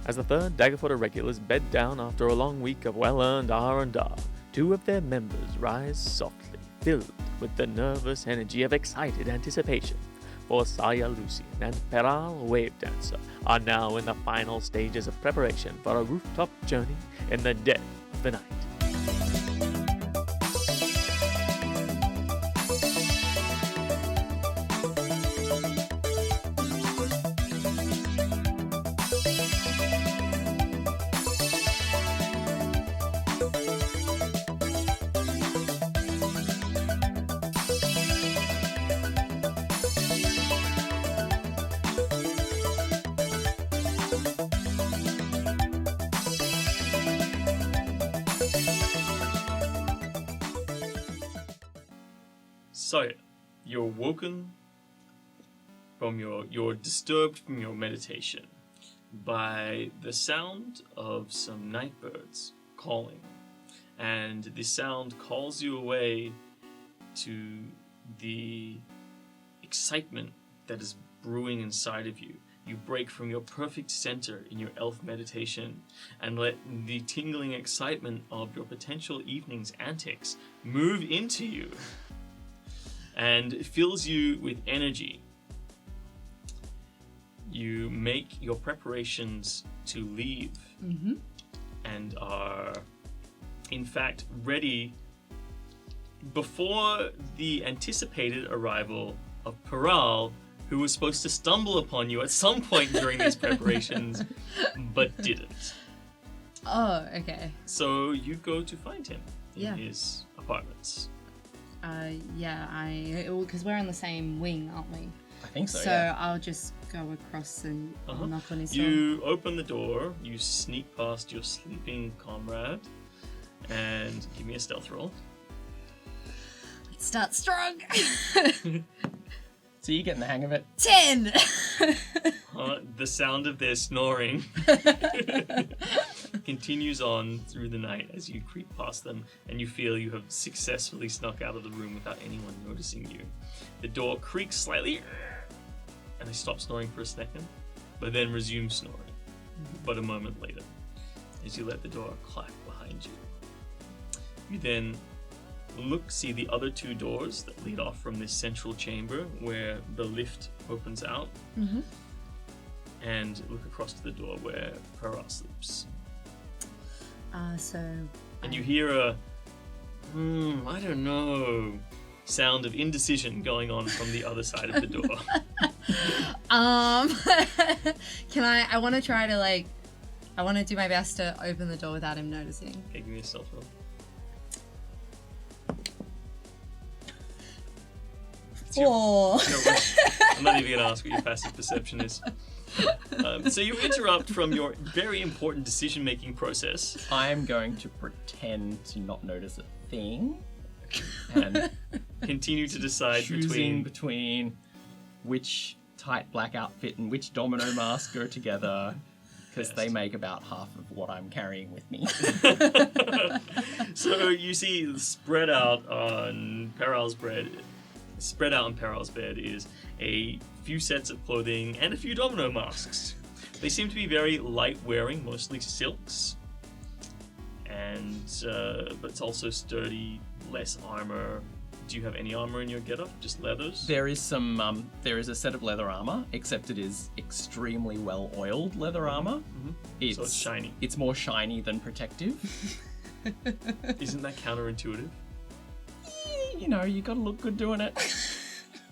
As the third Daggerfooter regulars bed down after a long week of well-earned R&R, two of their members rise softly, filled with the nervous energy of excited anticipation. For Sarya, Lucyne, and Peral, Wavedancer, are now in the final stages of preparation for a rooftop journey in the dead of the night. So, you're woken from you're disturbed from your meditation by the sound of some night birds calling. And the sound calls you away to the excitement that is brewing inside of you. You break from your perfect center in your elf meditation and let the tingling excitement of your potential evening's antics move into you. And it fills you with energy. You make your preparations to leave and are, in fact, ready before the anticipated arrival of Peral, who was supposed to stumble upon you at some point during these preparations, but didn't. Oh, okay. So you go to find him in his apartments. Because we're on the same wing, aren't we? I think so, So yeah. I'll just go across and knock on his door. You open the door, you sneak past your sleeping comrade, and give me a stealth roll. Let's start strong. So you're getting the hang of it? 10! The sound of their snoring continues on through the night as you creep past them and you feel you have successfully snuck out of the room without anyone noticing you. The door creaks slightly and they stop snoring for a second, but then resume snoring. But a moment later, as you let the door clack behind you. You then see the other two doors that lead off from this central chamber where the lift opens out, and look across to the door where Peral sleeps. And you hear a, I don't know, sound of indecision going on from the other side of the door. I want to try to I want to do my best to open the door without him noticing. Okay, give me a stealth roll. Four. I'm not even going to ask what your passive perception is. So you interrupt from your very important decision-making process. I'm going to pretend to not notice a thing and continue to decide choosing between which tight black outfit and which domino mask go together, because they make about half of what I'm carrying with me. So you see spread out on Peral's bed is a few sets of clothing and a few domino masks. They seem to be very light wearing, mostly silks, and but it's also sturdy, less armor. Do you have any armor in your getup? Just leathers? There is some. There is a set of leather armor, except it is extremely well oiled leather armor. So it's shiny. It's more shiny than protective. Isn't that counterintuitive? You know, you gotta look good doing it.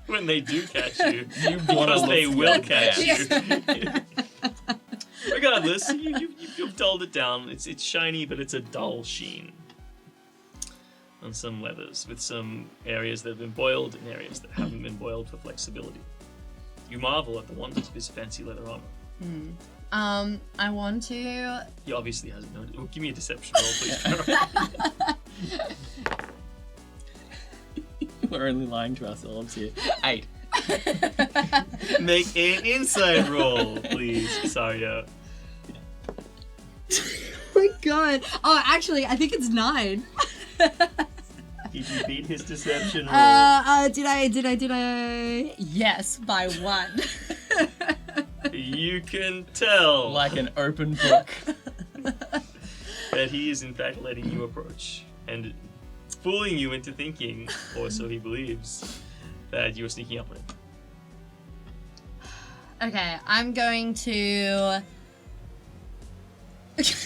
When they do catch you, because they will catch you. Regardless, you've dulled it down. It's shiny, but it's a dull sheen on some leathers, with some areas that have been boiled and areas that haven't been boiled for flexibility. You marvel at the wonders of his fancy leather armor. I want to... He obviously hasn't noticed. Oh, give me a deception roll, please. We're only lying to ourselves here. 8. Make an insight roll, please, Sarya. Oh my god. Oh, actually, I think it's 9. Did you beat his deception roll? Did I? Yes, by 1. You can tell Like an open book. that he is in fact letting you approach and fooling you into thinking, or so he believes, that you are sneaking up on him. Okay, I'm going to.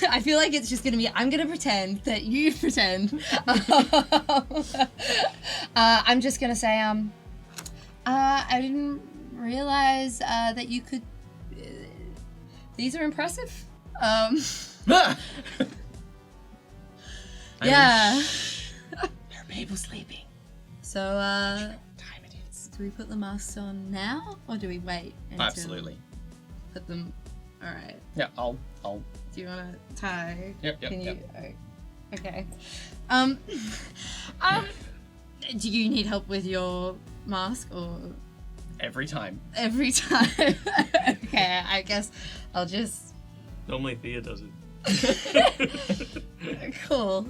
I feel like it's just gonna be. I'm gonna pretend that you pretend. I'm just gonna say, I didn't realize that you could. These are impressive. Yeah. There are people sleeping. So, Time it is. do we put the masks on now, or do we wait until Absolutely. put them? All right. Yeah, I'll. Do you want to tie? Yep. Can you? Oh, okay. Do you need help with your mask or Every time. every time? Okay, I guess I'll just. Normally Thea does it. Cool.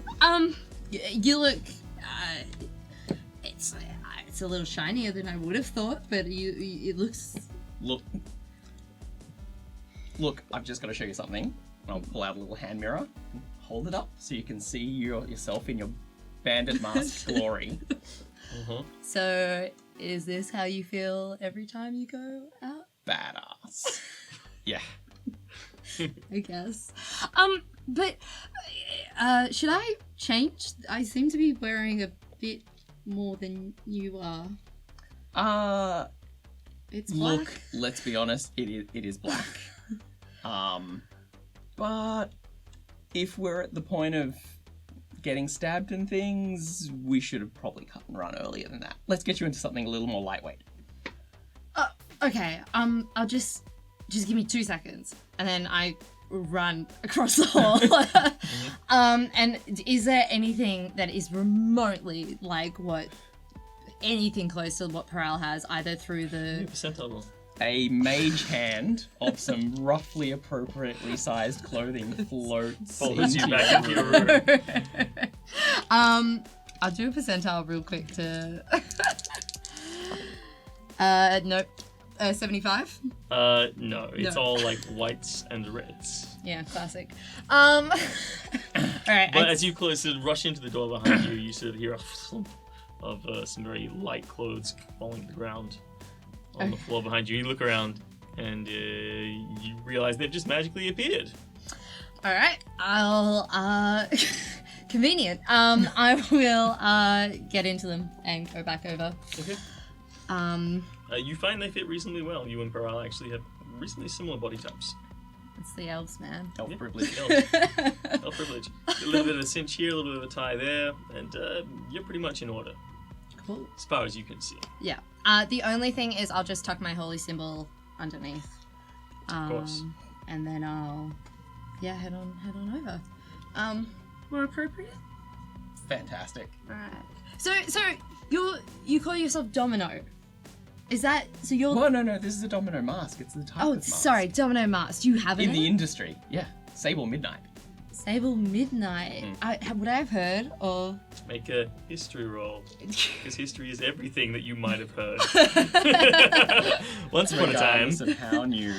You look. It's a little shinier than I would have thought, but it looks. Look, I've just got to show you something. I'll pull out a little hand mirror, and hold it up so you can see yourself in your bandit mask glory. Uh-huh. So, is this how you feel every time you go out? Badass. Yeah. I guess. But should I change? I seem to be wearing a bit more than you are. It's black. Look, let's be honest, it is black. But if we're at the point of getting stabbed and things, we should have probably cut and run earlier than that. Let's get you into something a little more lightweight. Okay. I'll just give me 2 seconds, and then I run across the hall. And is there anything that is remotely like anything close to what Peral has, either through the Percentile. A mage hand of some roughly appropriately sized clothing floats Follows you into back into your room. I'll do a percentile real quick to. Nope. 75. No, it's No. all like whites and reds. Yeah, classic. All right. But as you rush into the door behind you, you sort of hear a thump of some very light clothes falling to the ground on the floor behind you. You look around and you realize they've just magically appeared. All right. I'll convenient. I will get into them and go back over. Okay. You find they fit reasonably well. You and Peral actually have reasonably similar body types. It's the elves, man. elf Yeah. privilege. Elf privilege. A little bit of a cinch here, a little bit of a tie there, and you're pretty much in order, Cool. as far as you can see. Yeah. The only thing is I'll just tuck my holy symbol underneath. Of course. And then I'll head on over. More appropriate? Fantastic. Alright. So you call yourself Domino. Is that so you're Well, no, this is a domino mask. It's the type of mask. sorry, Domino Mask. Do you have it? In the industry, yeah. Sable Midnight. Sable Midnight. Would I have heard of Make a history roll, because history is everything that you might have heard. Once upon a time. Regardless of how new.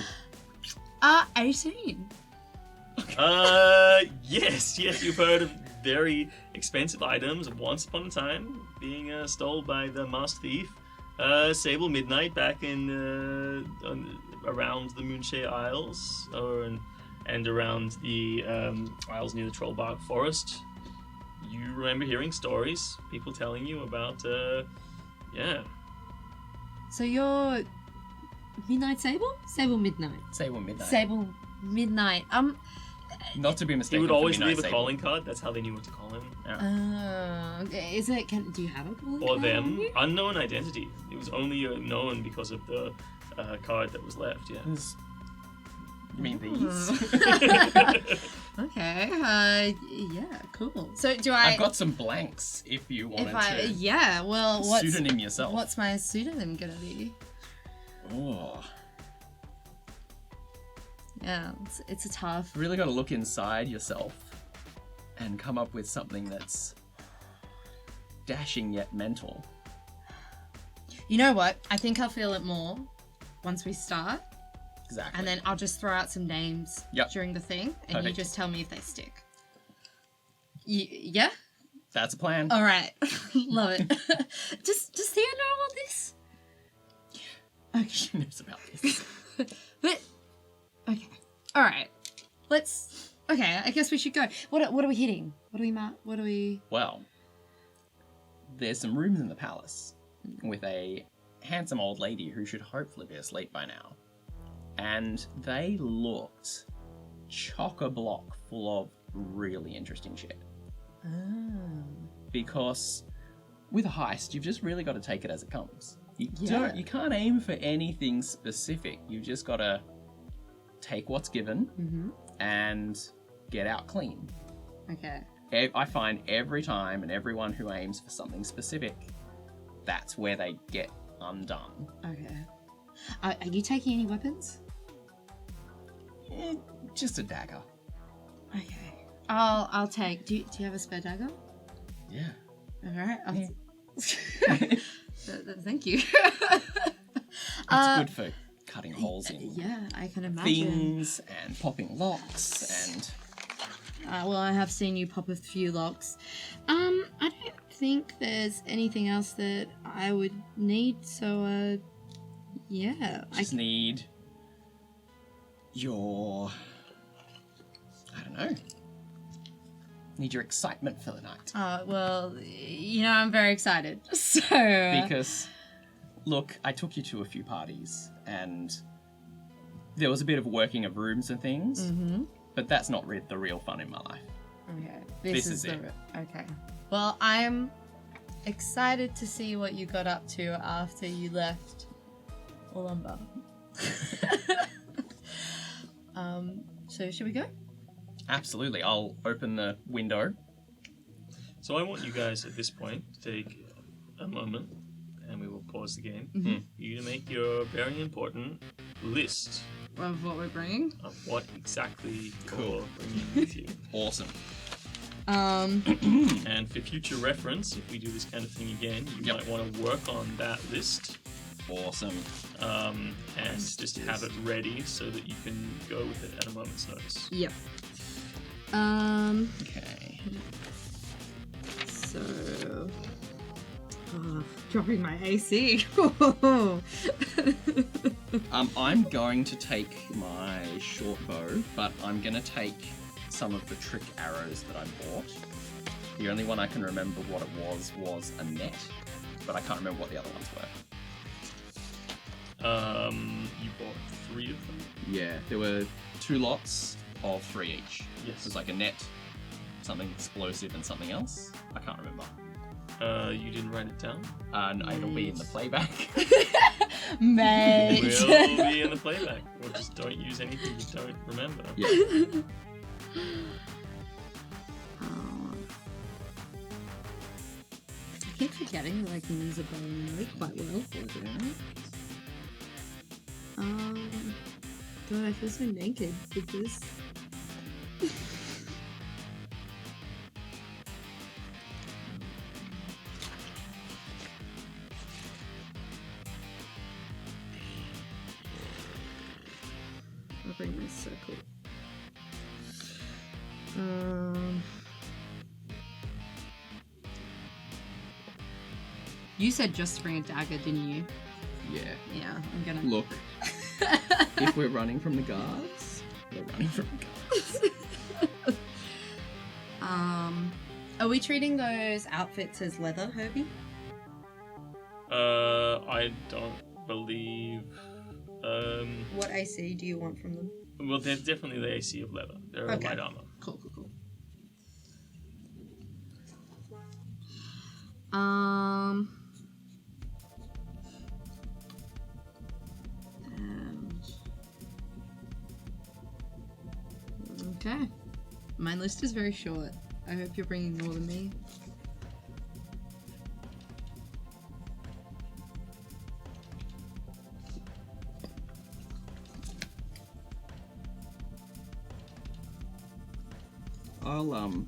18. Yes, you've heard of very expensive items once upon a time being stolen by the masked thief, Sable Midnight, back in around the Moonshade Isles, and around the isles near the Trollbark Forest. You remember hearing stories, people telling you about, So you're Midnight Sable? Sable Midnight. Sable Midnight. Sable Midnight. Not to be He mistaken would for always Midnight leave a Sable. calling card. That's how they knew what to call him. Is it? Do you have a calling Or card them. on you? Unknown identity. It was only known because of the card that was left, yeah. You mean these? Okay. Yeah. Cool. So do I? I've got some blanks if you wanted If I, to yeah. Well, what's pseudonym yourself. what's my pseudonym gonna be? Oh, Yeah. It's a tough. really got to look inside yourself and come up with something that's dashing yet mental. You know what? I think I'll feel it more once we start. Exactly. And then I'll just throw out some names Yep. during the thing, and you Perfect. just tell me if they stick. Yeah? That's a plan. All right. Love it. Does Thea know all this? Okay. She knows about this. But okay. All right. Let's. Okay. I guess we should go. What are we hitting? What do we mark? What do we? Well, there's some rooms in the palace with a handsome old lady who should hopefully be asleep by now. And they looked chock-a-block full of really interesting shit. Oh. Because with a heist, you've just really got to take it as it comes. You Yeah. you can't aim for anything specific. You've just got to take what's given Mm-hmm. and get out clean. Okay. I find every time and everyone who aims for something specific, that's where they get undone. Okay. Are you taking any weapons? Just a dagger. Okay. I'll take. Do you have a spare dagger? Yeah. All right. Yeah. Thank you. It's good for cutting holes in Yeah, I can imagine. things and popping locks and... Well, I have seen you pop a few locks. I don't think there's anything else that I would need, so, yeah. Just need your... I don't know. Need your excitement for the night. Well, I'm very excited, so... Because, look, I took you to a few parties, and there was a bit of working of rooms and things, Mm-hmm. but that's not the real fun in my life. Okay. This is it. Okay. Well, I'm excited to see what you got up to after you left Olumba. So should we go? Absolutely. I'll open the window. So I want you guys at this point to take a moment, and we will pause the game. Mhm. You to make your very important list Of what we're bringing? of what exactly Cool. you're bringing with you. Awesome. And for future reference, if we do this kind of thing again, you Yep. might want to work on that list Awesome. and just have it ready so that you can go with it at a moment's notice. Yep. Okay. So... dropping my AC. I'm going to take my short bow, but I'm going to take some of the trick arrows that I bought. The only one I can remember what it was a net, but I can't remember what the other ones were. You bought 3 of them. Yeah, there were 2 lots of 3 each. Yes. It was like a net, something explosive, and something else. I can't remember. You didn't write it down? And it'll be in the playback. Mate. Will be in the playback. Or just don't use anything you don't remember. Yeah. I keep forgetting that I can use a bow and arrow quite well. God, I feel so naked with this. I'll bring my circle. You said just to bring a dagger, didn't you? Yeah. Yeah, I'm gonna. Look, if we're running from the guards, we're running from the guards. Are we treating those outfits as leather, Herbie? I don't believe. What AC do you want from them? Well, they're definitely the AC of leather. They're Okay. light armor. Cool. Okay. My list is very short. I hope you're bringing more than me. I'll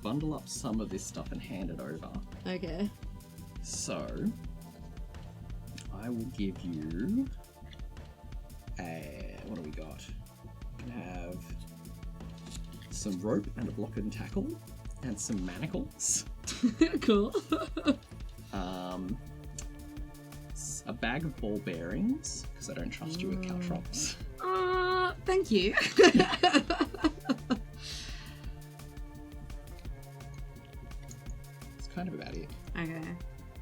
bundle up some of this stuff and hand it over. Okay. So I will give you what do we got? We have some rope and a block and tackle, and some manacles. Cool. A bag of ball bearings, because I don't trust you with caltrops. Thank you. It's kind of about it. Okay.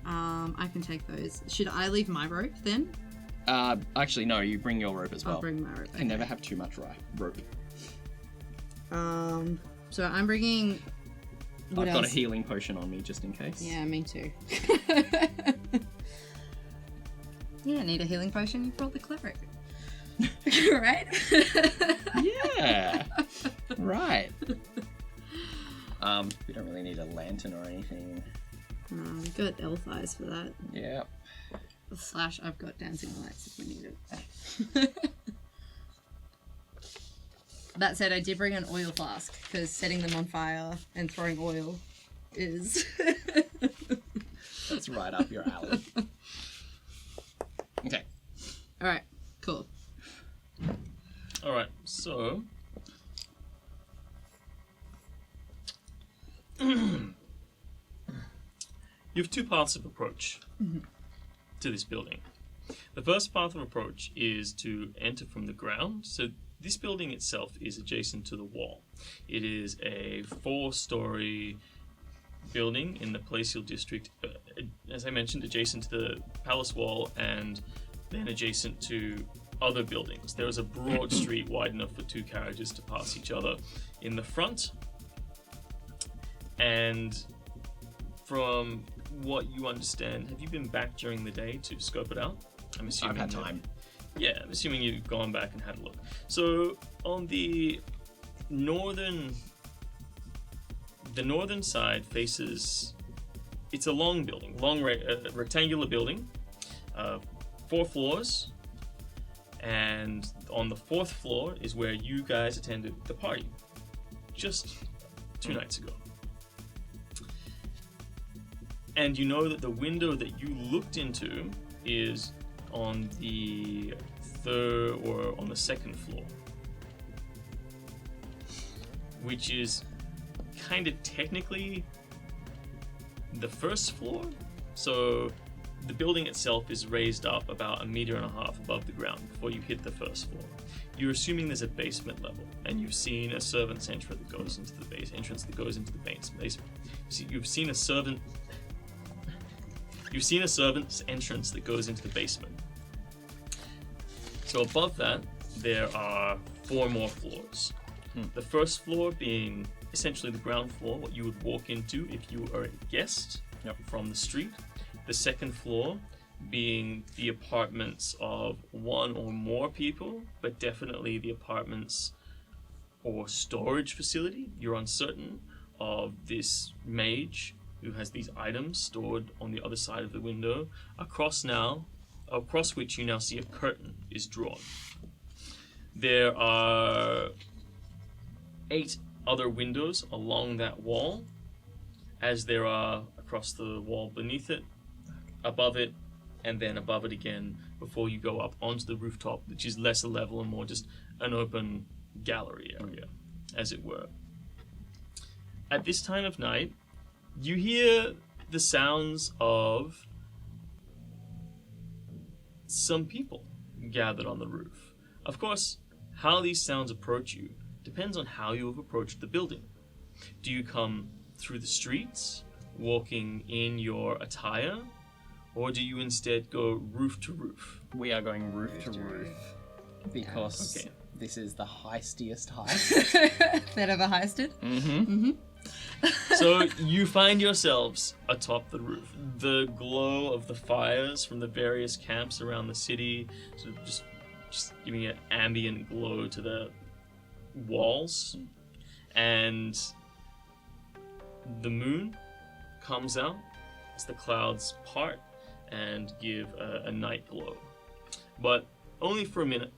I can take those. Should I leave my rope then? Actually, no, you bring your rope as well. I'll bring my rope. You can never have too much rope. So I'm bringing. What I've else? got a healing potion on me just in case. Yeah, me too. You don't need a healing potion. You brought the cleric. Right? Yeah. Right. We don't really need a lantern or anything. We've got elf eyes for that. Yeah. / I've got dancing lights if we need it. That said, I did bring an oil flask because setting them on fire and throwing oil is. That's right up your alley. Okay. All right. Cool. All right, so you have two paths of approach to this building. The first path of approach is to enter from the ground. So this building itself is adjacent to the wall. It is a 4-story building in the Palatial District, as I mentioned, adjacent to the palace wall and then adjacent to other buildings. There is a broad street wide enough for 2 carriages to pass each other in the front. And from what you understand, have you been back during the day to scope it out? I'm assuming I've had time. Yeah, I'm assuming you've gone back and had a look. So on the northern side faces, it's a long building, rectangular building, 4 floors, and on the 4th floor is where you guys attended the party just 2 nights ago. And you know that the window that you looked into is on the 3rd or on the 2nd floor, which is kind of technically the 1st floor. So the building itself is raised up about 1.5 meters above the ground before you hit the 1st floor. You're assuming there's a basement level, and you've seen a servant's entrance that goes into the entrance that goes into the basement. You've seen a servant's entrance that goes into the basement. So above that, there are 4 more floors. The 1st floor being essentially the ground floor, what you would walk into if you are a guest from the street. The 2nd floor being the apartments of 1 or more people, but definitely the apartments or storage facility. You're uncertain of this mage who has these items stored on the other side of the window, across which you now see a curtain is drawn. There are 8 other windows along that wall, as there are across the wall beneath it, above it, and then above it again before you go up onto the rooftop, which is less a level and more just an open gallery area, as it were. At this time of night, you hear the sounds of some people gathered on the roof. Of course, how these sounds approach you depends on how you have approached the building. Do you come through the streets, walking in your attire, or do you instead go roof to roof? We are going roof to roof because Okay. this is the heistiest heist. That ever heisted? So you find yourselves atop the roof. The glow of the fires from the various camps around the city, sort of just giving an ambient glow to the walls, and the moon comes out as the clouds part and give a night glow, but only for a minute,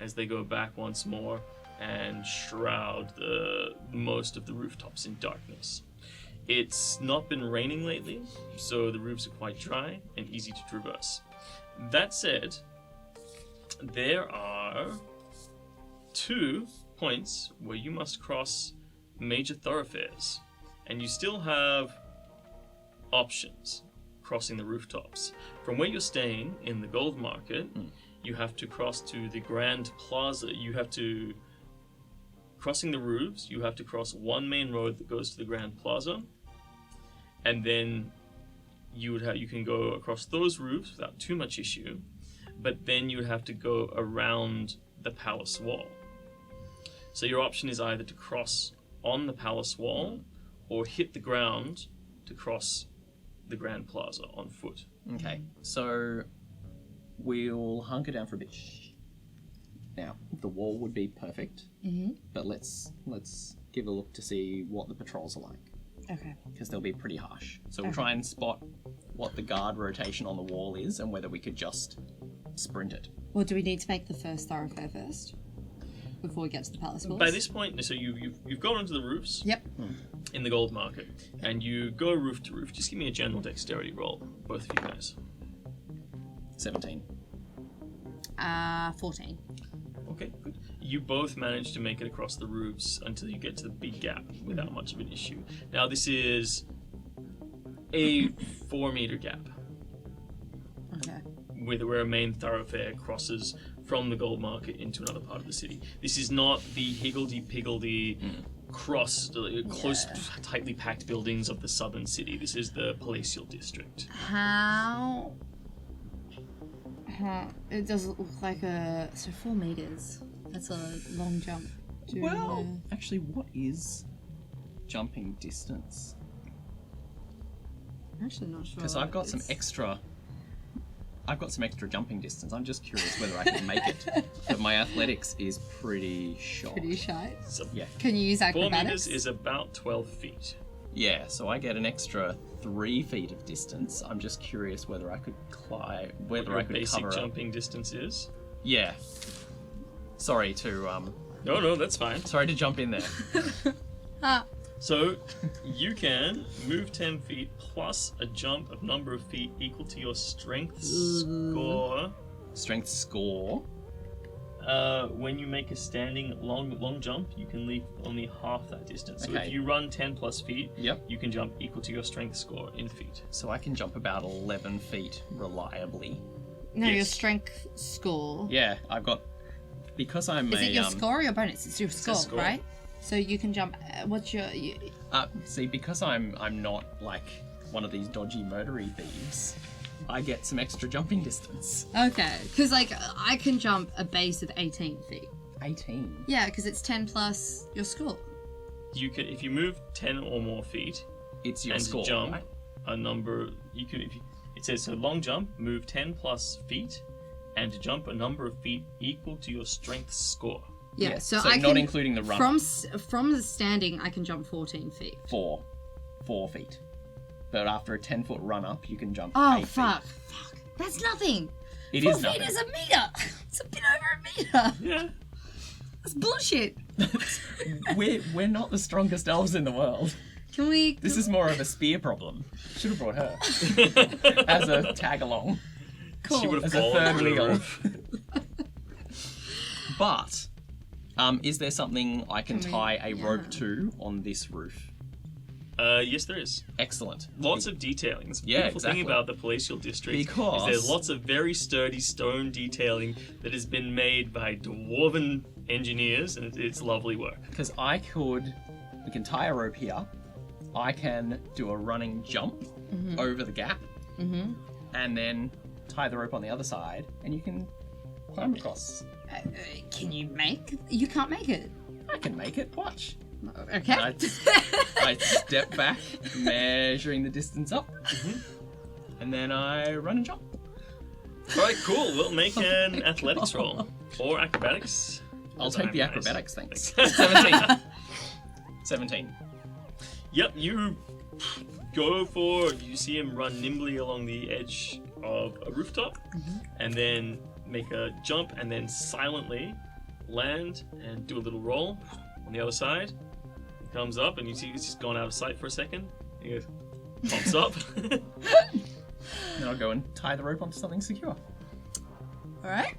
as they go back once more and shroud most of the rooftops in darkness. It's not been raining lately, so the roofs are quite dry and easy to traverse. That said, there are are 2 points where you must cross major thoroughfares, and you still have options crossing the rooftops. From where you're staying in the gold market, you have to cross to the Grand Plaza. You have to, crossing the roofs, you have to cross one main road that goes to the Grand Plaza, and then you can go across those roofs without too much issue, but then you would have to go around the palace wall. So your option is either to cross on the palace wall or hit the ground to cross the Grand Plaza on foot. Okay, so we'll hunker down for a bit. Now, the wall would be perfect, but let's give a look to see what the patrols are like, Okay. because they'll be pretty harsh. So we'll try and spot what the guard rotation on the wall is and whether we could just sprint it. Well, do we need to make the first thoroughfare first? Before we get to the palace walls? By this point, so you've gone onto the roofs Yep. in the gold market, and you go roof to roof. Just give me a general dexterity roll, both of you guys. 17. 14. Okay, good. You both manage to make it across the roofs until you get to the big gap without much of an issue. Now, this is a 4-meter gap Okay. where a main thoroughfare crosses from the gold market into another part of the city. This is not the higgledy-piggledy close, tightly packed buildings of the southern city. This is the palatial district. How... It doesn't look like a... So 4 meters. That's a long jump. Actually, what is jumping distance? I'm actually not sure. Because I've got some extra jumping distance. I'm just curious whether I can make it. But my athletics is pretty short. Pretty shy. So Yeah. Can you use 4 acrobatics? meters is about 12 feet. Yeah, so I get an extra 3 feet of distance. I'm just curious whether I could climb, whether Your I could basic cover jumping distance is? Yeah. Sorry to No, that's fine. sorry to jump in there. So, you can move 10 feet plus a jump of number of feet equal to your strength score. Strength score. When you make a standing long jump, you can leap only half that distance. So Okay. if you run 10 plus feet, Yep. you can jump equal to your strength score in feet. So I can jump about 11 feet reliably. No, your Yes. strength score. Yeah, I've got, because I'm Is a it your score or your bonus? It's your score, score. right? So you can jump. What's your? see, because I'm not like one of these dodgy murdery thieves, I get some extra jumping distance. Okay, because like I can jump a base of 18 feet. 18. Yeah, because it's 10 plus your score. You can, if you move 10 or more feet It's your and score, jump right? a number, you can. It says so. Long jump, move 10 plus feet, and to jump a number of feet equal to your strength score. Yeah, Yeah, so so I not can, including the run. from the standing, I can jump 14 feet. 4 feet. But after a 10-foot run up, you can jump Oh 8 fuck! feet. Fuck! That's nothing. It 4 is feet nothing. is a meter. It's a bit over a meter. Yeah. That's bullshit. We're not the strongest elves in the world. Can we? This is more of a spear problem. Should have brought her as a tag along. She would have As a fallen third through the wheel. roof. But is there something I can Can we- tie a rope yeah. to on this roof? Yes, there is. Excellent. Lots of detailing. It's the Yeah, beautiful thing exactly. about the palatial district Because- is there's lots of very sturdy stone detailing that has been made by dwarven engineers, and it's lovely work. Because we can tie a rope here. I can do a running jump over the gap, and then tie the rope on the other side, and you can climb across. Can you make? You can't make it. I can make it. Watch. Okay. I step back, measuring the distance up, and then I run and jump. All right, cool. We'll make an athletics roll or acrobatics. I'll Those take are the nice. acrobatics, thanks. 17. 17. Yep, you go for. You see him run nimbly along the edge of a rooftop, and then make a jump, and then silently land and do a little roll on the other side. He comes up, and you see he's just gone out of sight for a second. He goes, pops up. Then I'll go and tie the rope onto something secure. All right.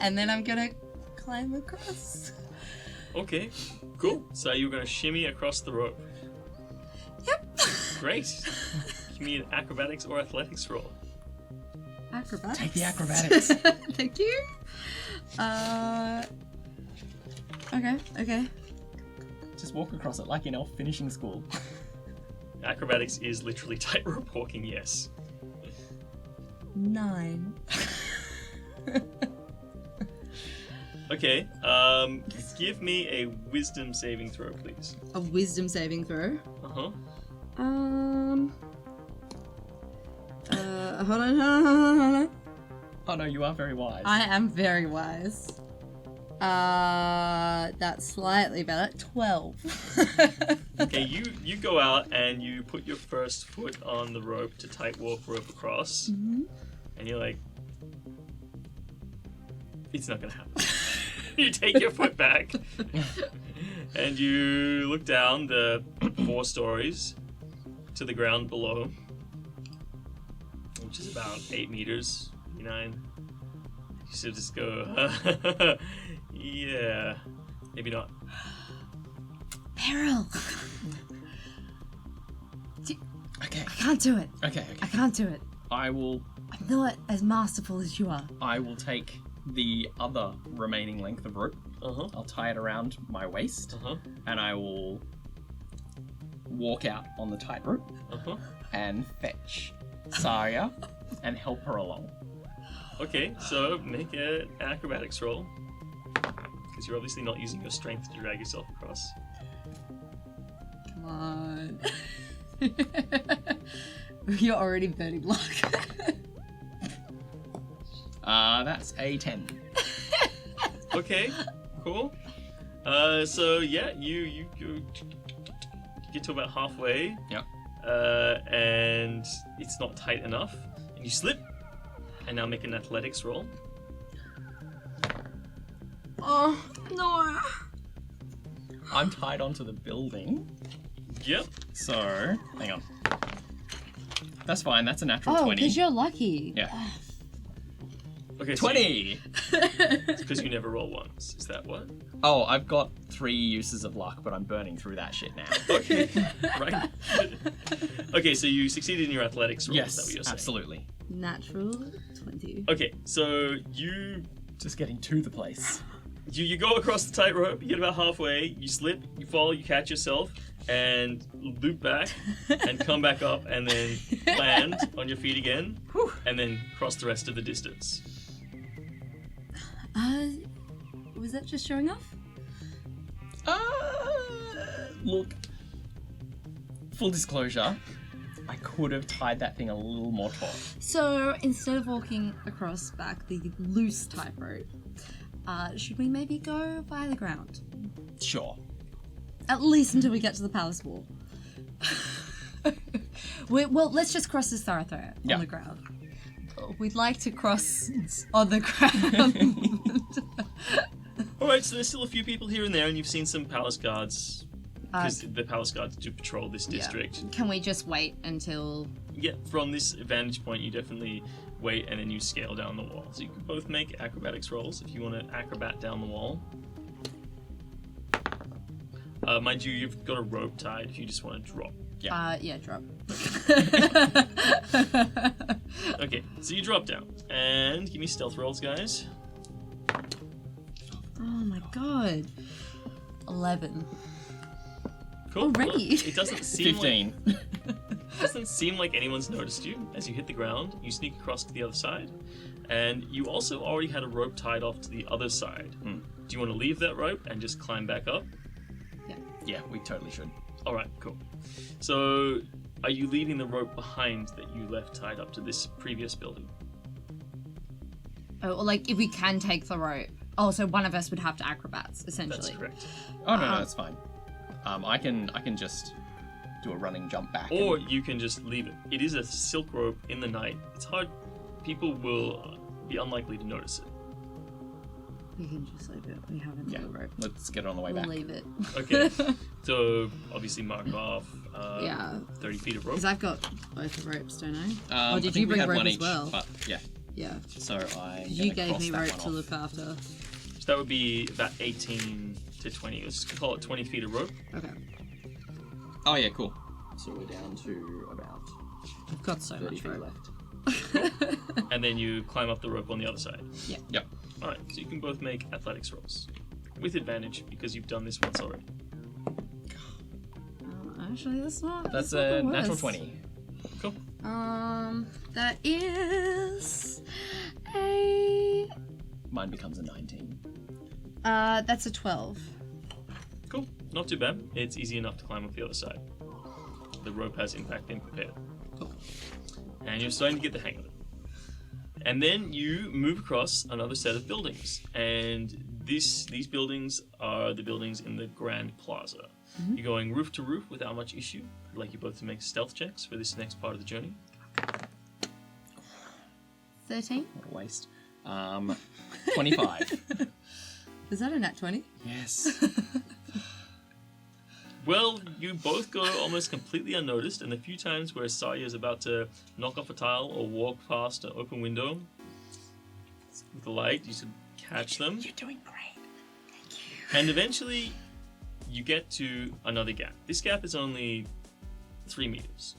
And then I'm gonna climb across. Okay, cool. So you're going to shimmy across the rope. Yep. Great. Give me an acrobatics or athletics roll. Acrobatics. Take the acrobatics. Thank you. Okay. Just walk across it like in elf finishing school. Acrobatics is literally tightrope walking, yes. 9. Okay, give me a wisdom saving throw, please. A wisdom saving throw. Uh-huh. Hold on. Oh no, you are very wise. I am very wise. That's slightly better. 12. Okay, you go out and you put your first foot on the rope to tight walk rope across, and you're like, it's not gonna happen. You take your foot back, and you look down the 4 stories to the ground below, which is about 8 meters, 9. You should just go, yeah, maybe not. Peral. Okay. I can't do it. Okay. I can't do it. I'm not as masterful as you are. I will take the other remaining length of rope. Uh-huh. I'll tie it around my waist, Uh-huh. and I will walk out on the tightrope Uh-huh. and fetch Sarya and help her along. Okay, so make an acrobatics roll. Because you're obviously not using your strength to drag yourself across. Come on. You're already burning luck. That's a 10. Okay, cool. So yeah, you get to about halfway. Yep. And it's not tight enough, and you slip. And now make an athletics roll. Oh, no. I'm tied onto the building, Yep. so hang on. That's fine. That's a natural Oh, 20. because you're lucky. Yeah. Okay. 20. Because you never roll once. Is that what? Oh, I've got 3 uses of luck, but I'm burning through that shit now. Okay. Right. Okay, so you succeeded in your athletics roll. Is that Yes, what you're saying? absolutely. Natural 20. Okay, so you Just getting to the place. you go across the tightrope. You get about halfway. You slip. You fall. You catch yourself and loop back and come back up and then land on your feet again and then cross the rest of the distance. Was that just showing off? Look. Full disclosure, I could have tied that thing a little more taut. So instead of walking across back the loose tightrope, should we maybe go via the ground? Sure. At least until we get to the palace wall. Well, let's just cross this thoroughfare on Yeah. the ground. We'd like to cross on the ground. Alright, so there's still a few people here and there, and you've seen some palace guards. Because the palace guards do patrol this district. Can we just wait until... Yeah, from this vantage point, you definitely wait and then you scale down the wall. So you can both make acrobatics rolls if you want to acrobat down the wall. Mind you, you've got a rope tied if you just want to drop. yeah, drop. Okay, so you drop down. And give me stealth rolls, guys. Oh my god. 11. Cool. Already? Well, it doesn't seem 15. doesn't seem like anyone's noticed you. As you hit the ground, you sneak across to the other side. And you also already had a rope tied off to the other side. Do you want to leave that rope and just climb back up? Yeah, we totally should. Alright, cool. So, are you leaving the rope behind that you left tied up to this previous building? Oh, well, like, if we can take the rope. Oh, so one of us would have to acrobats, essentially. That's correct. Oh, no, that's fine. I can just do a running jump back. Or you can just leave it. It is a silk rope in the night. It's hard. People will be unlikely to notice it. We can just leave it. We haven't Yeah, the rope. let's get it on the way We'll back. leave it. Okay. So, obviously mark off Yeah. 30 feet of rope. Because I've got both the ropes, don't I? I did think you we bring had rope one as each, well? But yeah. Yeah. So You gave me rope to look after. So that would be about 18 to 20. Let's just call it 20 feet of rope. Okay. Oh yeah, cool. So we're down to about I've got so 30 much feet rope. left. And then you climb up the rope on the other side. Yeah. Yep. Alright, so you can both make athletics rolls. With advantage, because you've done this once already. Actually, that's not. That's not the a natural worst. 20. Cool. That is a. Mine becomes a 19. That's a 12. Cool. Not too bad. It's easy enough to climb up the other side. The rope has in fact been prepared. Cool. And you're starting to get the hang of it. And then you move across another set of buildings. And these buildings are the buildings in the Grand Plaza. You're going roof to roof without much issue. I'd like you both to make stealth checks for this next part of the journey. 13. What a waste. 25. Is that a nat 20? Yes. Well, you both go almost completely unnoticed, and the few times where Sarya is about to knock off a tile or walk past an open window with the light, you should catch them. You're doing great. And eventually, you get to another gap. This gap is only 3 meters.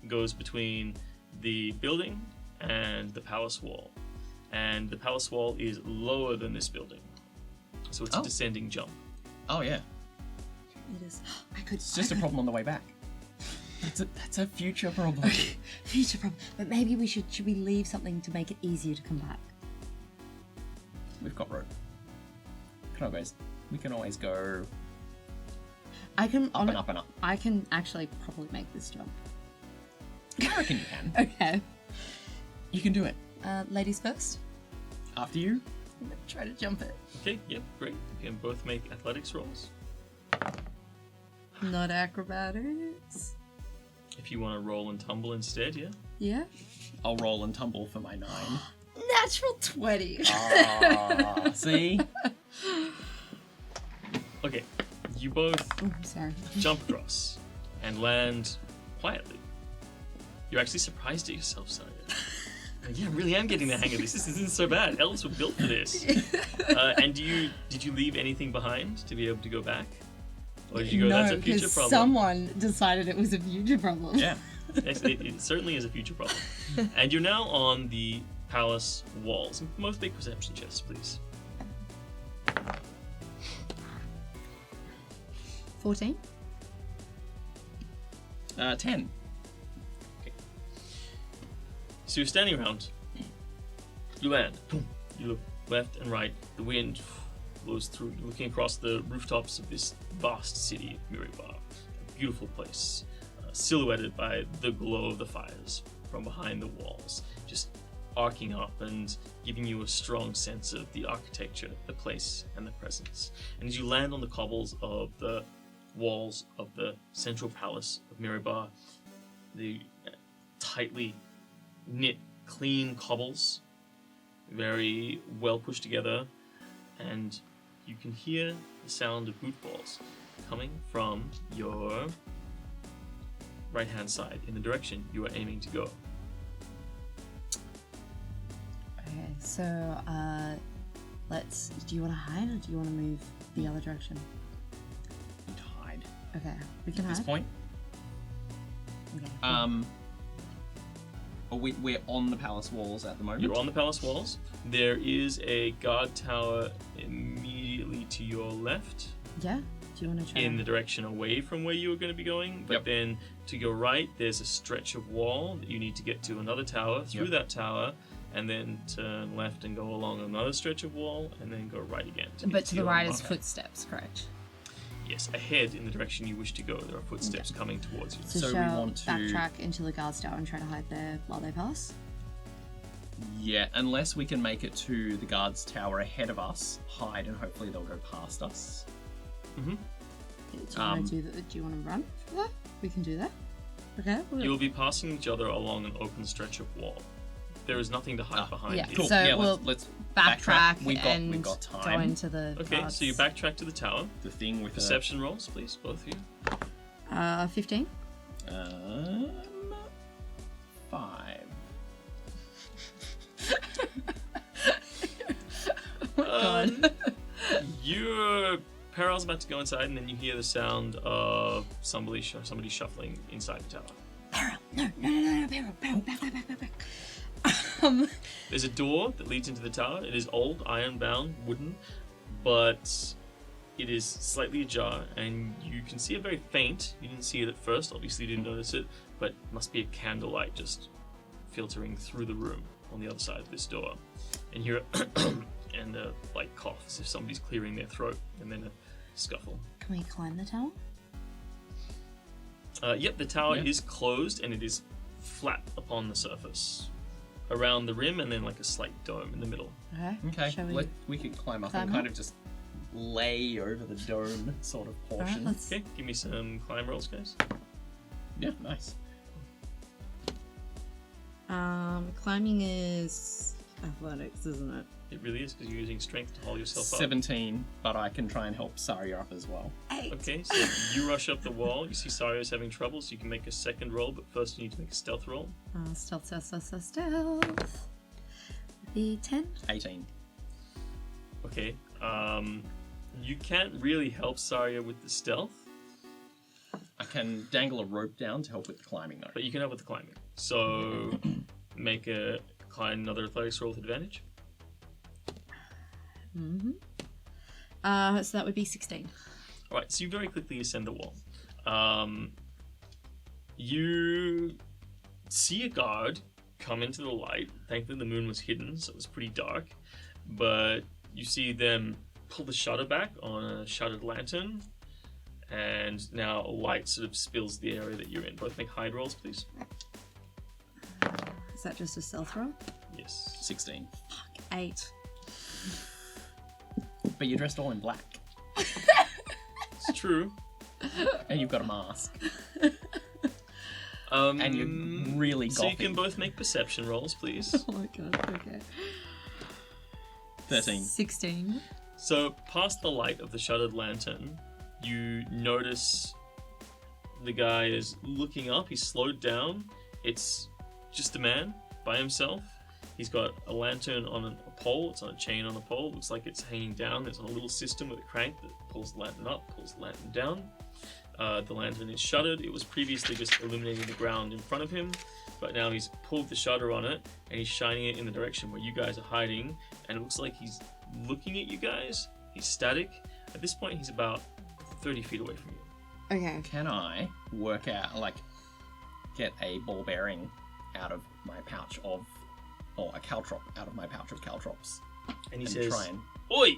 It goes between the building and the palace wall. And the palace wall is lower than this building. So it's a descending jump. Oh yeah. It is. I could. It's just a problem on the way back. That's a future problem. Future problem. But maybe we should we leave something to make it easier to come back? We've got rope. We can always go I can up and up and up. I can actually probably make this jump. I reckon you can. Okay. You can do it. Ladies first. After you. I'm gonna try to jump it. Okay, yep, great. You can both make athletics rolls. Not acrobatics. If you want to roll and tumble instead, yeah? Yeah. I'll roll and tumble for my 9. Natural 20. Ah, see? Okay, you both Oh, I'm sorry. jump across and land quietly. You're actually surprised at yourself, Sarya. Yeah, I really am getting the hang of this. This isn't so bad. Elves were built for this. And did you leave anything behind to be able to go back? Or did you go, that's a future because problem? someone decided it was a future problem. Yeah. It certainly is a future problem. And you're now on the palace walls. Most big perception checks, please. 14. 10. So you're standing around. You land. You look left and right. The wind blows through. You're looking across the rooftops of this vast city of Miribar. A beautiful place, silhouetted by the glow of the fires from behind the walls, just arcing up and giving you a strong sense of the architecture, the place, and the presence. And as you land on the cobbles of the walls of the central palace of Miribar, the tightly knit, clean cobbles, very well pushed together, and you can hear the sound of bootfalls coming from your right hand side in the direction you are aiming to go. Okay, so do you want to hide or do you want to move the other direction? You'd hide. Okay, we can At this hide. point. Okay. We're on the palace walls at the moment. You're on the palace walls. There is a guard tower immediately to your left Yeah. Do you want to try? in the direction away from where you were going to be going, but Yep. then to your right there's a stretch of wall that you need to get to another tower, through Yep. that tower, and then turn left and go along another stretch of wall, and then go right again. But to the your right is mark. footsteps, correct? Yes, ahead in the direction you wish to go. There are footsteps coming towards you. So, we shall want to- backtrack into the guard's tower and try to hide there while they pass? Yeah, unless we can make it to the guard's tower ahead of us, hide, and hopefully they'll go past us. Mm-hmm. Do you want to do that? Do you want to run for that? We can do that. Okay. You'll be passing each other along an open stretch of wall. There is nothing to hide behind yeah, you. Cool. So yeah, we'll let's backtrack We've and got go time. into the Okay, guards. so you backtrack to the tower. The thing with Perception rolls, please, both of you. 15. 5. Oh my god. Peral's about to go inside, and then you hear the sound of somebody shuffling inside the tower. Peral, no, Peral, back. There's a door that leads into the tower. It is old, iron-bound, wooden, but it is slightly ajar, and you can see it very faint. You didn't see it at first, obviously you didn't notice it, but it must be a candlelight just filtering through the room on the other side of this door. And you hear and a like cough as if somebody's clearing their throat, and then a scuffle. Can we climb the tower? Yep, the tower is closed and it is flat upon the surface. Around the rim and then like a slight dome in the middle. Okay, Shall we could climb up climb and kind up? of just lay over the dome sort of portion. let's- Okay, give me some climb rolls, guys. Yeah, nice. Climbing is athletics, isn't it? It really is because you're using strength to haul yourself up. 17, but I can try and help Sarya up as well. 8. Okay, so you rush up the wall. You see Sarya's having trouble, so you can make a second roll, but first you need to make a stealth roll. Stealth. The 10. 18. Okay, you can't really help Sarya with the stealth, I can dangle a rope down to help with the climbing though. but you can help with the climbing. So make another athletics roll with advantage. So that would be 16. Alright, so you very quickly ascend the wall. You see a guard come into the light. Thankfully the moon was hidden, so it was pretty dark. But you see them pull the shutter back on a shuttered lantern, and now a light sort of spills the area that you're in. Both make hide rolls, please. Is that just a stealth roll? Yes. 16. 8. But you're dressed all in black. It's true. And you've got a mask. And And you're really So you gothic. can both make perception rolls, please. Oh my god, okay. 13. 16. So, past the light of the shuttered lantern, you notice the guy is looking up. He's slowed down. It's just a man by himself. He's got a lantern on a pole. It's on a chain on a pole. Looks like it's hanging down. There's a little system with a crank that pulls the lantern up, pulls the lantern down. The lantern is shuttered. It was previously just illuminating the ground in front of him, but now he's pulled the shutter on it and he's shining it in the direction where you guys are hiding, and it looks like he's looking at you guys. He's static. At this point, he's about 30 feet away from you. Okay. Can I work out, like, get a ball bearing out of my pouch of, or a caltrop out of my pouch of caltrops? And he And says, try and... "Oi!"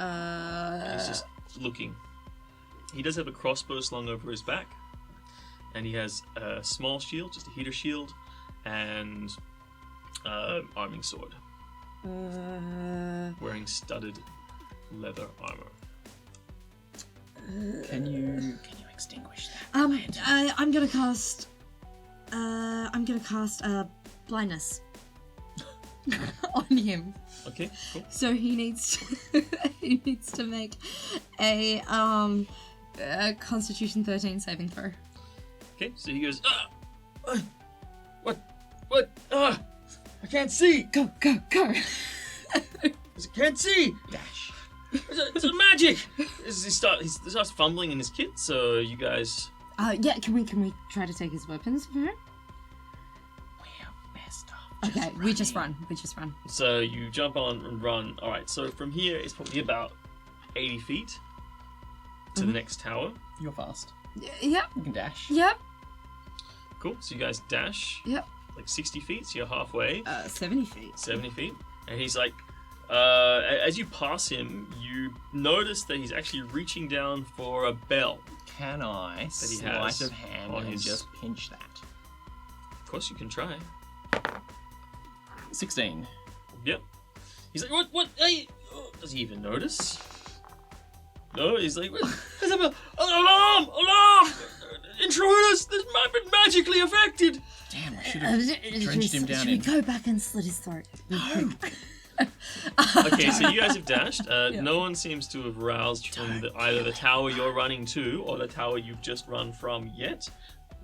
And he's just looking. He does have a crossbow slung over his back, and he has a small shield, just a heater shield, and arming sword, wearing studded leather armor. Can you extinguish that? I'm gonna cast blindness on him. Okay, cool. So he needs to make a Constitution 13 saving throw. Okay, so he goes, what, I can't see, Go. I can't see, Dash. it's a magic. He starts fumbling in his kit, so you guys, Yeah. Can we try to take his weapons from her? We are best off. Okay. We just run. so you jump on and run. Alright, so from here, it's probably about 80 feet to the next tower. You're fast. Yep. You can dash. Yep. Cool, so you guys dash Yep. like 60 feet, so you're halfway. 70 feet. 70 feet, and he's like, as you pass him, you notice that he's actually reaching down for a bell. Can I he sleight has of hand on and his- just pinch that? Of course, you can try. 16. Yep. He's like, what? Hey! Oh, does he even notice? No, he's like, there's a bell. Alarm! Intruders! This might be magically affected. Damn, I should have drenched him down Should we in... go back and slit his throat? Okay, so you guys have dashed. No one seems to have roused from either the tower you're running to or the tower you've just run from yet.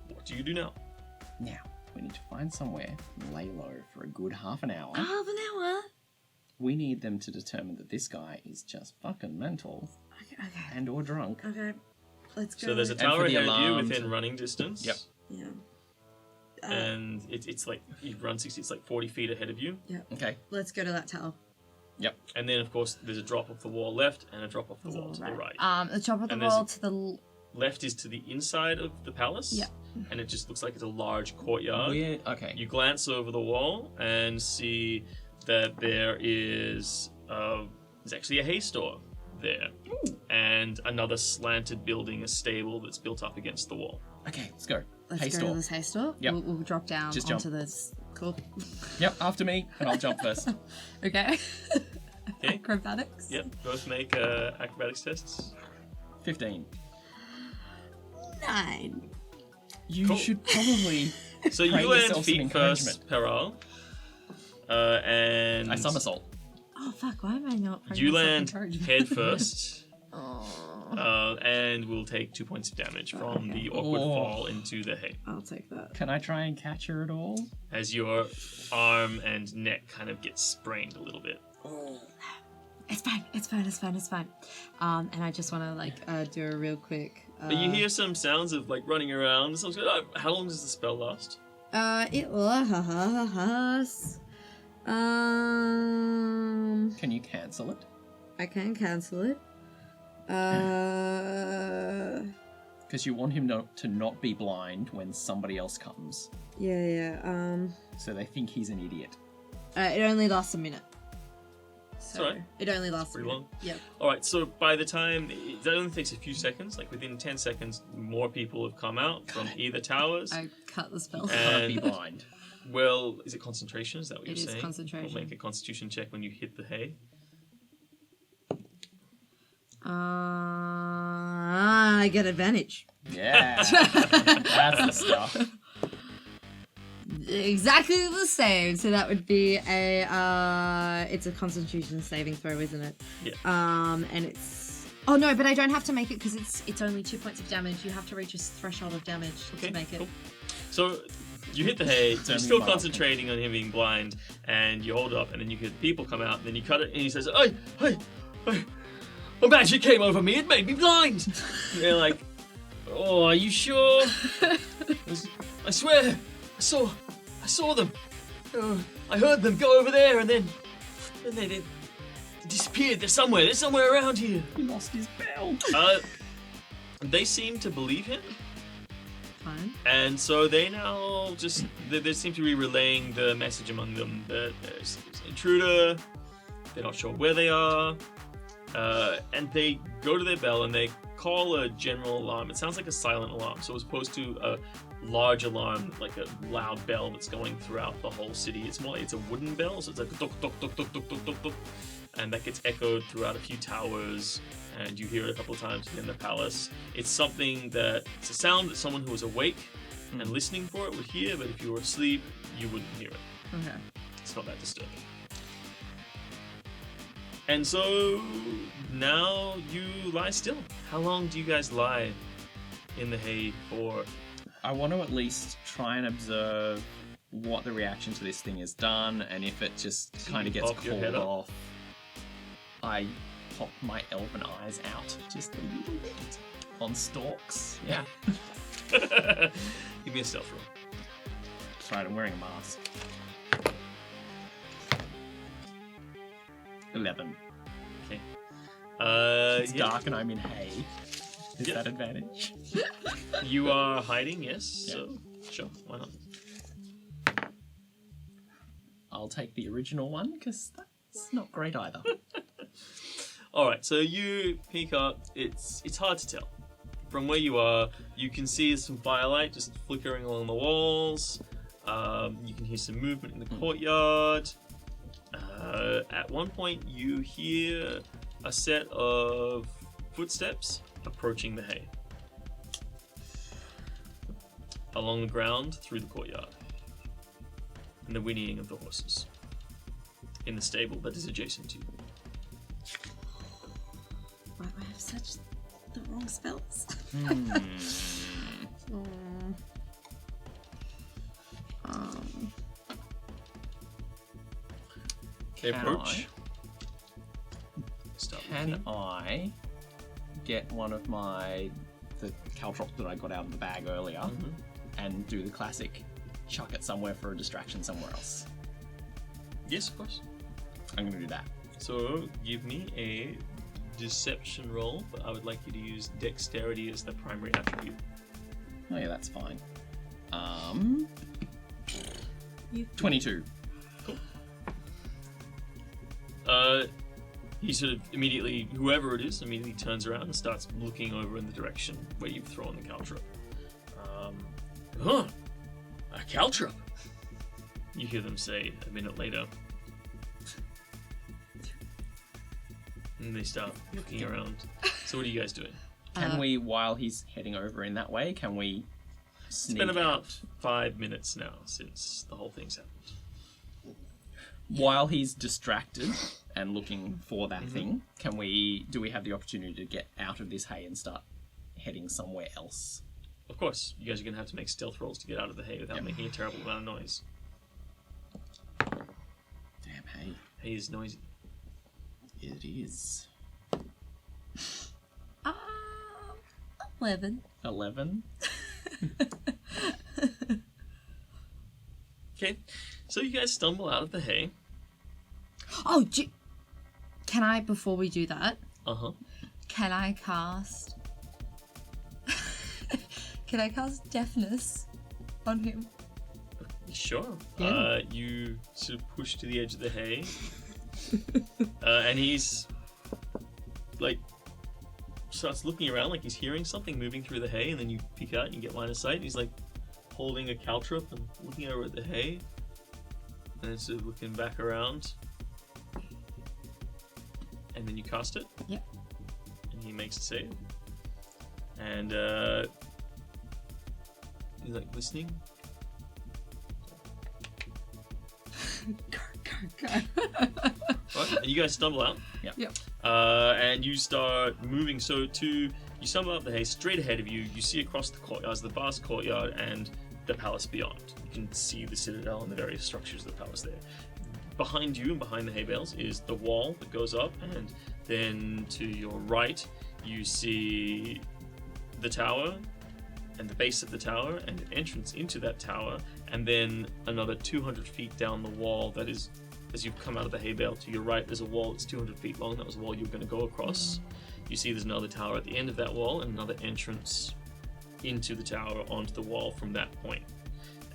What do you do now? Now, we need to find somewhere and lay low for a good half an hour. Half an hour? We need them to determine that this guy is just fucking mental Okay. and or drunk. Okay. Let's go. So there's a And tower for the ahead of you alarm within to- running distance. Yep. Yeah. And it's like, you run 60, it's like 40 feet ahead of you. Okay. Let's go to that tower. Yep. And then, of course, there's a drop off the wall left and a drop off the wall to the right. The top of the And there's wall a- to the... Left is to the inside of the palace. Yeah. And it just looks like it's a large courtyard. Okay. You glance over the wall and see that there's actually a hay store there. And another slanted building, a stable that's built up against the wall. Okay, let's go. Let's Hay go store. to this hay store. Yep. We'll drop down Just onto jump. this... Cool. Yep, after me, and I'll jump first. Okay. Okay. Acrobatics. Yep, both make acrobatics tests. 15. 9. You Cool. should probably... So you Pray land yourself some feet encouragement. first, Peral. And I somersault. Oh fuck! Why am I not? praying you myself land encouragement? head first. Oh, And we'll take 2 points of damage from the awkward Oh. fall into the hay. I'll take that. Can I try and catch her at all? As your arm and neck kind of get sprained a little bit. It's fine. It's fine. It's fine. It's fine. And I just want to do a real quick. But you hear some sounds of like running around. Someone's going, how long does the spell last? It lasts. Can you cancel it? I can cancel it. Because you want him to not be blind when somebody else comes. Yeah. So they think he's an idiot. It only lasts a minute. So alright. it only lasts Pretty a minute. long. Yep. Alright, so by the time, that only takes a few seconds, like within 10 seconds, more people have come out from either towers. I cut the spell. Can't be blind. Well, is it concentration? Is that what It you're is saying? concentration. We'll make a constitution check when you hit the hay. I get advantage. Yeah. That's the stuff. Exactly the same. So that would be it's a Constitution saving throw, isn't it? Yeah. And it's oh no, but I don't have to make it because it's only 2 points of damage. You have to reach a threshold of damage to make it. Cool. So you hit the hay, you're only still mild. concentrating on him being blind, and you hold it up, and then you hear people come out, and then you cut it, and he says, Hey, a magic came over me, it made me blind! And you're like, oh, are you sure? I swear, I saw them. I heard them go over there, and then they disappeared. They're somewhere around here. He lost his belt. They seem to believe him. Fine. And so they now they seem to be relaying the message among them that there's an intruder, they're not sure where they are, and they go to their bell and they call a general alarm. It sounds like a silent alarm, so as opposed to a large alarm, like a loud bell that's going throughout the whole city. It's more like it's a wooden bell, so it's like tuk, tuk, tuk, tuk, tuk, tuk, tuk, tuk, and that gets echoed throughout a few towers, and you hear it a couple of times within the palace. It's a sound that someone who was awake and listening for it would hear, but if you were asleep, you wouldn't hear it. Okay. It's not that disturbing. And so now you lie still. How long do you guys lie in the hay for? I want to at least try and observe what the reaction to this thing is done, and if it just kind of gets Pop your called head up. off, I pop my elven eyes out just a little bit on stalks. Yeah. Give me a stealth roll. That's right, I'm wearing a mask. 11. Okay. It's dark and I'm in hay. Is Yeah. that advantage? You are hiding, yes. Yeah. So sure, why not? I'll take the original one because that's not great either. All right, so you peek up. It's hard to tell. From where you are, you can see some firelight just flickering along the walls. You can hear some movement in the courtyard. At one point, you hear a set of footsteps approaching the hay. Along the ground, through the courtyard. And the whinnying of the horses. In the stable that is adjacent to you. Why do I have such the wrong spells? They approach. Start Can looking. I get one of the caltrop that I got out of the bag earlier and do the classic chuck it somewhere for a distraction somewhere else? Yes, of course. I'm going to do that. So give me a deception roll, but I would like you to use dexterity as the primary attribute. Oh yeah, that's fine. 22. He sort of immediately, whoever it is, immediately turns around and starts looking over in the direction where you've thrown the caltrop. A caltrop! You hear them say a minute later. And they start looking around. So what are you guys doing? Can we, while he's heading over in that way, can we It's sneak been about out? 5 minutes now since the whole thing's happened. While he's distracted and looking for that thing, do we have the opportunity to get out of this hay and start heading somewhere else? Of course, you guys are going to have to make stealth rolls to get out of the hay without making a terrible amount of noise. Damn hay. Hay is noisy. It is. 11. 11. Okay, so you guys stumble out of the hay. Oh, can I, before we do that, Uh-huh. can I cast... can I cast deafness on him? Sure. Yeah. You sort of push to the edge of the hay. And he's, like, starts looking around like he's hearing something moving through the hay, and then you peek out and you get line of sight, and he's, like, holding a caltrop and looking over at the hay. And then sort of looking back around. And then you cast it. Yep. And he makes a save. And, he's, like, listening. Go. Right, and you guys stumble out. Yep. And you start moving. So you stumble up the hay. Straight ahead of you, you see across the courtyards, the vast courtyard and the palace beyond. You can see the citadel and the various structures of the palace there. Behind you and behind the hay bales is the wall that goes up, and then to your right, you see the tower and the base of the tower and an entrance into that tower, and then another 200 feet down the wall that is, as you come out of the hay bale, to your right there's a wall that's 200 feet long. That was the wall you were going to go across. You see there's another tower at the end of that wall and another entrance into the tower onto the wall from that point.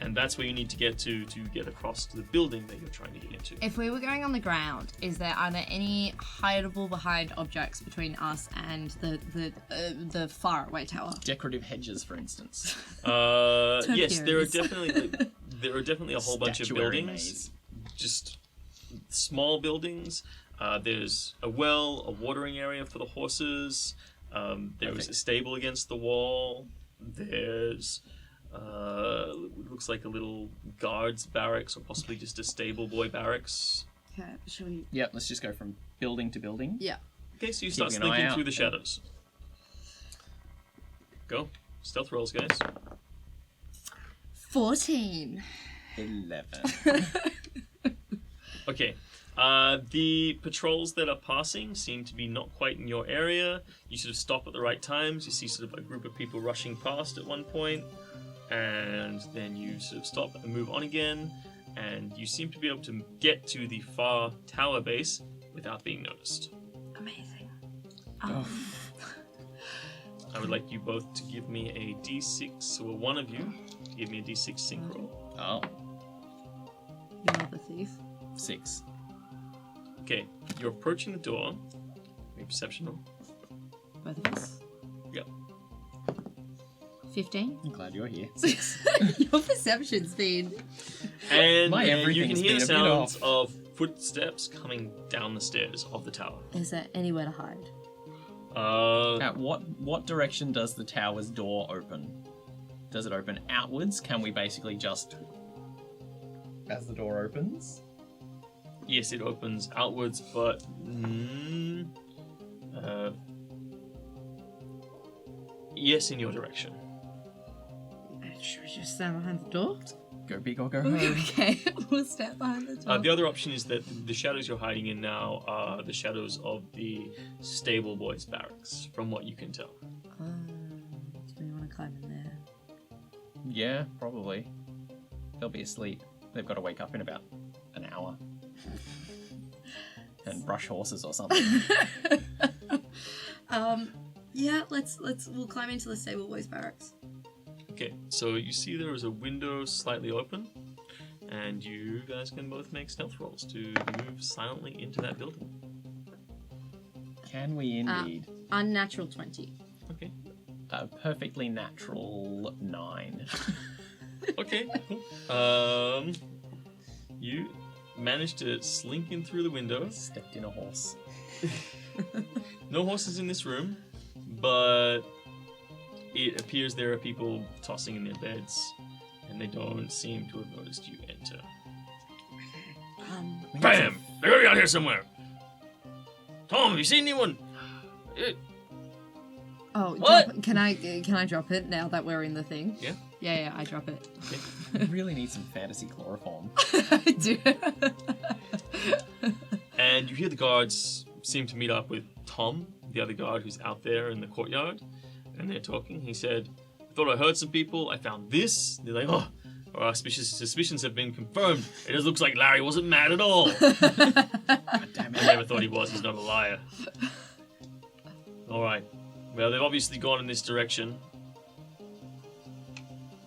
And that's where you need to get to get across to the building that you're trying to get into. If we were going on the ground, are there any hideable behind objects between us and the far away tower? Decorative hedges, for instance. Yes, there are definitely a whole bunch of Statuary buildings. maze. Just small buildings. There's a well, a watering area for the horses. There's a stable against the wall. There's looks like a little guards barracks, or possibly just a stable boy barracks. Okay, shall we? Yep, let's just go from building to building. Yeah. Okay, so you start Keeping an eye slinking out. through the shadows. Go. Stealth rolls, guys. 14. 11. Okay. The patrols that are passing seem to be not quite in your area. You sort of stop at the right times. You see sort of a group of people rushing past at one point, and then you sort of stop and move on again, and you seem to be able to get to the far tower base without being noticed. Amazing. Oh. I would like you both to give me a d6, or one of you to give me a d6 sync roll. Oh, You're the thief. 6. Okay, you're approaching the door. Make a perception roll. Both of us. Yep. 15. I'm glad you're here. Your perception's been... And My you can everything's hear the been a bit sounds off. of footsteps coming down the stairs of the tower. Is there anywhere to hide? At what direction does the tower's door open? Does it open outwards? Can we basically just... As the door opens? Yes, it opens outwards, but yes, in your direction. Should we just stand behind the door? Go big or go home. Okay, we'll step behind the door. The other option is that the shadows you're hiding in now are the shadows of the stable boys' barracks, from what you can tell. Do we want to climb in there? Yeah, probably. They'll be asleep. They've got to wake up in about an hour. And brush horses or something. Yeah, we'll climb into the stable boys' barracks. Okay, so you see there is a window slightly open, and you guys can both make stealth rolls to move silently into that building. Can we indeed? Unnatural 20. Okay. A perfectly natural 9. Okay, cool. You managed to slink in through the window. Stepped in a horse. No horses in this room, but it appears there are people tossing in their beds, and they don't seem to have noticed you enter. Bam! They're gonna be out here somewhere. Tom, have you seen anyone? Oh, What? Can I drop it now that we're in the thing? Yeah. Yeah, I drop it. We really need some fantasy chloroform. I do. And you hear the guards seem to meet up with Tom, the other guard who's out there in the courtyard, and they're talking. He said, I thought I heard some people. I found this. They're like, oh, our suspicions have been confirmed. It just looks like Larry wasn't mad at all. God damn I it. never thought he was. He's not a liar. All right. Well, they've obviously gone in this direction.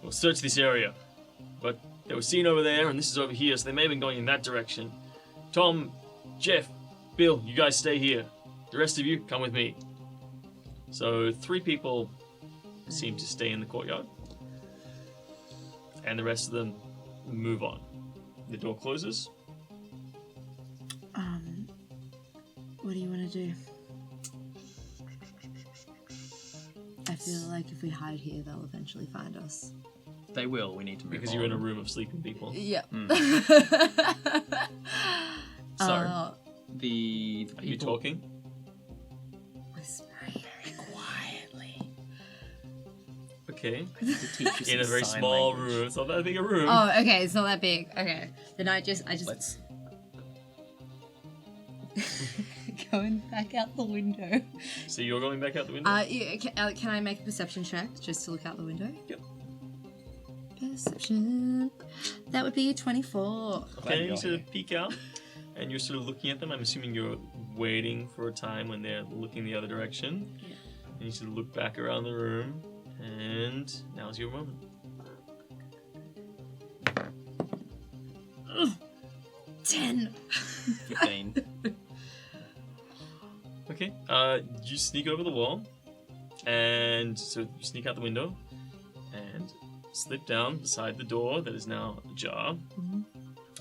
We'll search this area. But they were seen over there, and this is over here, so they may have been going in that direction. Tom, Jeff, Bill, you guys stay here. The rest of you, come with me. So 3 people seem to stay in the courtyard. And the rest of them move on. The door closes. What do you want to do? I feel like if we hide here, they'll eventually find us. They will. We need to move Because on. you're in a room of sleeping people. Yeah. So, the Are you talking? Whispering very quietly. Okay. I need to teach you In a some very sign small language. room. It's not that big a room. Oh, okay, it's not that big. Okay, then I just Let's. going back out the window. So you're going back out the window? Yeah, can I make a perception check just to look out the window? Yep. Perception. That would be 24. Okay, you you're sort of peek out, and you're sort of looking at them. I'm assuming you're waiting for a time when they're looking the other direction. Yeah. And you sort of look back around the room, and now's your moment. 10. 15. Okay, you sneak over the wall, and so you sneak out the window, and slip down beside the door that is now ajar. Mhm.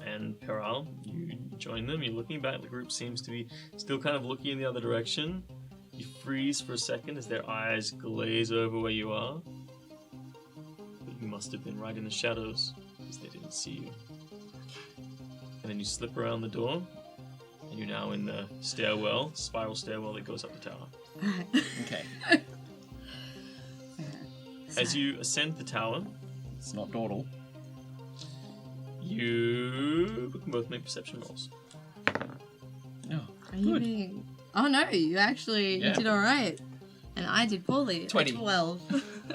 And Peral, you join them. You're looking back. The group seems to be still kind of looking in the other direction. You freeze for a second as their eyes glaze over where you are. But you must have been right in the shadows because they didn't see you. And then you slip around the door, and you're now in the stairwell, spiral stairwell that goes up the tower. Alright. Okay. As you ascend the tower, It's not dawdle. you can both make perception rolls. Oh, Are you good. being... Oh no, you actually Yeah. you did alright. And I did poorly. 20. 12.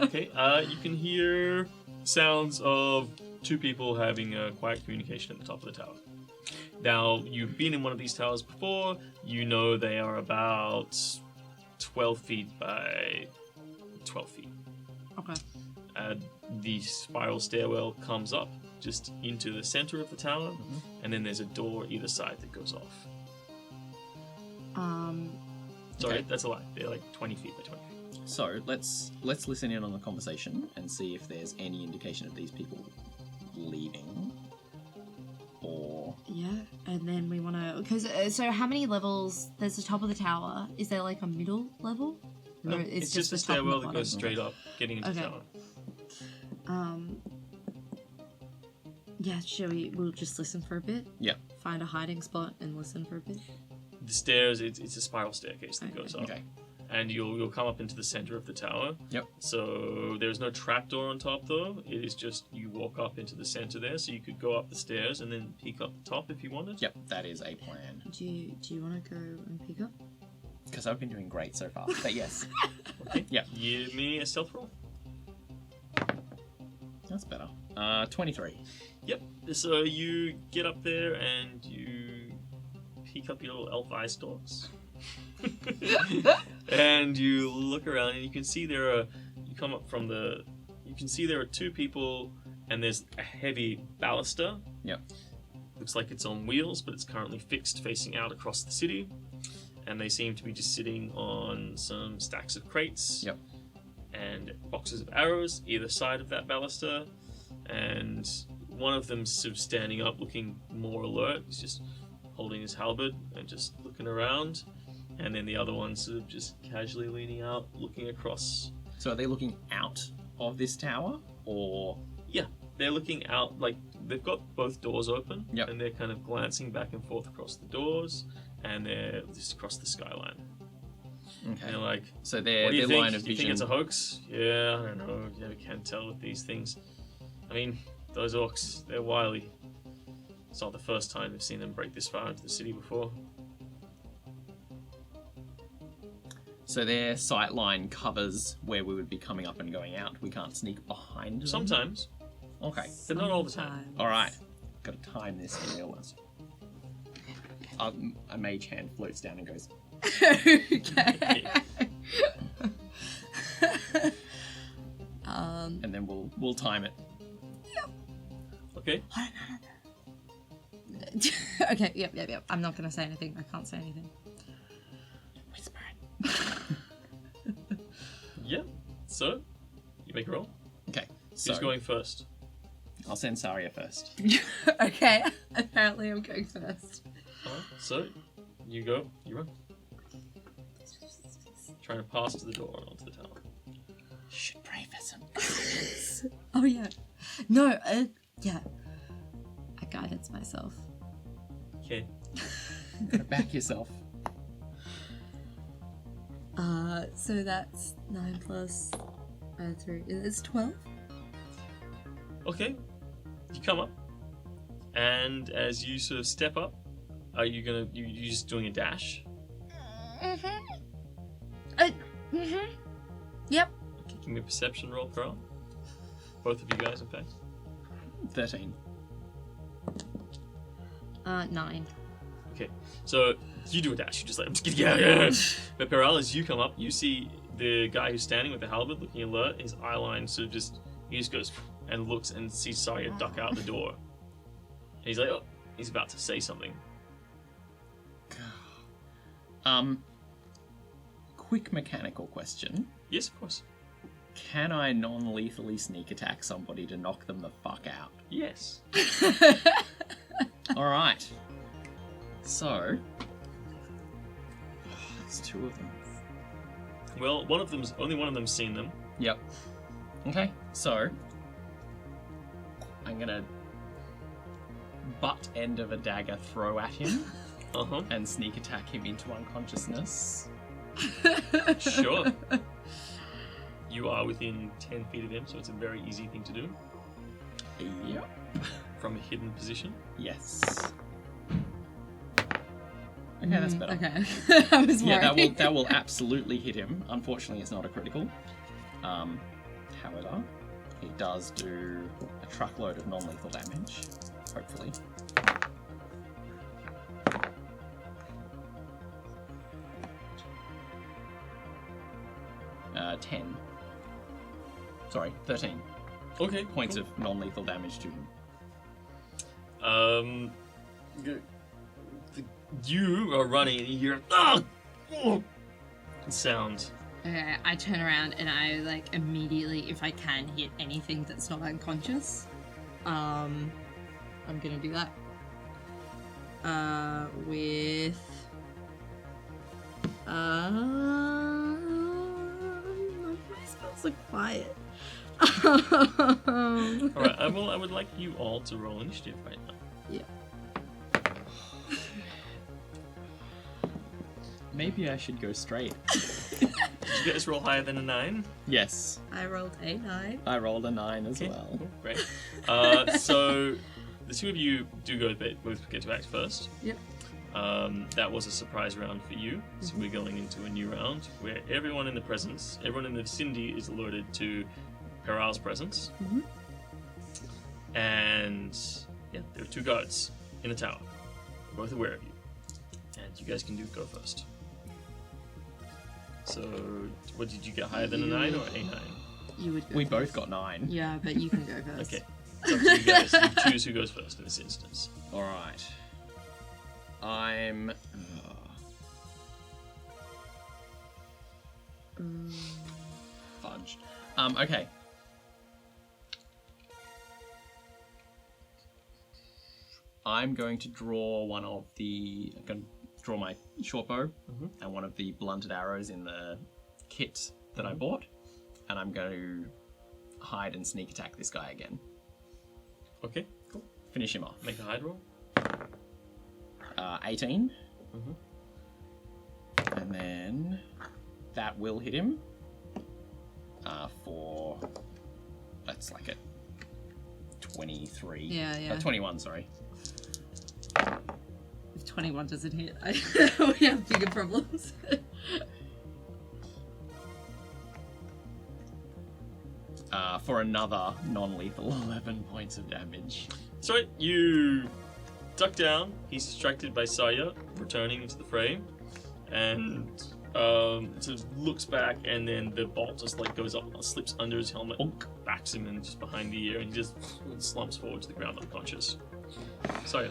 Okay, you can hear sounds of 2 people having a quiet communication at the top of the tower. Now, you've been in one of these towers before. You know they are about 12 feet by 12 feet. Okay. The spiral stairwell comes up just into the center of the tower, and then there's a door either side that goes off. Sorry, Okay. that's a lie. They're like 20 feet by 20 feet. So let's listen in on the conversation and see if there's any indication of these people leaving, or Yeah, and then we want to... Because, so how many levels... There's the top of the tower. Is there like a middle level? No, Or it's just a the top and the stairwell that bottom? goes straight up, getting into the Okay. tower. Yeah, we'll just listen for a bit? Yeah. Find a hiding spot and listen for a bit? The stairs, it's a spiral staircase that Okay. goes up. okay. and you'll come up into the center of the tower. Yep. So there's no trapdoor on top though. It is just you walk up into the center there, so you could go up the stairs and then peek up the top if you wanted. Yep, that is a plan. Do you want to go and pick up? Because I've been doing great so far. But yes. Okay. Yep. Give me a stealth roll. That's better. 23. Yep. So you get up there and you peek up your little elf eye stalks. And you look around and you can see you can see there are two people and there's a heavy baluster. Yep. Looks like it's on wheels, but it's currently fixed facing out across the city. And they seem to be just sitting on some stacks of crates. Yep. And boxes of arrows either side of that baluster. And one of them's sort of standing up looking more alert. He's just holding his halberd and just looking around. And then the other one's sort of just casually leaning out, looking across. So are they looking out of this tower? Or... Yeah, they're looking out, like, they've got both doors open. Yep. And they're kind of glancing back and forth across the doors. And they're just across the skyline. Okay. And they're like, So their what do you think? line of Do you vision... think it's a hoax? Yeah, I don't know. You never can tell with these things. I mean, those orcs, they're wily. It's not the first time they've seen them break this far into the city before. So their sight line covers where we would be coming up and going out. We can't sneak behind them? Sometimes, Okay. but not all the time. Alright. Got to time this in real ones. A mage hand floats down and goes... Okay. And then we'll time it. Okay. Okay, yep. I'm not gonna say anything. I can't say anything. Whisper it. Yeah. So, you make a roll. Okay. So Who's going first? I'll send Sarya first. Okay, apparently I'm going first. Alright, so, you go, you run. Trying to pass to the door and onto the tower. Should pray for some. Oh yeah. No, yeah. I guidance myself. Okay. Gotta back yourself. So that's 9 plus 3. It's 12. Okay. You come up, and as you sort of step up, are you gonna, you just doing a dash? Yep. Okay, give me a perception roll, Peral. Both of you guys, in fact. 13. 9. Okay, so you do a dash. You just like, I'm just gonna get out of here. But Peral, as you come up, you see the guy who's standing with the halberd, looking alert. His eye line sort of just, he just goes and looks and sees Sarya duck out the door. And he's like, oh, he's about to say something. Quick mechanical question. Yes, of course. Can I non-lethally sneak attack somebody to knock them the fuck out? Yes. Alright. So... There's two of them. Well, only one of them's seen them. Yep. Okay, so... I'm gonna... butt end of a dagger throw at him Uh-huh. and sneak attack him into unconsciousness. Sure. You are within 10 feet of him, so it's a very easy thing to do. Yep. From a hidden position. Yes. Okay, that's better. Okay. I was worried. Yeah, that will absolutely hit him. Unfortunately, it's not a critical. However, it does do a truckload of non-lethal damage. Hopefully. Uh, 10. Sorry, 13 Okay. points cool. of non-lethal damage to him. You are running and you hear "Ah! Oh!" sound. Okay, I turn around and I like immediately, if I can, hit anything that's not unconscious. I'm gonna do that. With my spells are quiet. Alright, I would like you all to roll initiative right now. Yeah. Maybe I should go straight. Did you guys roll higher than a 9? Yes. I rolled a 9. I rolled a 9 as Okay, well. cool, great. So the two of you do both get to act first. Yep. That was a surprise round for you, so we're going into a new round where everyone in the vicinity is alerted to Peral's presence. Mhm. And yeah, there are 2 guards in the tower. We're both aware of you. And you guys can go first. So, what did you get, higher than a 9 or a 9? You would go We first. both got 9. Yeah, but you can go first. Okay. It's up to you guys. You choose who goes first in this instance. Alright. I'm... Fudge. Okay. I'm going to draw I'm going to draw my short bow and one of the blunted arrows in the kit that I bought, and I'm going to hide and sneak attack this guy again. Okay, cool. Finish him off. Make a hide roll. 18. And then that will hit him for... That's like a 23. Yeah. 21, sorry. If 21 doesn't hit, we have bigger problems. For another non-lethal 11 points of damage. So you duck down. He's distracted by Sarya returning into the fray, and sort of looks back, and then the bolt just like goes up, slips under his helmet, backs him in just behind the ear, and he just slumps forward to the ground unconscious. Sarya.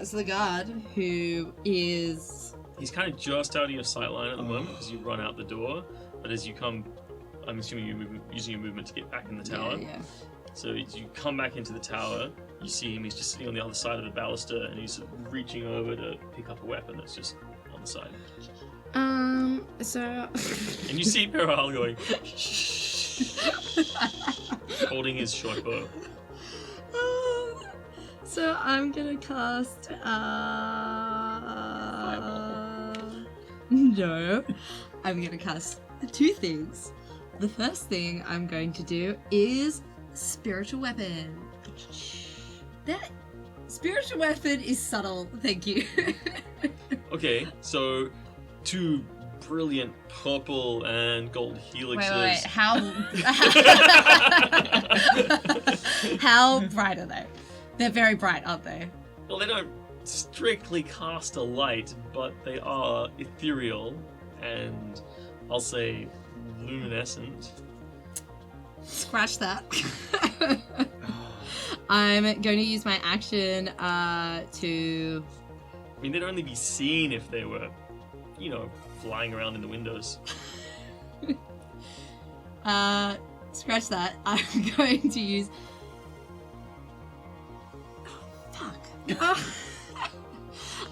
So the guard, who is... He's kind of just out of your sight line at the moment because you run out the door, but as you come, I'm assuming you're using your movement to get back in the tower. Yeah. So as you come back into the tower, you see him, he's just sitting on the other side of the baluster, and he's reaching over to pick up a weapon that's just on the side. So... And you see Peral going, holding his short bow. So I'm gonna cast, No. I'm gonna cast 2 things. The first thing I'm going to do is Spiritual Weapon. That Spiritual Weapon is subtle, thank you. Okay, so 2 brilliant purple and gold helixes. Wait, how... How bright are they? They're very bright, aren't they? Well, they don't strictly cast a light, but they are ethereal and I'll say luminescent. Scratch that. I'm going to use my action to... I mean, they'd only be seen if they were, flying around in the windows. Scratch that. I'm going to use... Fuck.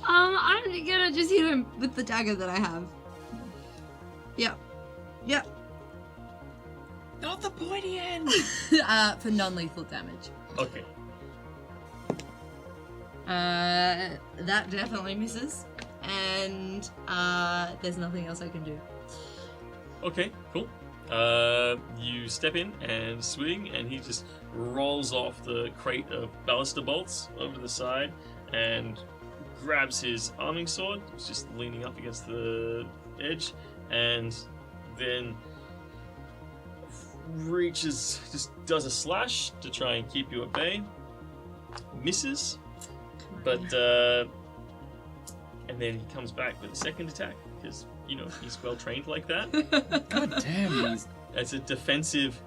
I'm gonna just hit him with the dagger that I have. Yep. Not the pointy end! For non-lethal damage. Okay. That definitely misses. And there's nothing else I can do. Okay, cool. You step in and swing, and he just rolls off the crate of ballista bolts over to the side and grabs his arming sword, it's just leaning up against the edge, and then just does a slash to try and keep you at bay. Misses, but and then he comes back with a second attack because he's well trained like that. God damn, It's a defensive.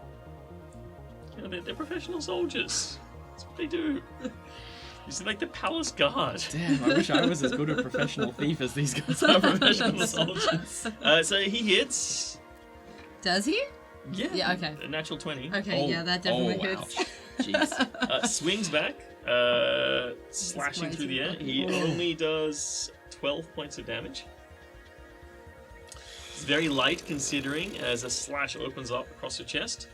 They're professional soldiers. That's what they do. He's like the palace guard. Damn, I wish I was as good a professional thief as these guys are professional soldiers. So he hits. Does he? Yeah. Yeah, okay. A natural 20. Okay, yeah, that definitely hits. Jeez. Swings back, slashing through the air. He only does 12 points of damage. It's very light considering as a slash opens up across your chest.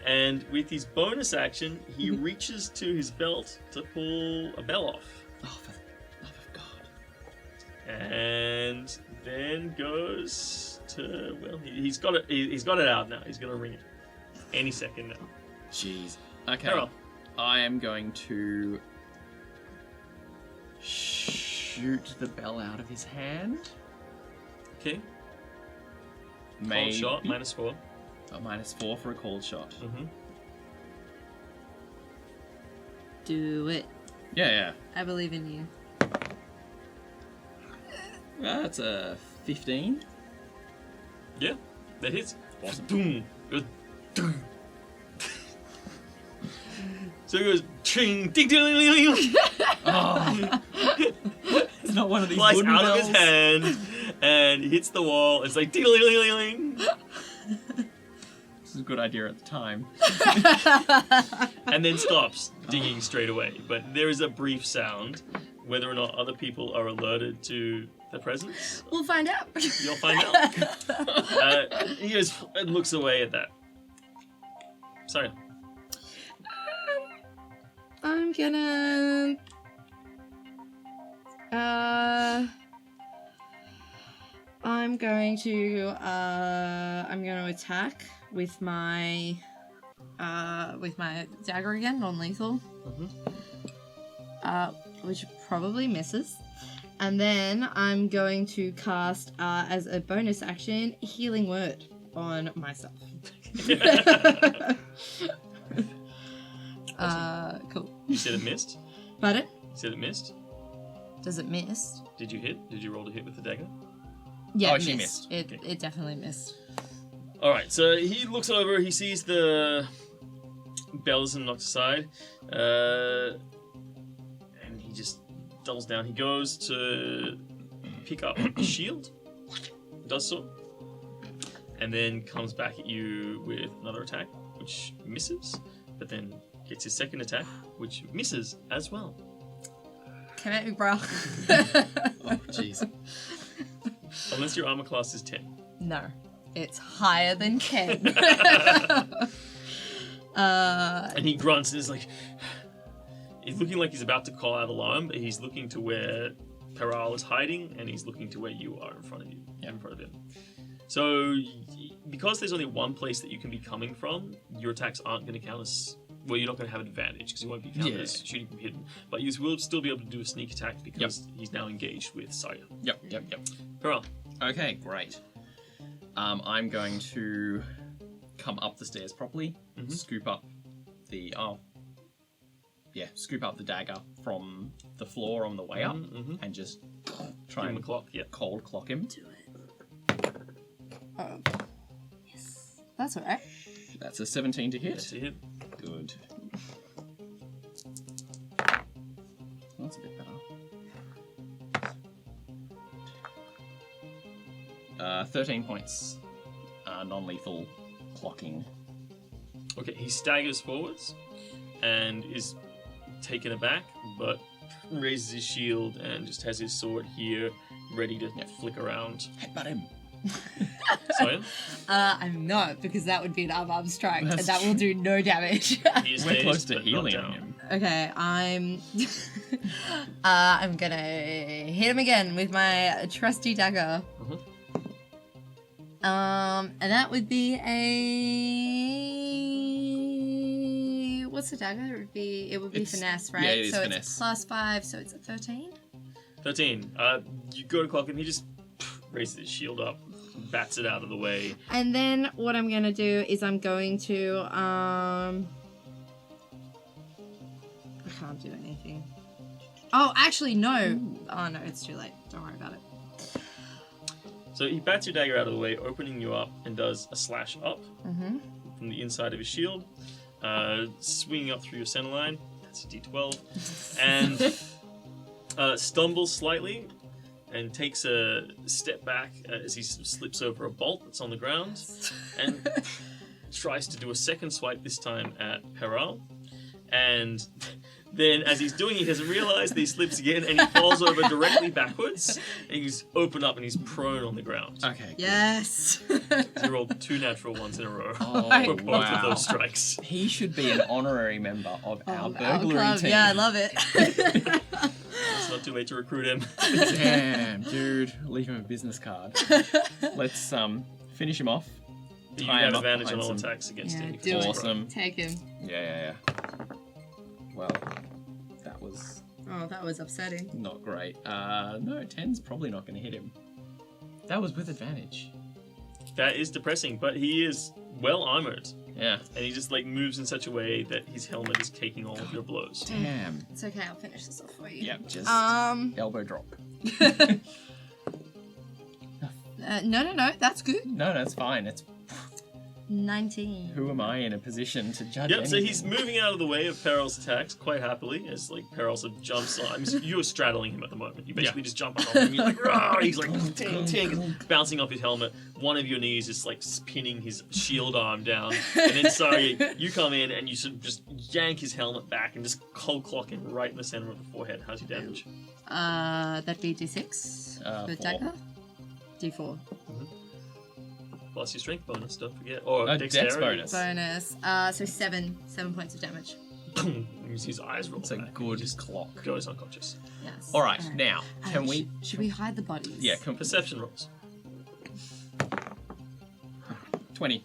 And with his bonus action, he reaches to his belt to pull a bell off. Oh, for the love of God. And then goes to he's got it. He's got it out now. He's gonna ring it any second now. Jeez. Okay. Peral. I am going to shoot the bell out of his hand. Okay. Maybe. Cold shot, -4. A -4 for a cold shot. Mm-hmm. Do it. Yeah. I believe in you. That's a 15. Yeah, that hits. Awesome. Boom. Goes, ding. So it goes ching, ding, ding, ding, ding, ding. Oh. It's not one of these Flies wooden out bells. of his hand and hits the wall. It's like ding, ding, ding, ding, ding. This is a good idea at the time. And then stops dinging straight away. But there is a brief sound. Whether or not other people are alerted to the presence, We'll find out. you'll find out. He just looks away at that. Sorry. I'm gonna. I'm going to attack with my dagger again, non-lethal. Which probably misses. And then I'm going to cast, as a bonus action, Healing Word on myself. Cool. You said it missed? Pardon? You said it missed? Does it miss? Did you hit? Did you roll to hit with the dagger? Yeah, Oh, it she missed. It definitely missed. Alright, so he looks over, he sees the bells and knocked aside, and he just doubles down. He goes to pick up the shield, does so, and then comes back at you with another attack, which misses, but then gets his second attack, which misses as well. Come at me, bro. Oh, jeez. Unless your armor class is 10. No, it's higher than 10. And he grunts and is like... He's looking like he's about to call out alarm, but he's looking to where Peral is hiding, and he's looking to where you are in front of you. Yeah. In front of him. So, because there's only one place that you can be coming from, your attacks aren't going to count as... Well, you're not going to have advantage, because you won't be counted as shooting from hidden. But you will still be able to do a sneak attack, because he's now engaged with Sarya. Yep. Peral. Okay, great. I'm going to come up the stairs properly, scoop up the scoop up the dagger from the floor on the way up, and just try Give him and a clock, yeah. cold clock him. Do it. Oh. Yes. That's alright. That's a 17 to hit. That's a hit. Good. That's a bit better. 13 points. Non-lethal clocking. Okay, he staggers forwards and is taken aback, but raises his shield and just has his sword here, ready to flick around. Headbutt him. Sarya? I'm not, because that would be an unarmed strike, and That's that will do no damage. He is We're dazed, close to but not healing down. him. Okay, I'm gonna hit him again with my trusty dagger. And that would be a... What's the dagger? It would be It's- finesse, right? yeah, it is so finesse. it's +5, so it's a 13. 13. You go to clock him, he just raises his shield up, bats it out of the way. And then what I'm gonna do is I'm going to I can't do anything. Oh, actually no. Ooh. Oh no, it's too late. Don't worry about it. So he bats your dagger out of the way, opening you up, and does a slash up from the inside of his shield, swinging up through your center line. That's a d12. And stumbles slightly and takes a step back as he slips over a bolt that's on the ground and tries to do a second swipe, this time at Peral. And Then, as he's doing it, he doesn't realize that he slips again, and he falls over directly backwards. And he's open up, and he's prone on the ground. Okay. Yes. He rolled 2 natural ones in a row Oh, for both wow. of those strikes. He should be an honorary member of our Our burglary club. team. Yeah, I love it. It's not too late to recruit him. Damn, dude. Leave him a business card. Let's finish him off. You Tie have him up advantage on behind all some- attacks against Yeah, him. do it. Awesome. Take him. Yeah. Well, that was Oh, that was upsetting. not great. No, 10's probably not going to hit him. That was with advantage. That is depressing, but he is well armored. Yeah. And he just like moves in such a way that his helmet is taking all of your blows. Damn. It's okay, I'll finish this off for you. Yep, just elbow drop. No, that's good. No, that's fine. It's 19. who am I in a position to judge? Yep, so anything? he's moving out of the way of Peral's attacks quite happily as like Peral sort of jumps on. I mean, you're straddling him at the moment. You basically just jump on him. You're like, rah! He's like, ting, bouncing off his helmet. One of your knees is like spinning his shield arm down. And then, Sarya, you come in and you sort of just yank his helmet back and just cold clock him right in the center of the forehead. How's your damage? That'd be D6 for 4. dagger. D4. Plus your strength bonus, don't forget. Or Dex dexterity. bonus. Bonus. So 7 points of damage. His eyes roll It's a back. good He just clock. goes unconscious. Yes. All right, now can we? Should we hide the bodies? Yeah, Perception rolls. 20.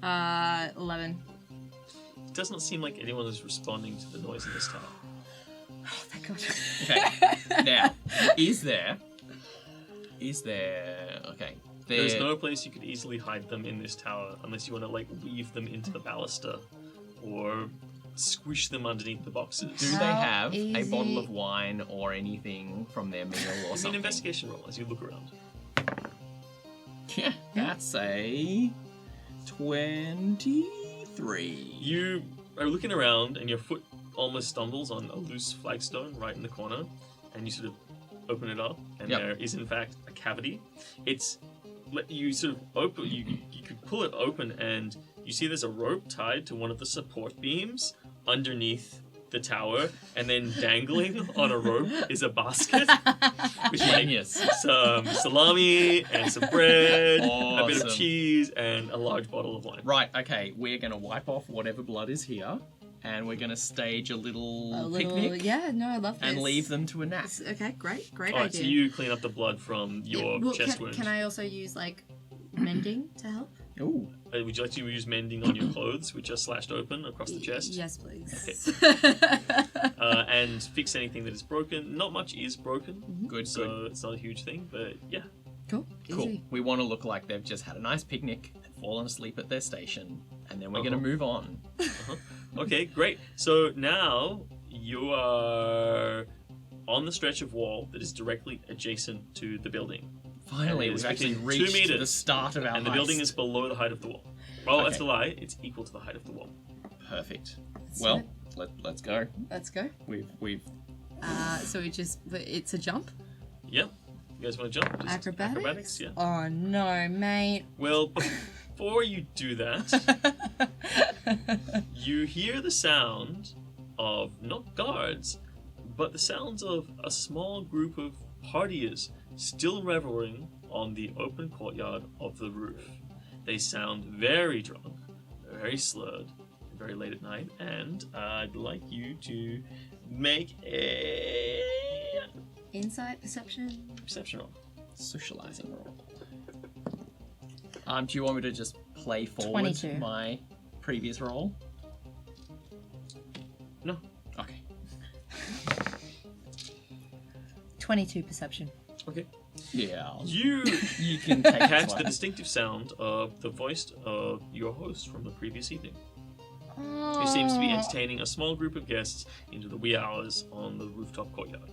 11. It does not seem like anyone is responding to the noise in this tower. Oh, thank God. Okay. Now, is there? Okay. There's no place you could easily hide them in this tower unless you want to like weave them into the baluster or squish them underneath the boxes. Do they How have a easy- bottle of wine or anything from their meal or Give me an something? investigation roll as you look around. Yeah, that's a 23. You are looking around and your foot almost stumbles on a loose flagstone right in the corner, and you sort of open it up, and Yep. there is in fact a cavity. It's you sort of open. You could pull it open, and you see there's a rope tied to one of the support beams underneath the tower, and then dangling on a rope is a basket with like Genius. some salami and some bread, a bit of Awesome. cheese, and a large bottle of wine. Right, okay, we're going to wipe off whatever blood is here, and we're going to stage a little picnic Yeah, no, I love this. and leave them to a nap. Okay, great All right, idea. so you clean up the blood from your Well, chest wound. Can I also use like mending to help? Ooh. Would you like to use mending on your clothes, which are slashed open across the chest? Yes, please. And fix anything that is broken. Not much is broken, Good, so good. it's not a huge thing, but yeah. Cool. Cool. Easy. We want to look like they've just had a nice picnic and fallen asleep at their station, and then we're going to Uh-huh. move on. Okay, great. So now you are on the stretch of wall that is directly adjacent to the building. Finally, And it's we've actually within 2 reached meters, the start of our and the heist. building is below the height of the wall. Oh, that's a Okay. lie. It's equal to the height of the wall. Perfect. Let's Well, do let's go. Let's go. We've So it's a jump. Yep. You guys want to jump? Just Acrobatics? yeah. Oh no, mate. Well, before you do that, you hear the sound of not guards, but the sounds of a small group of partiers still reveling on the open courtyard of the roof. They sound very drunk, very slurred, very late at night, and I'd like you to make a Insight, perception. perception roll. socializing roll. Do you want me to just play forward 22. my previous roll? No. Okay. 22 perception. Okay. Yeah. You You can take catch this the one. distinctive sound of the voice of your host from the previous evening, Oh. who seems to be entertaining a small group of guests into the wee hours on the rooftop courtyard.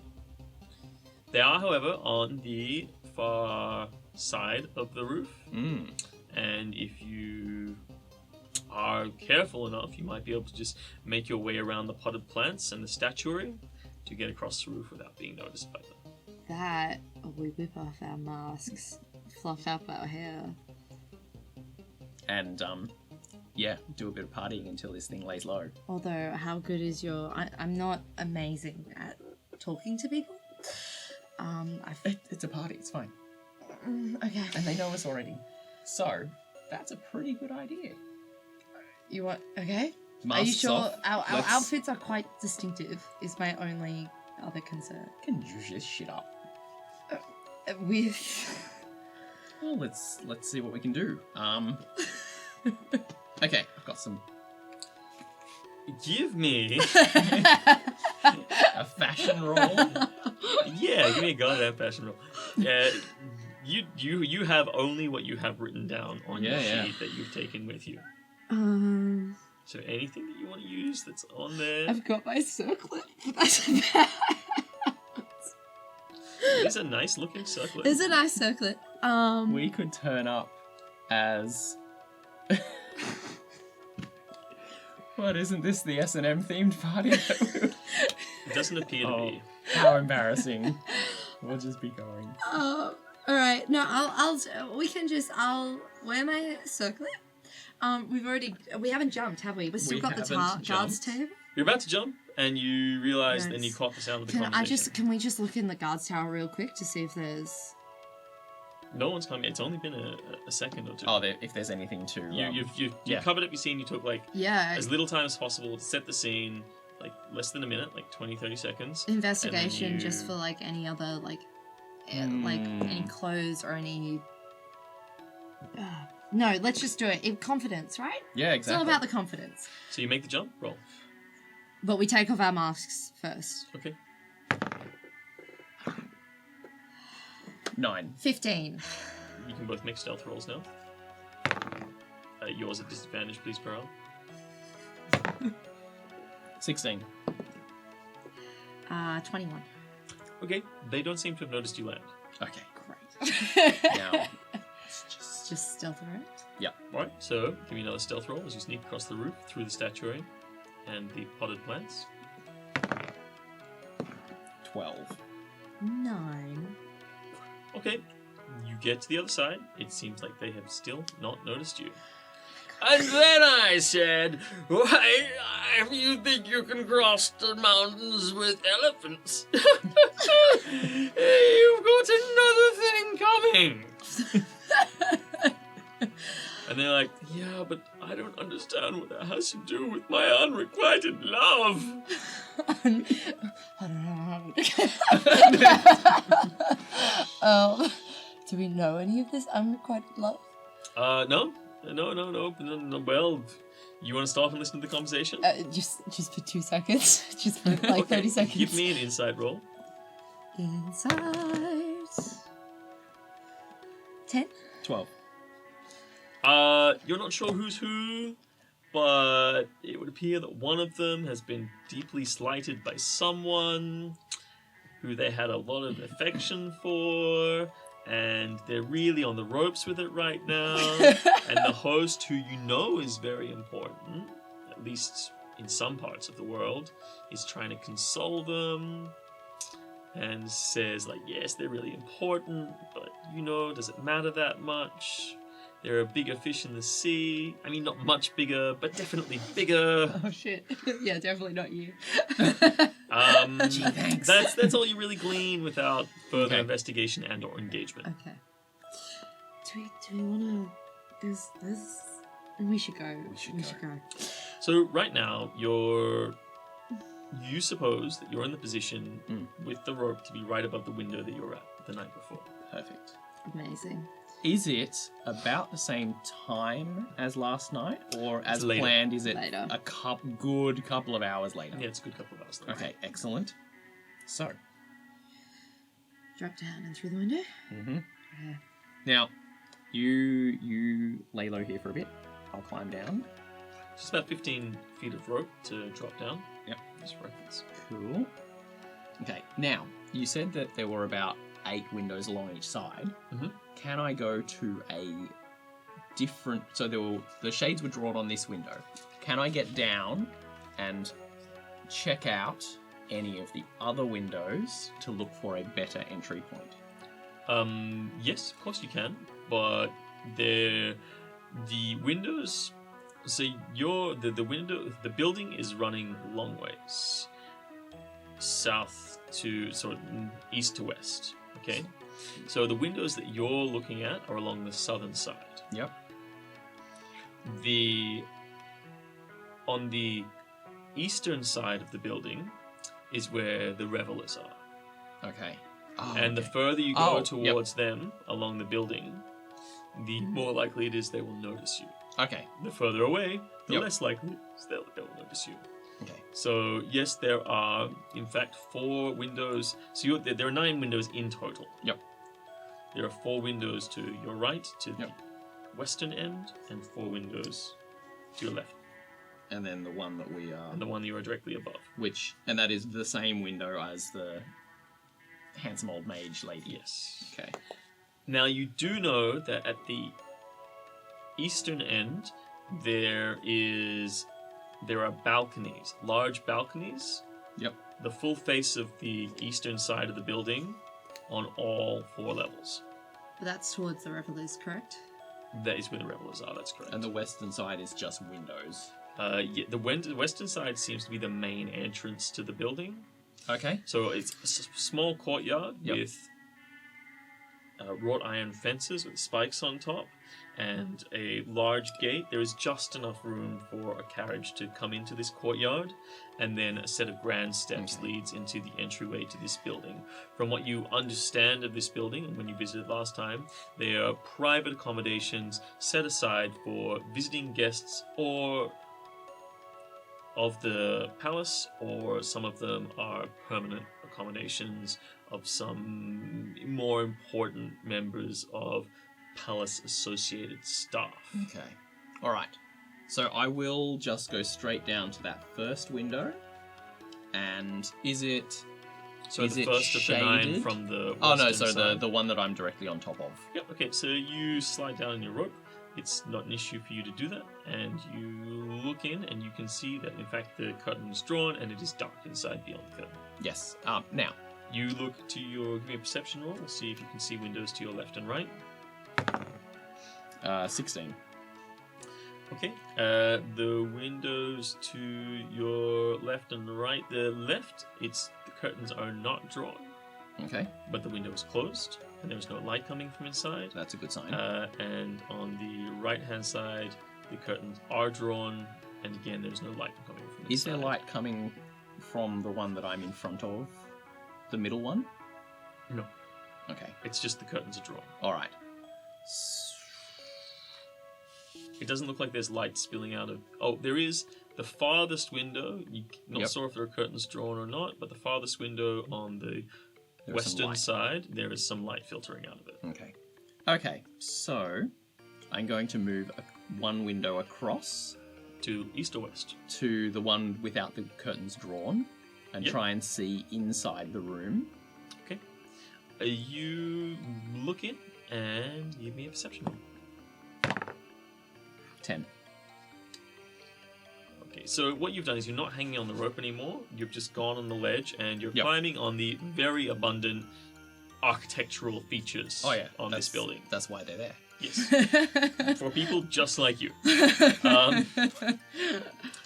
They are, however, on the far side of the roof, Mm. and if you are careful enough, you might be able to just make your way around the potted plants and the statuary to get across the roof without being noticed by them. That we whip off our masks, fluff up our hair. And do a bit of partying until this thing lays low. Although, how good is your... I'm not amazing at talking to people. It's a party, it's fine. Okay. And they know us already. So, that's a pretty good idea. You want... Okay. Masks are you sure? off. Our Let's- outfits are quite distinctive, is my only other concern. Can you just shit up? With... Well, let's see what we can do. Okay, I've got some... Give me... a fashion roll. Yeah, give me a goddamn fashion roll. Yeah, you have only what you have written down on your sheet that you've taken with you. So anything that you want to use that's on there? I've got my circlet. That's about... It's a nice looking circlet. It's a nice circlet. We could turn up as... What, isn't this the S&M themed party? It doesn't appear to be. How embarrassing. We'll just be going. All right. No, I'll wear my circlet. We haven't jumped, have we? We've still got the haven't guards jumped. table. You're about to jump, and you realise, Yes. then you caught the sound of the conversation. Can we just look in the guards tower real quick to see if there's... No one's come. It's only been a second or two. Oh, if there's anything to... You've yeah. covered up your scene. You took like Yeah. as little time as possible to set the scene, like less than a minute, like 20-30 seconds. Investigation, And then just for like any other like any clothes or any. No, let's just do it. In confidence, right? Yeah, It's all exactly. about the confidence. So you make the jump. Roll. But we take off our masks first. Okay. 9. 15. You can both make stealth rolls now. Yours at disadvantage, please, Peral. 16. 21. Okay. They don't seem to have noticed you land. Okay. Great. Now, just stealth around. Alright, so give me another stealth roll as you sneak across the roof through the statuary and the potted plants. 12. 9. Okay, you get to the other side. It seems like they have still not noticed you. And then I said, why, if you think you can cross the mountains with elephants, you've got another thing coming. And they're like, yeah, but I don't understand what that has to do with my unrequited love. I don't know. Do we know any of this unrequited love? No. Well, you want to stop and listen to the conversation? Just for 2 seconds. Just for like 30 seconds. Give me an insight roll. Insight. 10? 12. You're not sure who's who, but it would appear that one of them has been deeply slighted by someone who they had a lot of affection for, and they're really on the ropes with it right now. And the host, who you know is very important, at least in some parts of the world, is trying to console them and says, like, yes, they're really important, but, does it matter that much? They're a bigger fish in the sea. I mean, not much bigger, but definitely bigger. Oh shit. Yeah, definitely not you. Gee, thanks. That's all you really glean without further Okay. investigation and or engagement. Okay. Do we wanna... We should go. We should go. So right now, you suppose that you're in the position with the rope to be right above the window that you were at the night before. Perfect. Amazing. Is it about the same time as last night, or as later. planned? Is it Later. a good couple of hours later? Yeah, it's a good couple of hours later. Okay, excellent. So, Drop down and through the window. Yeah. now you lay low here for a bit. I'll climb down. Just about 15 feet of rope to drop down. Yep. Just reference. Cool. Okay, now you said that there were about 8 windows along each side. Mhm. Can I go to a different? So the shades were drawn on this window. Can I get down and check out any of the other windows to look for a better entry point? Yes, of course you can, but the windows So the building is running long ways, south to sort of east to west. Okay, so the windows that you're looking at are along the southern side. Yep. On the eastern side of the building is where the revelers are. Okay. Oh, And the okay. further you go Oh, towards them along the building, the more likely it is they will notice you. Okay. The further away, the Yep. less likely it is they will notice you. Okay. So yes, there are in fact 4 windows. So there are 9 windows in total. Yep. There are 4 windows to your right, to Yep. the western end, and 4 windows to your left, And then the one that we are, and the one you are directly above. and that is the same window as the handsome old mage lady. Yes. Okay. Now you do know that at the eastern end there are balconies, large balconies. Yep. The full face of the eastern side of the building on all 4 levels. But that's towards the revelers, correct? That is where the revelers are, that's correct. And the western side is just windows. Yeah, the western side seems to be the main entrance to the building. Okay. So it's a small courtyard Yep. with wrought iron fences with spikes on top and a large gate. There is just enough room for a carriage to come into this courtyard, and then a set of grand steps Okay. leads into the entryway to this building. From what you understand of this building, and when you visited last time, they are private accommodations set aside for visiting guests or of the palace, or some of them are permanent accommodations of some more important members of palace associated staff. Okay. All right. So I will just go straight down to that first window. And is it? So Is the it first of the 9 shaded? from the Oh no! western So side. the one that I'm directly on top of. Yep, okay, so you slide down on your rope. It's not an issue for you to do that, and you look in and you can see that in fact the curtain is drawn and it is dark inside beyond the curtain. Yes. Now. You look to give me a perception roll, see if you can see windows to your left and right. 16. Okay, the windows to your left and right. The left, the curtains are not drawn, Okay. but the window is closed and there's no light coming from inside. That's a good sign. And on the right-hand side, the curtains are drawn, and again, there's no light coming from inside. Is there light coming from the one that I'm in front of? The middle one? No, Okay. it's just the curtains are drawn. All right. It doesn't look like there's light spilling out of... Oh, there is the farthest window. You're not Yep. sure if there are curtains drawn or not, but the farthest window on the There is some western light. side, there is some light filtering out of it. Okay. Okay. So I'm going to move one window across To east or west? to the one without the curtains drawn and Yep. try and see inside the room. Okay. You look in and give me a perception roll. 10. Okay, so what you've done is you're not hanging on the rope anymore. You've just gone on the ledge and you're Yep. climbing on the very abundant architectural features Oh yeah. on this building. That's why they're there. Yes. For people just like you. Um,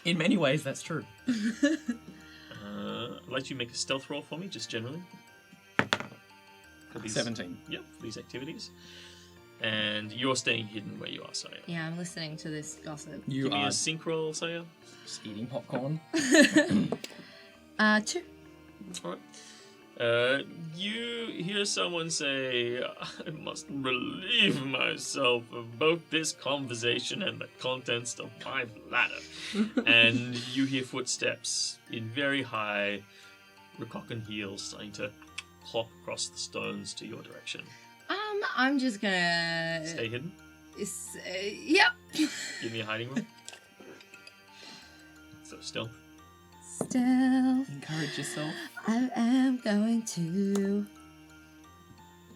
In many ways, that's true. I'd like you to make a stealth roll for me, just generally. For these, 17. Yep, for these activities. And you're staying hidden where you are, Saya. Yeah, I'm listening to this gossip. You Give me are a sync roll, Saya. just eating popcorn. 2. Alright. You hear someone say, I must relieve myself of both this conversation and the contents of my bladder. And you hear footsteps in very high Rockocken heels starting to plop across the stones to your direction. I'm just gonna. Stay hidden. Yep. Give me a hiding roll. So stealth. Stealth. Encourage yourself. I am going to.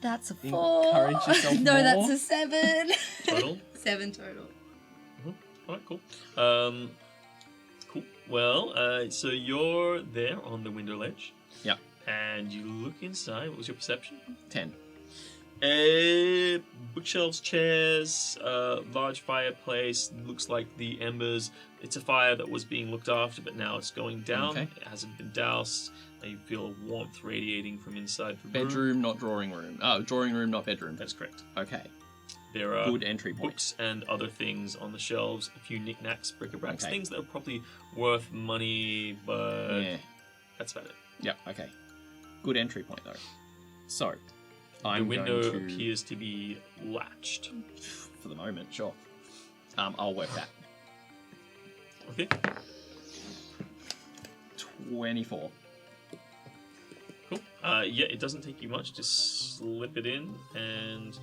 That's a 4. Encourage yourself No, more. that's a 7. Total. 7 total. Alright, cool. Cool. Well, so you're there on the window ledge. Yep. And you look inside. What was your perception? 10. Butcher bookshelves, chairs, large fireplace. Looks like the embers. It's a fire that was being looked after, but now it's going down. Okay. It hasn't been doused. And you feel warmth radiating from inside the room. Bedroom, not drawing room. Oh, drawing room, not bedroom. That's correct. Okay. There are Good entry point. books and other things on the shelves. A few knickknacks, bric-a-bracs, Okay. things that are probably worth money, but Yeah. that's about it. Yep. Okay. Good entry point though. So, The I'm window going to, appears to be latched. for the moment, sure. I'll work that. Okay. 24. Cool. Yeah, it doesn't take you much to slip it in, and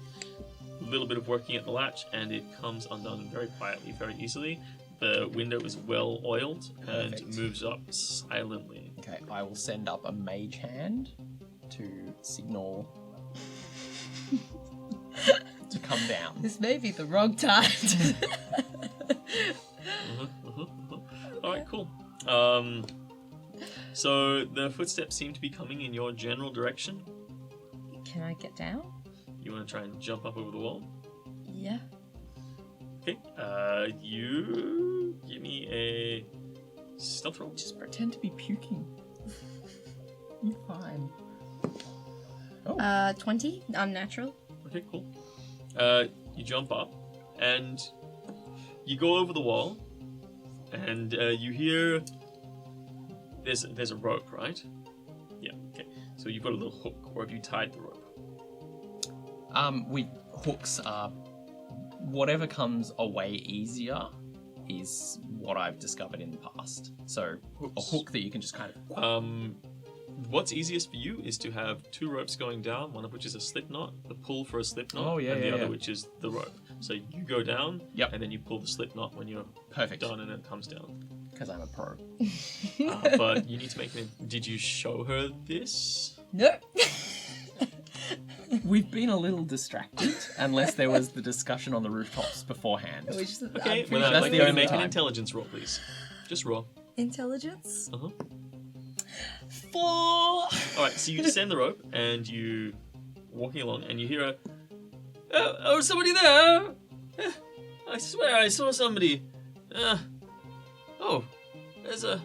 a little bit of working at the latch, and it comes undone very quietly, very easily. The window is well oiled and Perfect. moves up silently. Okay, I will send up a mage hand to signal to come down. This may be the wrong time. All right, cool. So the footsteps seem to be coming in your general direction. Can I get down? You want to try and jump up over the wall? Yeah. Okay. You give me a stealth roll. Just pretend to be puking. You're fine. Oh, 20. I'm natural. Okay, cool. You jump up, and you go over the wall, and you hear there's a rope, right? Yeah. Okay. So you've got a little hook, or have you tied the rope? with hooks are whatever comes away easier is what I've discovered in the past. So a hook that you can just kind of What's easiest for you is to have two ropes going down, one of which is a slip knot, the pull for a slip knot, and the other which is the rope. So you go down, and then you pull the slip knot when you're perfect done, and it comes down. because I'm a pro. But you need to make an... Did you show her this? No. We've been a little distracted, unless there was the discussion on the rooftops beforehand. Okay, well, that's I'd like the you to only make an time. intelligence roll, please. Just roll. Intelligence? Uh-huh. 4. Alright, so you descend the rope, and you walking along, and you hear a... Oh, somebody there! I swear I saw somebody. Oh, there's a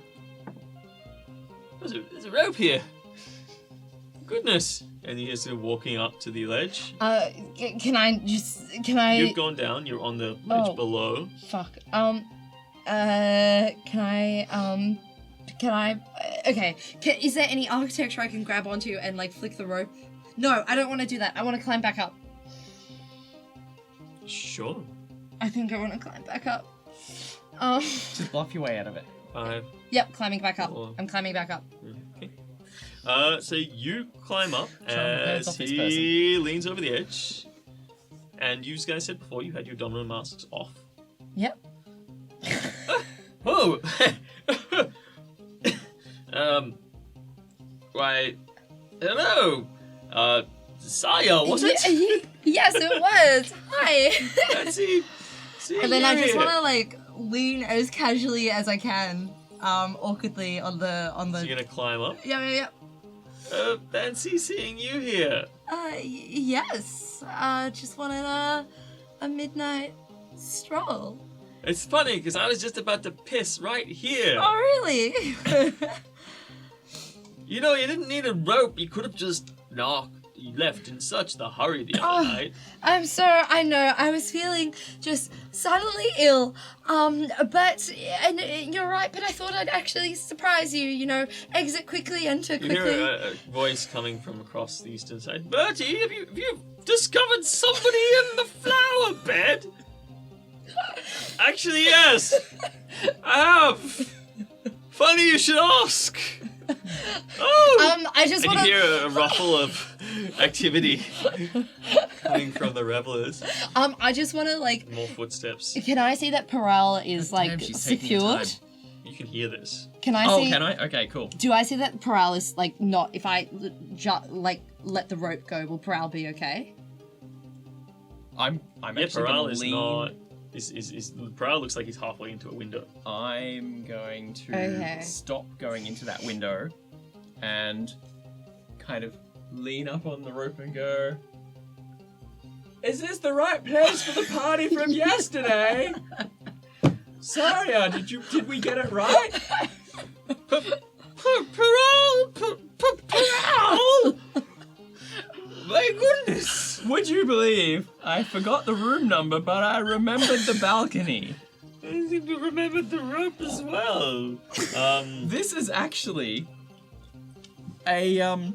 rope here. Goodness. And you hear walking up to the ledge. Can I... You've gone down, you're on the ledge below. Fuck. Okay. Is there any architecture I can grab onto and, like, flick the rope? No, I don't want to do that. I want to climb back up. Sure. I think I want to climb back up. Just bluff your way out of it. 5. Yep, climbing back up. Four. I'm climbing back up. Okay. So you climb up Charm the pants as off this he leans over the edge. And you guys said before you had your domino masks off. Yep. Oh! Right. Hello! Sarya, was it? Yes, it was. Hi. Fancy. And then I just want to, like, lean as casually as I can, awkwardly on the. So you're gonna climb up? Yeah. Fancy seeing you here. Yes. Just wanted a midnight stroll. It's funny because I was just about to piss right here. Oh, really? You know, you didn't need a rope. You could have just knocked. You left in such the hurry the other night. I'm sorry. I know. I was feeling just suddenly ill. But and you're right. But I thought I'd actually surprise you. You know, exit quickly, enter You quickly. hear a voice coming from across the eastern side. Bertie, have you discovered somebody in the flower bed? Actually, yes. I have. Funny you should ask. Oh! I just and want you to. hear a ruffle of activity coming from the revelers. I just want to like. More footsteps. Can I see that Peral is God damn, like she's taking her secured? You can hear this. Can I Oh, see? can I? Okay, cool. Do I see that Peral is like not? If I like let the rope go, will Peral be okay? I'm Yeah, actually Peral gonna is lean. not. Peral looks like he's halfway into a window. I'm going to Okay. stop going into that window and kind of lean up on the rope and go, Is this the right place for the party from yesterday? Sarya, did we get it right? Peral! My goodness! Would you believe I forgot the room number, but I remembered the balcony? I seem to remember the rope as well. This is actually a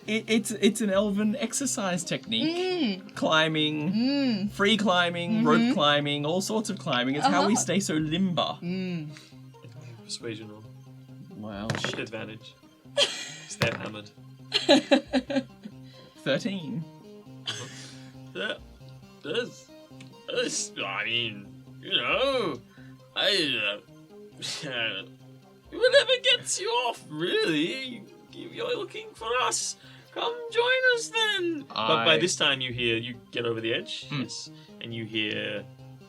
it's an elven exercise technique. Climbing, free climbing, rope climbing, all sorts of climbing. It's how we stay so limber. Persuasion roll. Wow. Shit advantage. Step hammered. 13. This, I mean, you know, whatever gets you off, really. If you're looking for us, come join us then. But by this time you get over the edge, yes, and you hear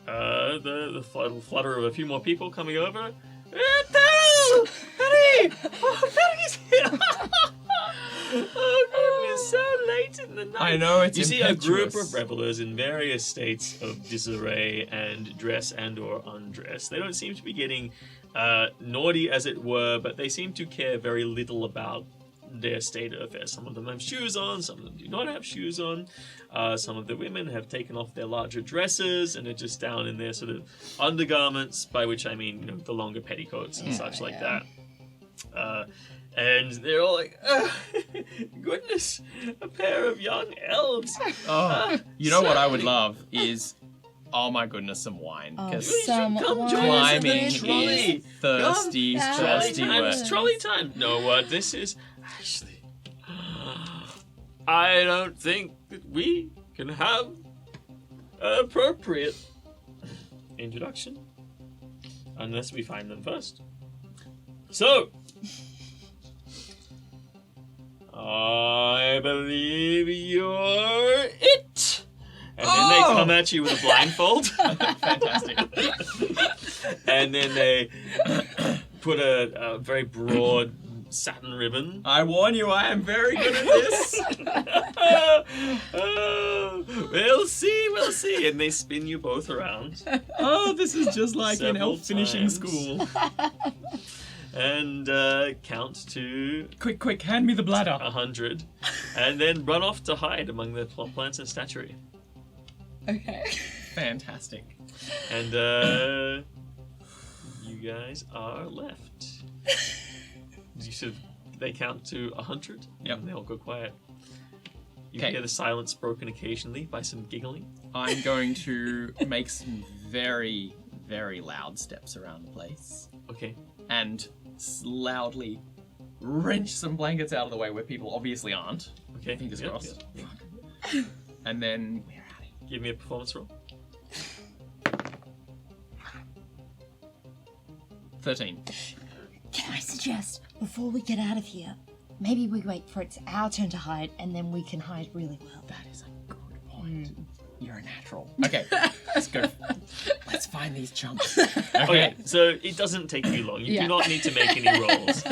the flutter of a few more people coming over. Peral! Hurry! Oh, Perry's here! Oh goodness, so late in the night. I know, it's You see a impetuous. group of revelers in various states of disarray and dress and or undress. They don't seem to be getting naughty, as it were, but they seem to care very little about their state of affairs. Some of them have shoes on, some of them do not have shoes on. Some of the women have taken off their larger dresses and are just down in their sort of undergarments, by which I mean, you know, the longer petticoats and such like that. And they're all like, goodness, a pair of young elves. You know what I would love is, oh my goodness, some wine. Because Some come join wine. us in the climbing trolley. is thirsty, Come, thirsty Trolley time, work. it's trolley time. Know what this is? Actually, I don't think that we can have an appropriate introduction unless we find them first. So, I believe you're it. And then they come at you with a blindfold. Fantastic. And then they put a very broad satin ribbon. I warn you, I am very good at this. We'll see. And they spin you both around. Oh, this is just like in Several elf finishing times. school. And count to Quick, hand me the bladder. 100. And then run off to hide among the plants and statuary. Okay. Fantastic. And you guys are left. They count to 100. Yep. And they all go quiet. You Okay. hear the silence broken occasionally by some giggling. I'm going to make some very, very loud steps around the place Okay. and loudly wrench some blankets out of the way where people obviously aren't. Okay. Fingers Yep, crossed. yep. And then we're out of here. Give me a performance roll. 13. Can I suggest, before we get out of here, maybe we wait for it's our turn to hide, and then we can hide really well. That is a good point. You're a natural. Okay, let's go. Let's find these chunks. Okay, so it doesn't take you long. You Yeah. do not need to make any rolls.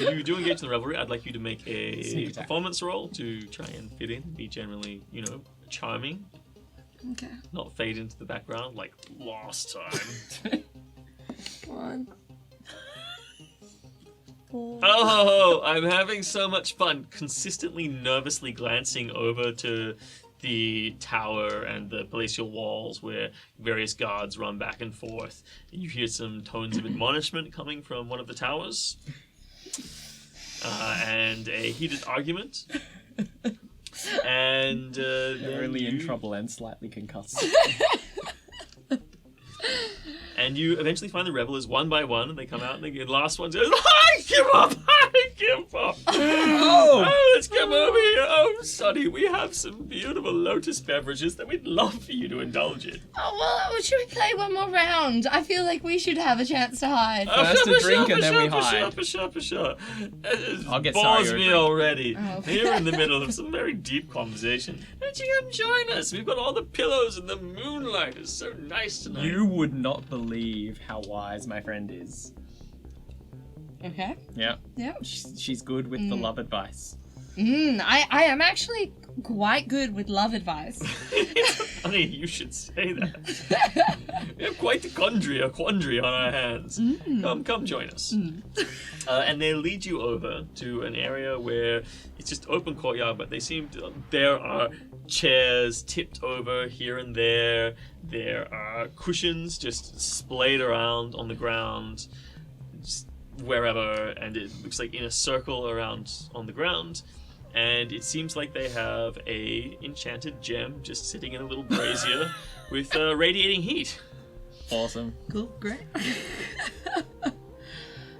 You do engage in the revelry. I'd like you to make a Sneak attack. performance roll to try and fit in, be generally, charming, Okay. not fade into the background like last time. Come on. Oh, I'm having so much fun consistently nervously glancing over to the tower and the palatial walls where various guards run back and forth. You hear some tones of admonishment coming from one of the towers. And a heated argument. And They're then only in you- trouble and slightly concussed. And you eventually find the revelers one by one, and they come out, and the last one says, "I give up! I give up! Oh, let's come over here! Oh, Sonny, we have some beautiful lotus beverages that we'd love for you to indulge in." Oh, well, should we play one more round? I feel like we should have a chance to hide. First a drink and then we hide. Sure. I'll get bores Sarya a me drink. already. Oh, okay. Here in the middle of some very deep conversation. Why don't you come join us? We've got all the pillows and the moonlight is so nice tonight. You would not believe how wise my friend is. Okay. Yeah, Yeah. she's good with the love advice. I am actually quite good with love advice. It's funny you should say that. We have quite a quandary on our hands. Come join us. And they lead you over to an area where it's just open courtyard, but there are chairs tipped over here and there. There are cushions just splayed around on the ground, just wherever, and it looks like in a circle around on the ground. And it seems like they have a enchanted gem just sitting in a little brazier with radiating heat. Awesome. Cool, great.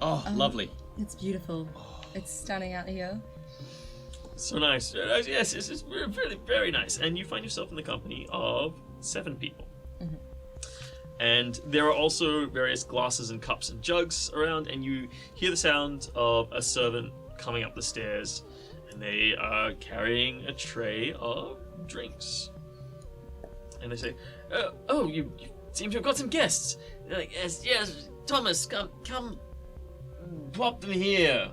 Oh, lovely. It's beautiful. It's stunning out here. So nice. Yes, it's really very nice. And you find yourself in the company of 7 people. And there are also various glasses and cups and jugs around, and you hear the sound of a servant coming up the stairs, and they are carrying a tray of drinks. And they say, "Oh, you seem to have got some guests." They're like, yes, Thomas, come, pop them here,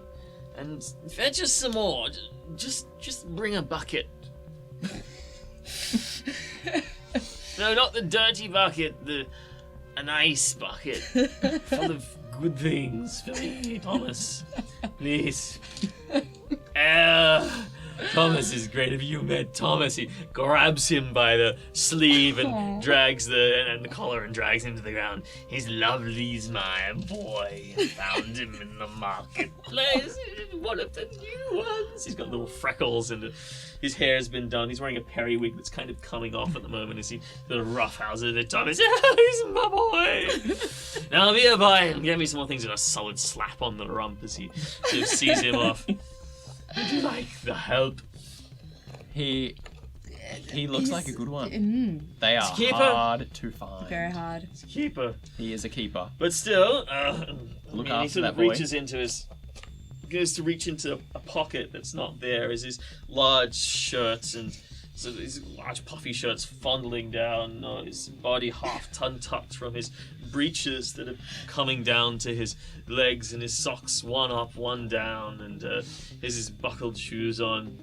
and fetch us some more. Just bring a bucket. No, not the dirty bucket. A nice bucket full of good things for me, Thomas. Please. Thomas is great. Have you met Thomas? He grabs him by the sleeve and drags the collar and drags him to the ground. He's lovely, he's my boy. I found him in the marketplace. One of the new ones. He's got little freckles and his hair's been done. He's wearing a periwig that's kind of coming off at the moment as he sort of roughhouses it. Thomas, he's my boy. Now be a boy and get me some more things, and a solid slap on the rump as he sort of sees him off. Would you like the help? He looks like a good one. They are keeper. hard to find. Very hard. He's a keeper. He is a keeper. But still, Look he after sort that of boy. goes to reach into a pocket that's not there as his large shirts and so his large puffy shirts fondling down his body half tucked from his breeches that are coming down to his legs, and his socks one up, one down, and his buckled shoes on.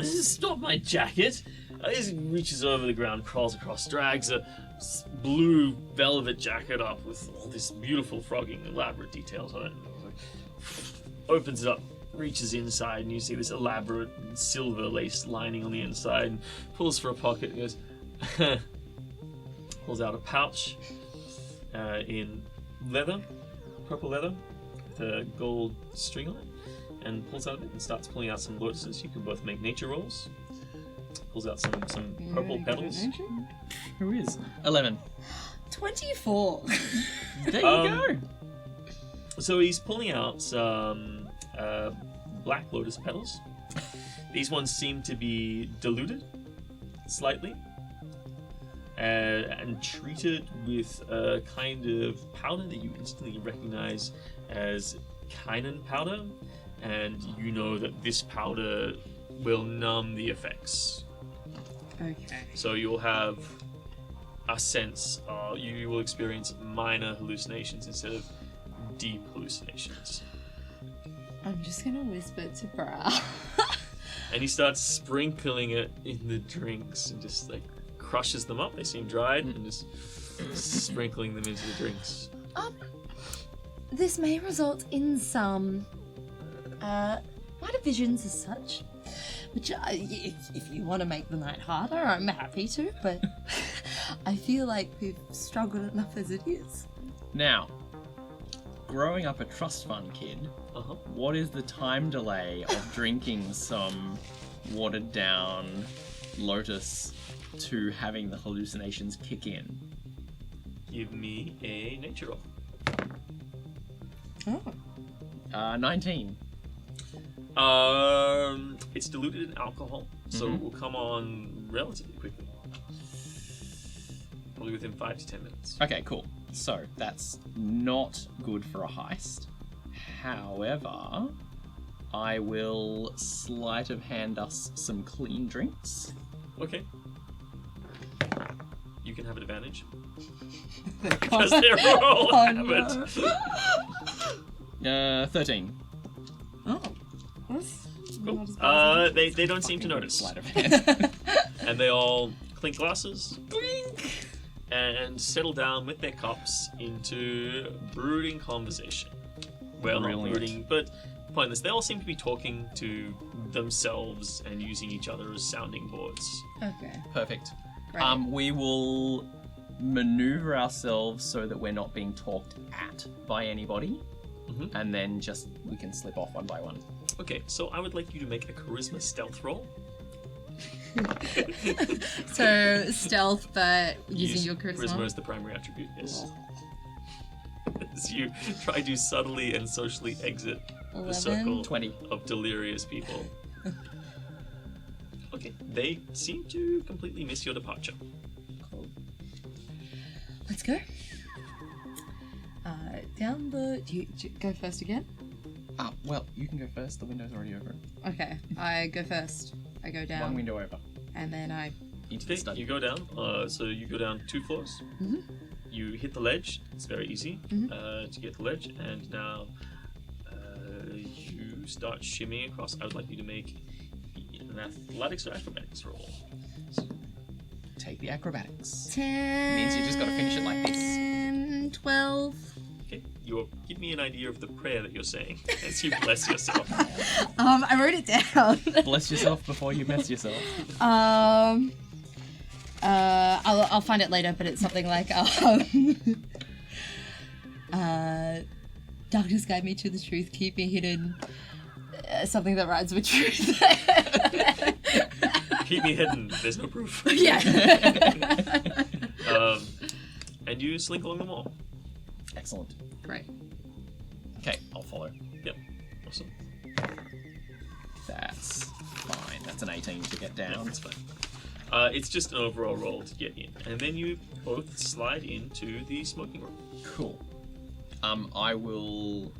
Stop my jacket! He reaches over the ground, crawls across, drags a blue velvet jacket up with all this beautiful frogging, elaborate details on it. Opens it up, reaches inside, and you see this elaborate silver lace lining on the inside, and pulls for a pocket and goes, pulls out a pouch in leather, purple leather, with a gold string on it, and pulls out a bit and starts pulling out some lotuses. You can both make nature rolls. Pulls out some purple petals. Who is? 11. 24. There you go. So he's pulling out some black lotus petals. These ones seem to be diluted slightly and treated with a kind of powder that you instantly recognize as Kynan powder, and you know that this powder will numb the effects. Okay. So you'll have a sense, you will experience minor hallucinations instead of deep hallucinations. I'm just gonna whisper to Peral. And he starts sprinkling it in the drinks and just like crushes them up. They seem dried and just sprinkling them into the drinks. This may result in some minor visions as such. Which, if you want to make the night harder, I'm happy to, but I feel like we've struggled enough as it is. Now, growing up a trust fund kid, what is the time delay of drinking some watered down lotus to having the hallucinations kick in? Give me a nature roll. 19. It's diluted in alcohol, so it will come on relatively quickly. Probably within 5 to 10 minutes. Okay, cool. So, that's not good for a heist. However, I will sleight of hand us some clean drinks. Okay. You can have an advantage. Because they're all habit. 13. Oh, that's Cool. Not as They don't seem to notice. Sleight of hand. And they all clink glasses, clink, and settle down with their cups into brooding conversation. Well, not Brilliant. brooding, but pointless. They all seem to be talking to themselves and using each other as sounding boards. Okay. Perfect. Great. We will maneuver ourselves so that we're not being talked at by anybody, Mhm. and then we can slip off one by one. Okay, so I would like you to make a charisma stealth roll. So stealth, but using Use your charisma. Charisma is the primary attribute, yes. As you try to subtly and socially exit the 11. circle 20. of delirious people. Okay, they seem to completely miss your departure. Cool. Let's go. Down the. Do you go first again? Well, you can go first. The window's already open. Okay, I go first. I go One down, window over. and then I. Into the Okay, study. you go down. So you go down 2 floors. Mhm. You hit the ledge. It's very easy Mhm. to get the ledge, and now you start shimmying across. I would like you to make an athletics or acrobatics roll. Take the acrobatics. 10. Means you just gotta finish it like this. 12. Okay, give me an idea of the prayer that you're saying as you bless yourself. I wrote it down. Bless yourself before you mess yourself. I'll find it later, but it's something like darkness guide me to the truth, keep me hidden. Something that rhymes with truth. Keep me hidden. There's no proof. Yeah. And you slink along the wall. Excellent. Great. Okay, I'll follow. Yep. Awesome. That's fine. That's an 18 to get Yeah, down. that's fine. It's just an overall roll to get in, and then you both slide into the smoking room. Cool. I will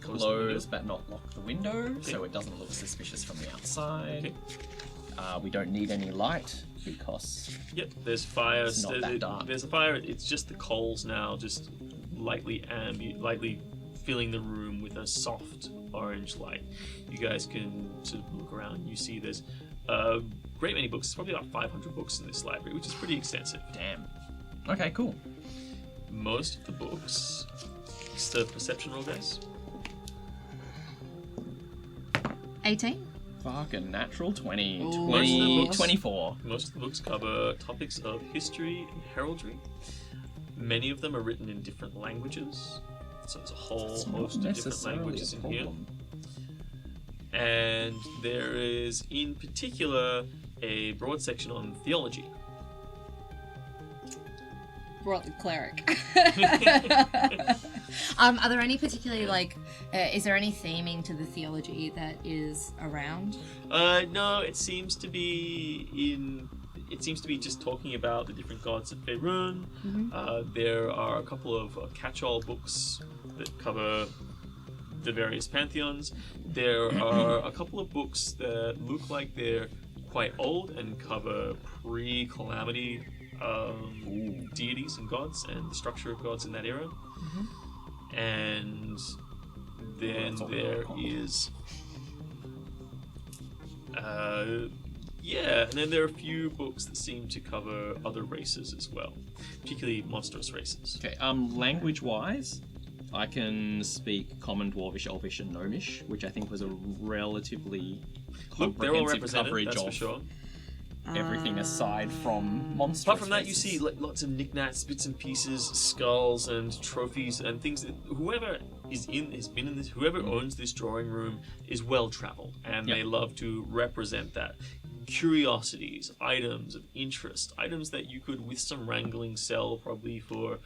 Close the window. close but not lock the window so it doesn't look suspicious from the outside. Okay. We don't need any light because Yep. There's fire. It's not that dark. There's a fire. It's just the coals now, just lightly filling the room with a soft orange light. You guys can sort of look around. You see there's a great many books. There's probably about 500 books in this library, which is pretty extensive. damn. Okay, cool. Most of the books. Just a perception roll, guys. 18. Fucking natural 20. Ooh. 20 Books. 24. Most of the books cover topics of history and heraldry. Many of them are written in different languages, so there's a whole It's host not of different necessarily languages a in here. problem. And there is, in particular, a broad section on theology. Brought the cleric. Are there any particularly is there any theming to the theology that is around? No, it seems to be just talking about the different gods of Faerun. There are a couple of catch-all books that cover the various pantheons. There are a couple of books that look like they're quite old and cover pre-calamity deities and gods and the structure of gods in that era. And then there is and then there are a few books that seem to cover other races as well, particularly monstrous races. Okay, language-wise, I can speak Common, Dwarvish, Elvish, and Gnomish, which I think was a relatively Look, they're all comprehensive represented, coverage that's for of sure. everything aside from monsters. Apart from that, you see lots of knickknacks, bits and pieces, skulls, and trophies, and things that whoever owns this drawing room is well traveled, and Yep. they love to represent that. Curiosities, items of interest, items that you could, with some wrangling, sell probably for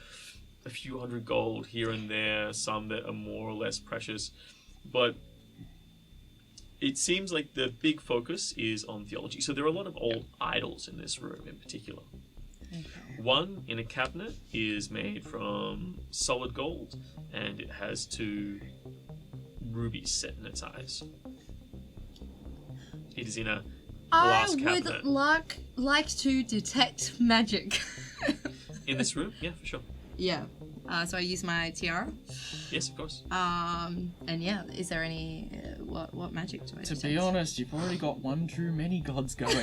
a few hundred gold here and there, some that are more or less precious, but it seems like the big focus is on theology. So there are a lot of old idols in this room in particular. One in a cabinet is made from solid gold, and it has 2 rubies set in its eyes. It is in a glass I cabinet. would like to detect magic. In this room? Yeah, for sure. Yeah. So I use my tiara. Yes, of course. And yeah, is there any? What magic do I To detect? be honest, you've already got one too many gods going.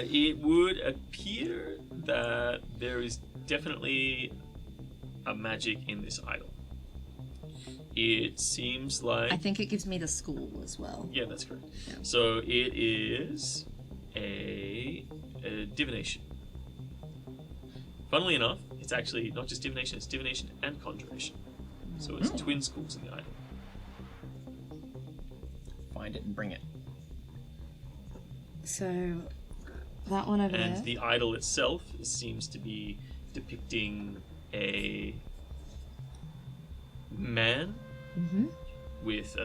It would appear that there is definitely a magic in this idol. It seems like... I think it gives me the school as well. Yeah, that's correct. Yeah. So it is a divination. Funnily enough, it's actually not just divination, it's divination and conjuration. So it's twin schools in the idol. Find it and bring it. So that one over And there. the idol itself seems to be depicting a man with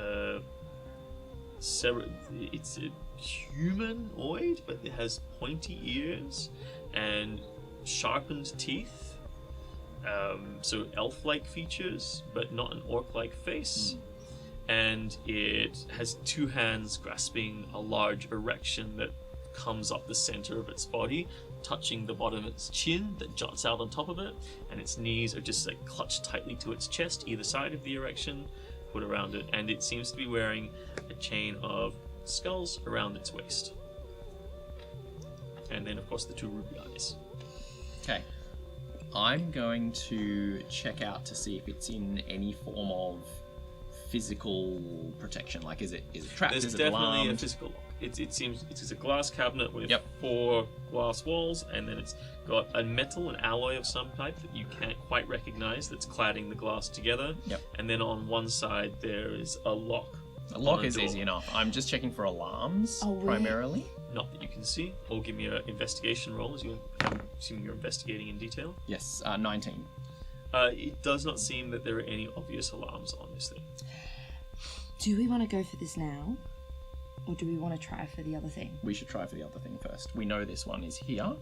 it's a humanoid, but it has pointy ears and sharpened teeth. So elf-like features, but not an orc-like face. And it has two hands grasping a large erection that comes up the center of its body, touching the bottom of its chin that juts out on top of it, and its knees are just like clutched tightly to its chest, either side of the erection, put around it, and it seems to be wearing a chain of skulls around its waist. And then, of course, the two ruby eyes. Okay. I'm going to check out to see if it's in any form of physical protection. Like, is it trapped? There's is it definitely alarmed? a physical lock. It seems it's a glass cabinet with Yep. 4 glass walls, and then it's got a metal, an alloy of some type that you can't quite recognize that's cladding the glass together. Yep. And then on one side there is a lock. A lock on a is door. easy enough. I'm just checking for alarms Oh, really? primarily. Not that you can see. Or give me an investigation roll, as I'm assuming you're investigating in detail. Yes, 19. It does not seem that there are any obvious alarms on this thing. Do we want to go for this now? Or do we want to try for the other thing? We should try for the other thing first. We know this one is here.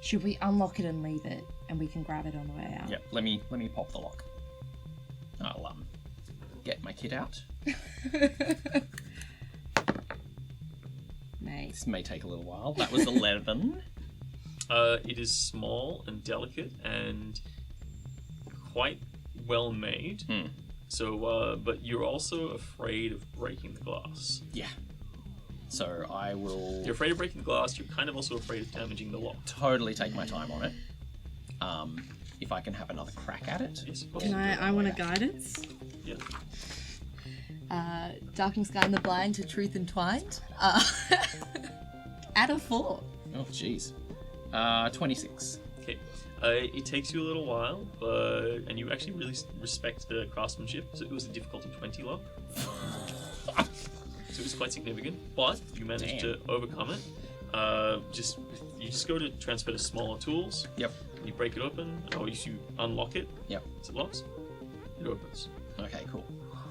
Should we unlock it and leave it, and we can grab it on the way out? Yep. Let me pop the lock. I'll get my kit out. Mate. This may take a little while. That was 11. It is small and delicate and quite well made. So, but you're also afraid of breaking the glass. Yeah. So I will You're afraid of breaking the glass. You're kind of also afraid of damaging the lock. totally take my time on it. If I can have another crack at it. Yes, of course. Can I want a guidance? Yeah. Darkness Guide in the Blind to Truth Entwined. At a 4. Oh, jeez. 26. Okay. It takes you a little while, and you actually really respect the craftsmanship. So it was a difficulty 20 lock. So it was quite significant, but you managed to overcome it. You just go to transfer to smaller tools. Yep. You break it open, or you unlock it. Yep. It locks. It opens. Okay, cool.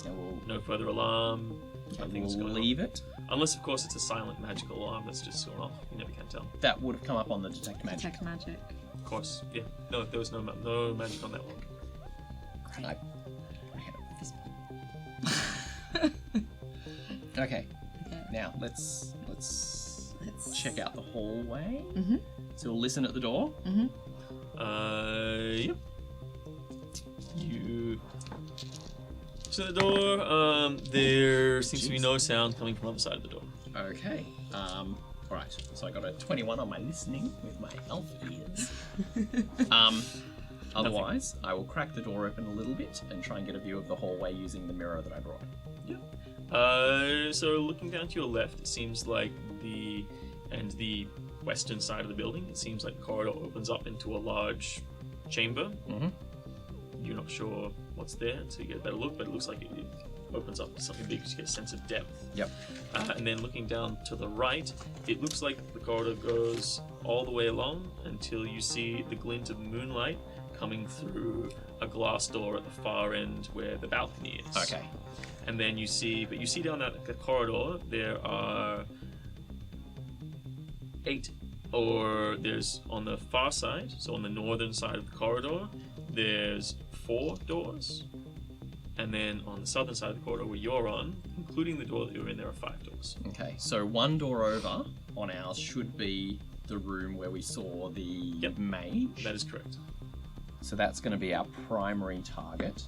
Then we'll, No further alarm. Nothing's we'll going leave on. it. Unless, of course, it's a silent magical alarm that's just gone off. You never can tell. That would have come up on the detect magic. Detect magic. Of course, yeah. No, there was no magic on that one. I- Okay. Now let's check out the hallway. Mhm. So we'll listen at the door. Yep. You to the door. There seems to be no sound coming from the other side of the door. Okay. Alright. So I got a 21 on my listening with my elf ears. Otherwise, I will crack the door open a little bit and try and get a view of the hallway using the mirror that I brought. Yep. So looking down to your left, it seems like the western side of the building, it seems like the corridor opens up into a large chamber. Mhm. You're not sure what's there until you get a better look, but it looks like it opens up to something big to get a sense of depth. Yep. And then looking down to the right, it looks like the corridor goes all the way along until you see the glint of moonlight coming through a glass door at the far end where the balcony is. Okay. And then you see down that corridor, there are 8, or there's on the far side, so on the northern side of the corridor, there's 4 doors. And then on the southern side of the corridor where you're on, including the door that you're in, there are 5 doors. Okay. So one door over on ours should be the room where we saw the Yep. mage. That is correct. So that's going to be our primary target.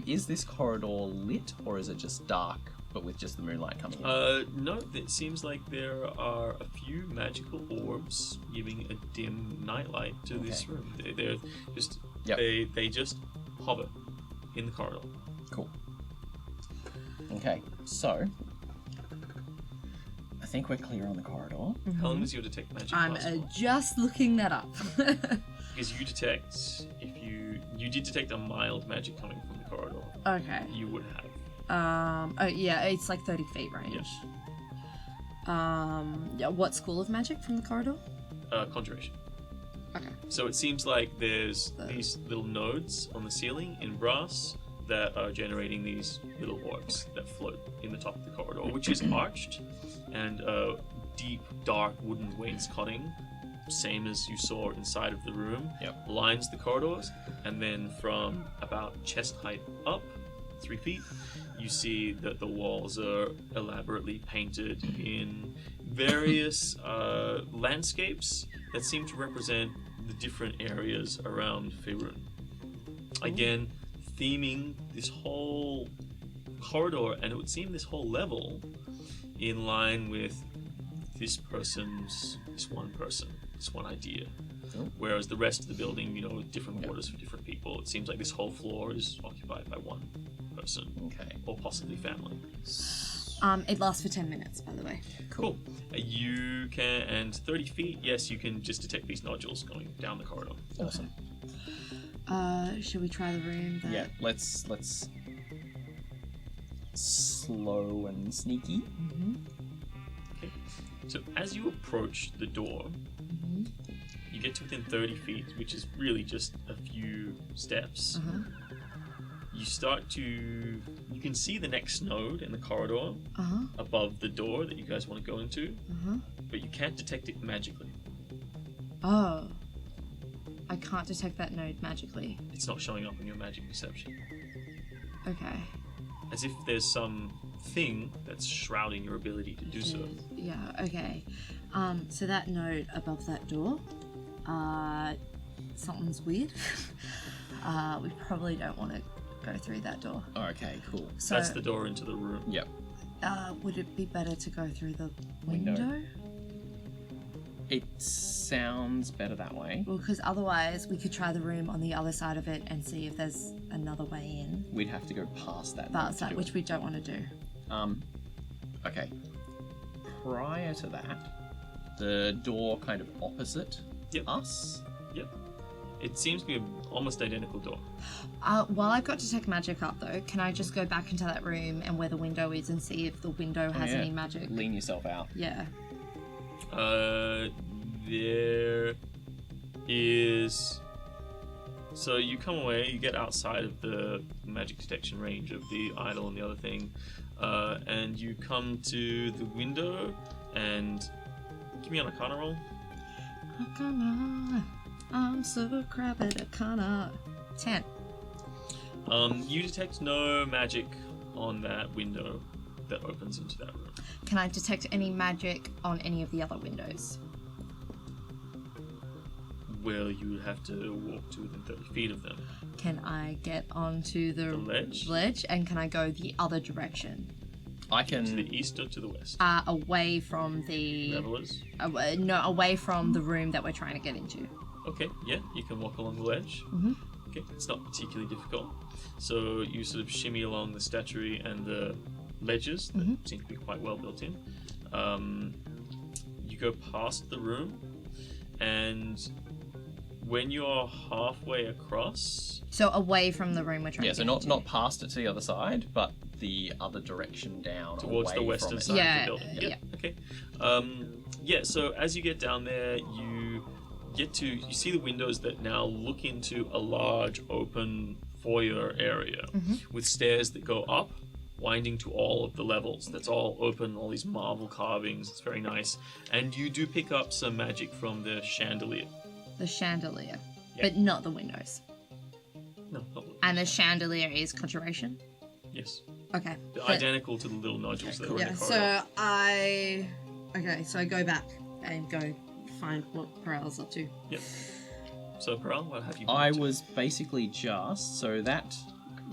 Is this corridor lit, or is it just dark, but with just the moonlight coming in? No, it seems like there are a few magical orbs giving a dim nightlight to this room. They're just they just hover in the corridor. Cool. Okay, so I think we're clear on the corridor. How long does your detect magic I'm last for? just looking that up. Because you detect, if you did detect a mild magic coming from the corridor, Okay. you would have. Oh yeah, it's like 30 feet range. Yes. Yeah, what school of magic from the corridor? Conjuration. Okay. So it seems like there's these little nodes on the ceiling in brass that are generating these little orbs that float in the top of the corridor, which is arched, and deep, dark wooden wainscoting, same as you saw inside of the room, lines the corridors, and then from about chest height up, 3 feet, you see that the walls are elaborately painted in various landscapes that seem to represent the different areas around Faerun. Again, theming this whole corridor, and it would seem this whole level, in line with this one idea. Whereas the rest of the building, different quarters for different people. It seems like this whole floor is occupied by one person. Okay. Or possibly family. It lasts for 10 minutes, by the way. Cool. You can, and 30 feet, yes, you can just detect these nodules going down the corridor. Awesome. Should we try the room? Yeah, let's slow and sneaky. Okay. So as you approach the door, you get to within 30 feet, which is really just a few steps. You can see the next node in the corridor above the door that you guys want to go into, but you can't detect it magically. Oh. I can't detect that node magically. It's not showing up in your magic perception. Okay. As if there's some thing that's shrouding your ability to do so. Yeah, okay. So that node above that door, something's weird. We probably don't want to go through that door. Okay, cool. So, That's the door into the room. Yep. would it be better to go through the window? It sounds better that way. Well, because otherwise we could try the room on the other side of it and see if there's another way in. We'd have to go past that. Which we don't want to do. Okay. Prior to that, the door kind of opposite us. Yep. It seems to be an almost identical door. While I've got Detect Magic up, though, can I just go back into that room and where the window is and see if the window has any magic? Lean yourself out. Yeah. There is... So you come away, you get outside of the magic detection range of the idol and the other thing, and you come to the window, and give me an Arcana roll. Arcana. I'm so crap at Arcana. 10. You detect no magic on that window that opens into that room. Can I detect any magic on any of the other windows? Well, you would have to walk to within 30 feet of them. Can I get onto the ledge? And can I go the other direction? I can... To the east or to the west? Away from the... Revelers? No, away from the room that we're trying to get into. Okay, yeah, you can walk along the ledge. Mm-hmm. Okay, it's not particularly difficult. So you sort of shimmy along the statuary and the ledges that seem to be quite well built in. You go past the room, and when you're halfway across... So away from the room we're trying to get into. not past it to the other side, but the other direction down. Towards away the western from it. side of the building. Okay. So as you get down there, you see the windows that now look into a large open foyer area with stairs that go up, winding to all of the levels. That's all open, all these marble carvings. It's very nice. And you do pick up some magic from the chandelier. The chandelier, Yeah. but not the windows. No, not the And the chandelier is conjuration? Yes. Okay. They're identical to the little nodules that are in Yeah, the corridor. so I go back and go find what Peral's up to. Yep. So, Peral, what have you been I up to? was basically so that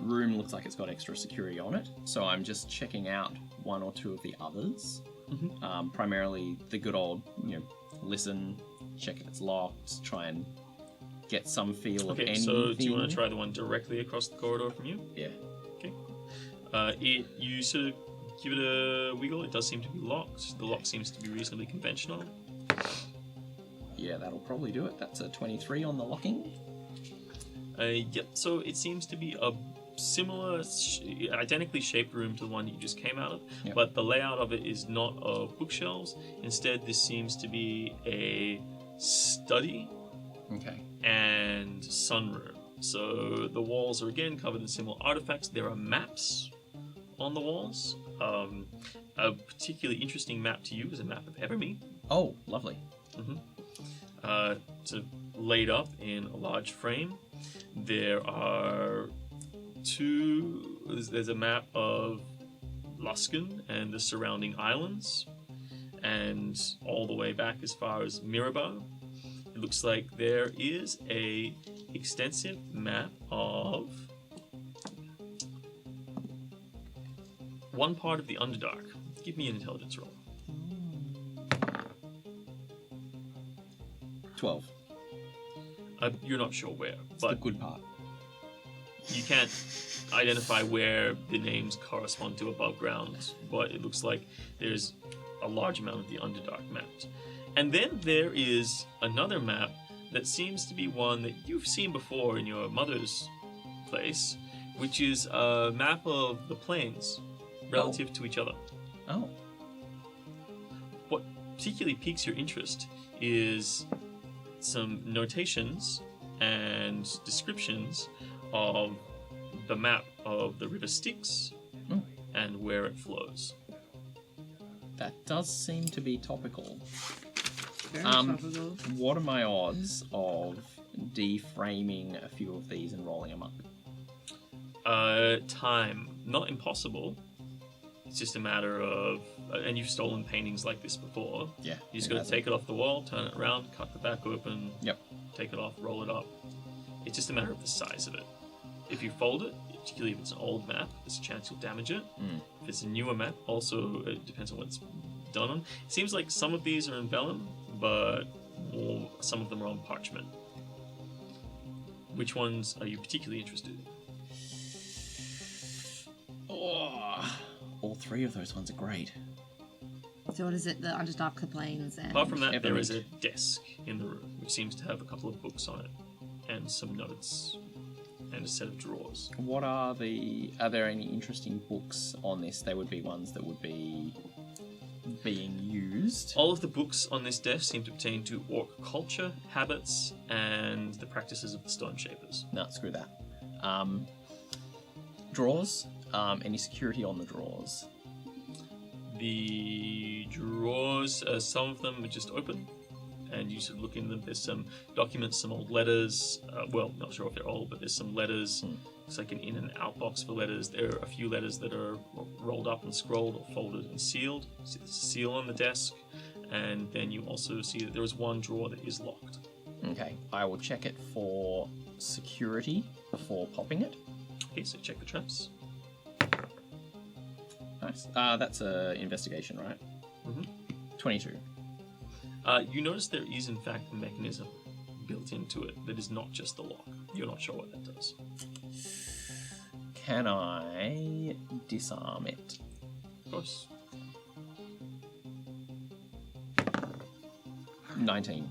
room looks like it's got extra security on it, so I'm just checking out one or two of the others. Primarily the good old, listen, check if it's locked, try and get some feel of Okay, anything. so do you want to try the one directly across the corridor from you? Yeah. Okay. You sort of give it a wiggle. It does seem to be locked. The lock seems to be reasonably conventional. Yeah, that'll probably do it. That's a 23 on the locking. Yep, so it seems to be a similar, identically shaped room to the one you just came out of, Yep. but the layout of it is not of bookshelves. Instead, this seems to be a study Okay. and sunroom. So the walls are again covered in similar artifacts. There are maps on the walls. A particularly interesting map to you is a map of Evermead. Oh, lovely. Sort of laid up in a large frame. There are there's a map of Lucyne and the surrounding islands, and all the way back as far as Mirabo. It looks like there is a extensive map of one part of the Underdark. Give me an intelligence roll. 12. You're not sure where, It's the but good part. you can't identify where the names correspond to above ground, but it looks like there's a large amount of the Underdark mapped. And then there is another map that seems to be one that you've seen before in your mother's place, which is a map of the planes relative to each other. Oh. What particularly piques your interest is some notations and descriptions of the map of the river Styx and where it flows. That does seem to be topical. Very topical. What are my odds of deframing a few of these and rolling them up? Time. Not impossible. It's just a matter of... and you've stolen paintings like this before. Yeah. You just got to take it off the wall, turn it around, cut the back open, Yep. take it off, roll it up. It's just a matter of the size of it. If you fold it, particularly if it's an old map, there's a chance you'll damage it. If it's a newer map, also it depends on what it's done on. It seems like some of these are in vellum, but some of them are on parchment. Which ones are you particularly interested in? Oh, all three of those ones are great. So what is it? The Underdark, the Plains, and... Apart from that, there is a Evermead. desk in the room, which seems to have a couple of books on it, and some notes, and a set of drawers. What are there any interesting books on this? They would be ones that would be being used. All of the books on this desk seem to pertain to orc culture, habits, and the practices of the Stone Shapers. No, screw that. Drawers. Any security on the drawers? The drawers, some of them are just open, and you sort of look in them. There's some documents, some old letters. Well, not sure if they're old, but there's some letters. It's like an in and out box for letters. There are a few letters that are rolled up and scrolled or folded and sealed. So there's a seal on the desk, and then you also see that there is one drawer that is locked. Okay, I will check it for security before popping it. Okay, so check the traps. Nice. That's a investigation, right? 22. You notice there is in fact a mechanism built into it that is not just the lock. You're not sure what that does. Can I disarm it? Of course. 19.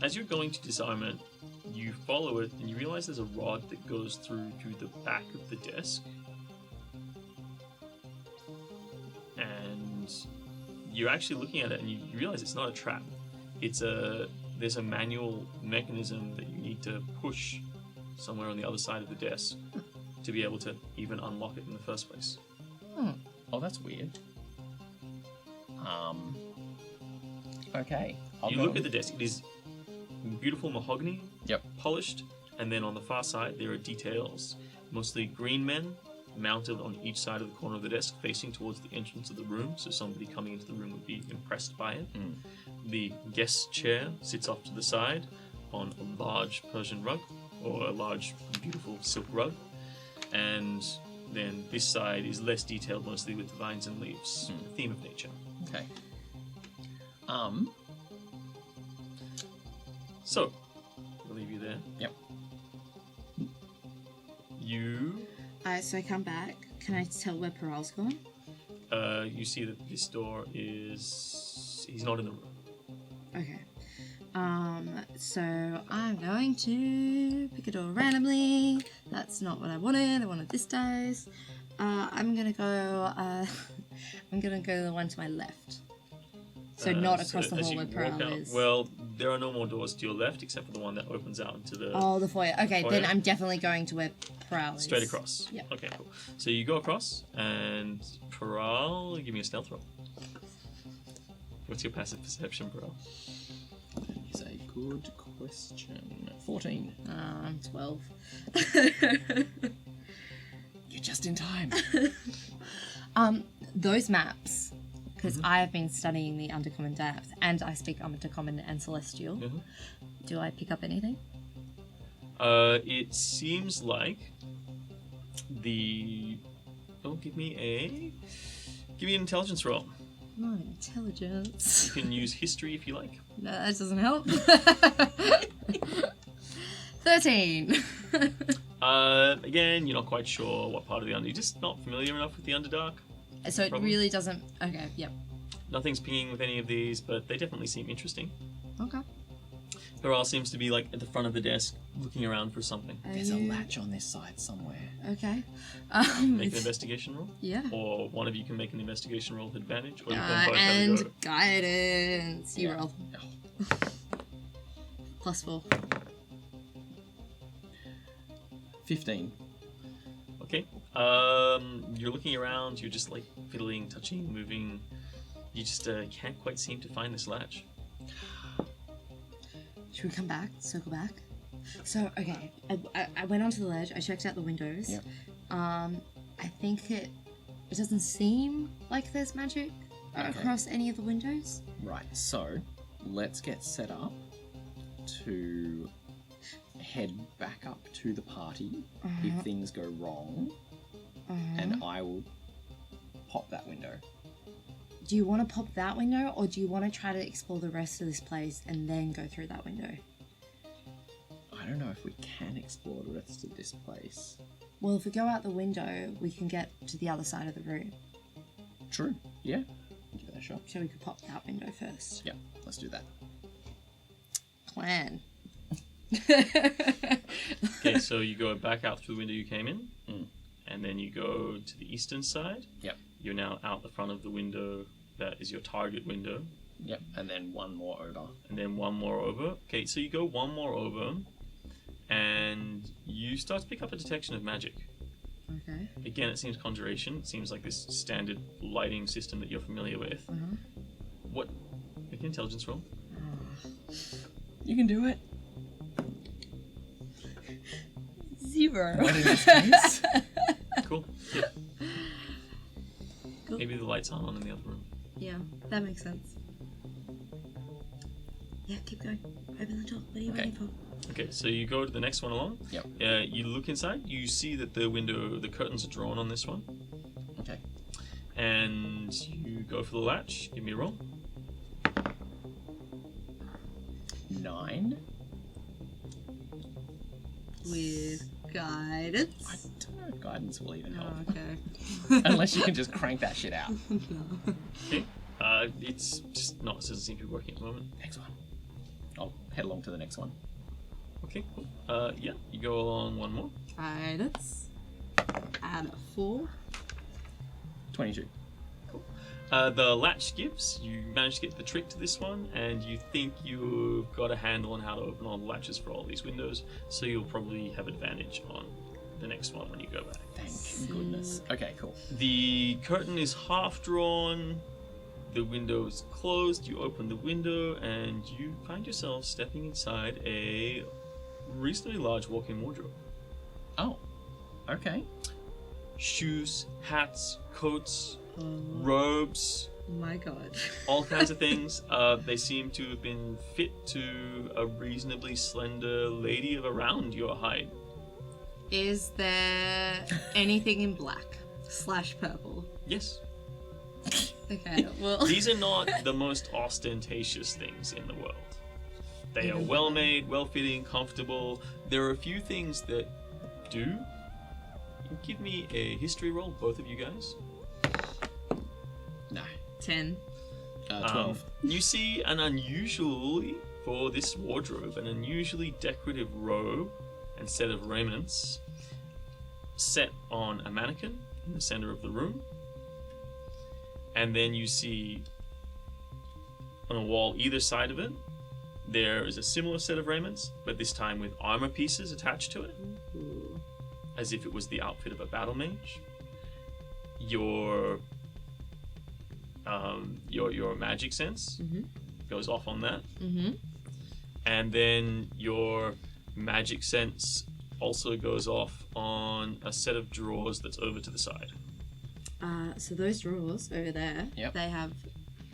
As you're going to disarm it, you follow it and you realize there's a rod that goes through to the back of the desk. And you're actually looking at it and you realize it's not a trap. There's a manual mechanism that you need to push somewhere on the other side of the desk to be able to even unlock it in the first place. Oh, that's weird. Okay. You look at the desk, it is beautiful mahogany, Yep. polished, and then on the far side there are details, mostly green men mounted on each side of the corner of the desk facing towards the entrance of the room, so somebody coming into the room would be impressed by it. The guest chair sits off to the side. on a large Persian rug, or a large, beautiful silk rug. And then this side is less detailed, mostly with vines and leaves, a theme of nature. Okay. So, we'll leave you there. Yep. You So I come back. Can I tell where Peral's gone? you see that this door is... He's not in the room. Okay. So I'm going to pick a door randomly. That's not what I wanted. I wanted this dice. I'm gonna go. I'm gonna go the one to my left. So not across the as hall you where walk Peral out- is. Well, there are no more doors to your left except for the one that opens out into the... Oh, the foyer. Okay, then Foyer. I'm definitely going to where Peral is. Straight across. Yeah. Okay, cool. So you go across, and Peral, give me a stealth roll. What's your passive perception, Peral? That is a good question. 14. I'm 12. You're just in time. Those maps, because I have been studying the Undercommon Depth, and I speak Undercommon and Celestial. Mhm. Do I pick up anything? It seems like the... Oh, give me an intelligence roll. Not intelligence. You can use history if you like. No, that doesn't help. 13. Again, you're not quite sure what part of the You're just not familiar enough with the Underdark. So it Problem? really doesn't. Okay, yep. Nothing's pinging with any of these, but they definitely seem interesting. Okay. Peral seems to be like at the front of the desk, looking around for something. There's a latch on this side somewhere. Okay. Make an investigation roll. Yeah. Or one of you can make an investigation roll with advantage, or you can both have a And go. guidance. You Yeah. roll. +4. 15. Okay. You're looking around. You're just like fiddling, touching, moving. You just can't quite seem to find this latch. Should we come back? Circle back? So, okay. I went onto the ledge. I checked out the windows. Yep. I think it doesn't seem like there's magic across any of the windows. Right, so let's get set up to head back up to the party if things go wrong, and I will pop that window. Do you want to pop that window, or do you want to try to explore the rest of this place and then go through that window? I don't know if we can explore the rest of this place. Well, if we go out the window, we can get to the other side of the room. True, yeah. Give it a shot. So we could pop that window first. Yeah, let's do that. Plan. Okay, so you go back out through the window you came in, and then you go to the eastern side. Yep. You're now out the front of the window that is your target window, Yep, and then one more over. and then one more over. Okay, so you go one more over, and you start to pick up a detection of magic. Okay. Again, it seems conjuration. It seems like this standard lighting system that you're familiar with. What? Make an intelligence roll. You can do it. 0. What in this case? Cool. Yeah. Cool. Maybe the lights aren't on in the other room. Yeah, that makes sense. Yeah, keep going. Open the door. What are you Okay. waiting for? Okay, so you go to the next one along. Yep. You look inside. You see that the curtains are drawn on this one, Okay. and you go for the latch. Give me a roll. 9. With I guidance. don't know if guidance will even help. Oh, okay. Unless you can just crank that shit out. Okay. It's just not. It doesn't seem to be working at the moment. Next one. I'll head along to the next one. Okay. Cool. Yeah. You go along one more. Guidance. Add a 4. 22. The latch gives. You manage to get the trick to this one, and you think you've got a handle on how to open all the latches for all these windows, so you'll probably have advantage on the next one when you go back. Thank goodness. Okay, cool. The curtain is half drawn, the window is closed, you open the window, and you find yourself stepping inside a reasonably large walk-in wardrobe. Oh, okay. Shoes, hats, coats, robes, My god. All kinds of things. They seem to have been fit to a reasonably slender lady of around your height. Is there anything in black / purple? Yes. Okay, well. These are not the most ostentatious things in the world. They are well made, well fitting, comfortable. There are a few things that do. Give me a history roll, both of you guys. No. 10. 12. You see an unusually, for this wardrobe, an unusually decorative robe and set of raiments set on a mannequin in the center of the room. And then you see on a wall either side of it, there is a similar set of raiments, but this time with armor pieces attached to it, as if it was the outfit of a battle mage. Your magic sense goes off on that. And then your magic sense also goes off on a set of drawers that's over to the side. So those drawers over there, Yep. they have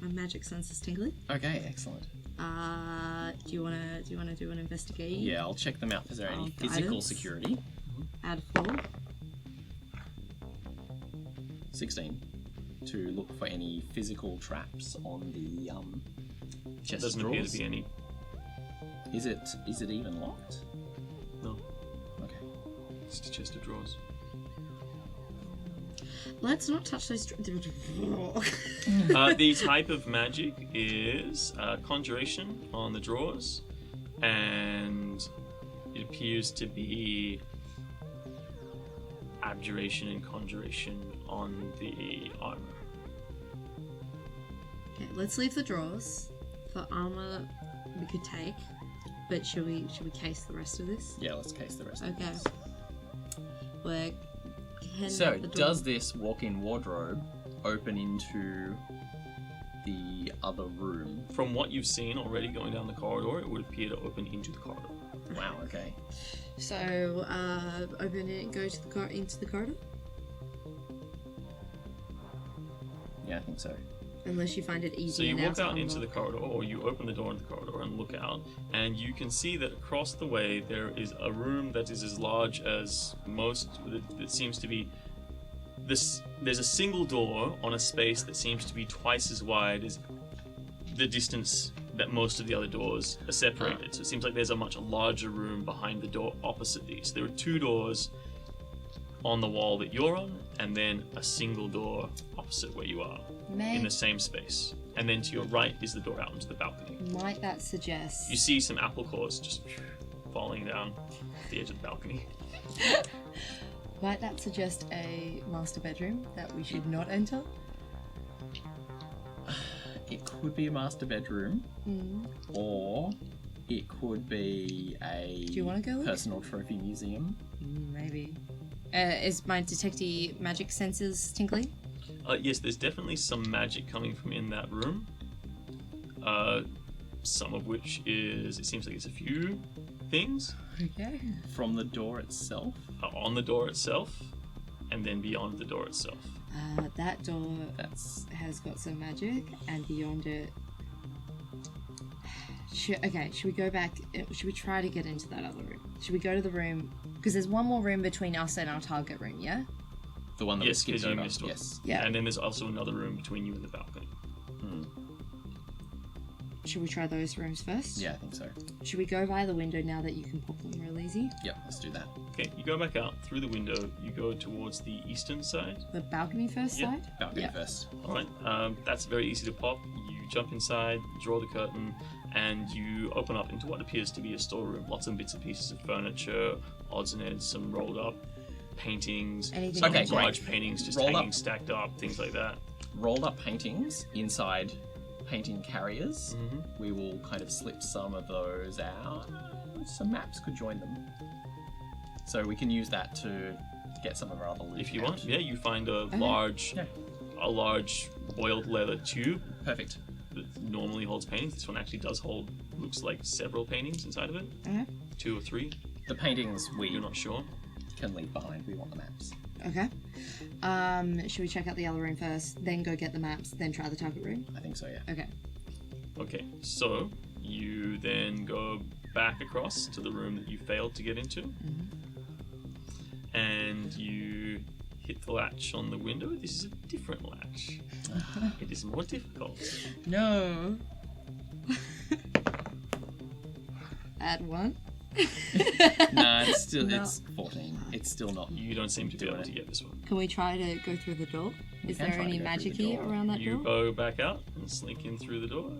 my magic senses tingling. Okay, excellent. Do you wanna do an investigate? Yeah, I'll check them out. Is there any physical guidance? security? Add 4. 16. To look for any physical traps on the chest Doesn't of appear drawers. to be any. Is it even locked? No, Okay. it's just a chest of drawers. Let's not touch those. The type of magic is conjuration on the drawers, and it appears to be abjuration and conjuration on the armor. Okay, let's leave the drawers. For armor, we could take, but should we case the rest of this? Yeah, let's case the rest of Okay. this. We're So, does this walk-in wardrobe open into the other room? From what you've seen already going down the corridor, it would appear to open into the corridor. Wow, okay. So open it, go to the into the corridor. Yeah, I think so. Unless you find it So easier you now walk to out into the unlock. corridor, or you open the door into the corridor and look out, and you can see that across the way there is a room that is as large as most. That seems to be this. There's a single door on a space that seems to be twice as wide as the distance that most of the other doors are separated. So it seems like there's a much larger room behind the door opposite these. There are 2 doors on the wall that you're on, and then a single door opposite where you are in the same space. And then to your right is the door out into the balcony. Might that suggest? You see some apple cores just falling down the edge of the balcony. Might that suggest a master bedroom that we should not enter? It could be a master bedroom, or it could be a Do you wanna go look? personal trophy museum. Maybe. Is my detective magic senses tingling? Yes, there's definitely some magic coming from in that room. Some of which is, it seems like it's a few things Okay. From the door itself. on the door itself, and then beyond the door itself. That door That's has got some magic, and beyond it. Should we go back? Should we try to get into that other room? Should we go to the room? Because there's one more room between us and our target room, yeah? the one that Yes, we because skipped you over. missed one. Yes. Yeah. And then there's also another room between you and the balcony. Should we try those rooms first? Yeah, I think so. Should we go by the window now that you can pop them real easy? Yep, let's do that. Okay, you go back out through the window. You go towards the eastern side. The balcony first Yeah. side? Balcony Yeah. first. All right, that's very easy to pop. You jump inside, draw the curtain, and you open up into what appears to be a storeroom. Lots of bits and pieces of furniture, odds and ends, some rolled up paintings, Anything some Okay, large great. paintings just Roll hanging up. stacked up, things like that. Rolled up paintings inside painting carriers. Mm-hmm. We will kind of slip some of those out. Some maps could join them. So we can use that to get some of our other loot If you out. want, yeah, you find a large boiled leather tube Perfect. that normally holds paintings. This one actually does hold, looks like several paintings inside of it. Okay. 2 or 3, The paintings we you're not sure. can leave behind. We want the maps. Okay. Should we check out the other room first, then go get the maps, then try the target room? I think so, yeah. Okay. Okay, so you then go back across to the room that you failed to get into, and you hit the latch on the window. This is a different latch. It is more difficult. No. Add 1. No, it's still it's 14. It's still not. You don't seem to be able to get this one. Can we try to go through the door? Is can there try to any go through the magic-y door. around that You door? go back out and slink in through the door.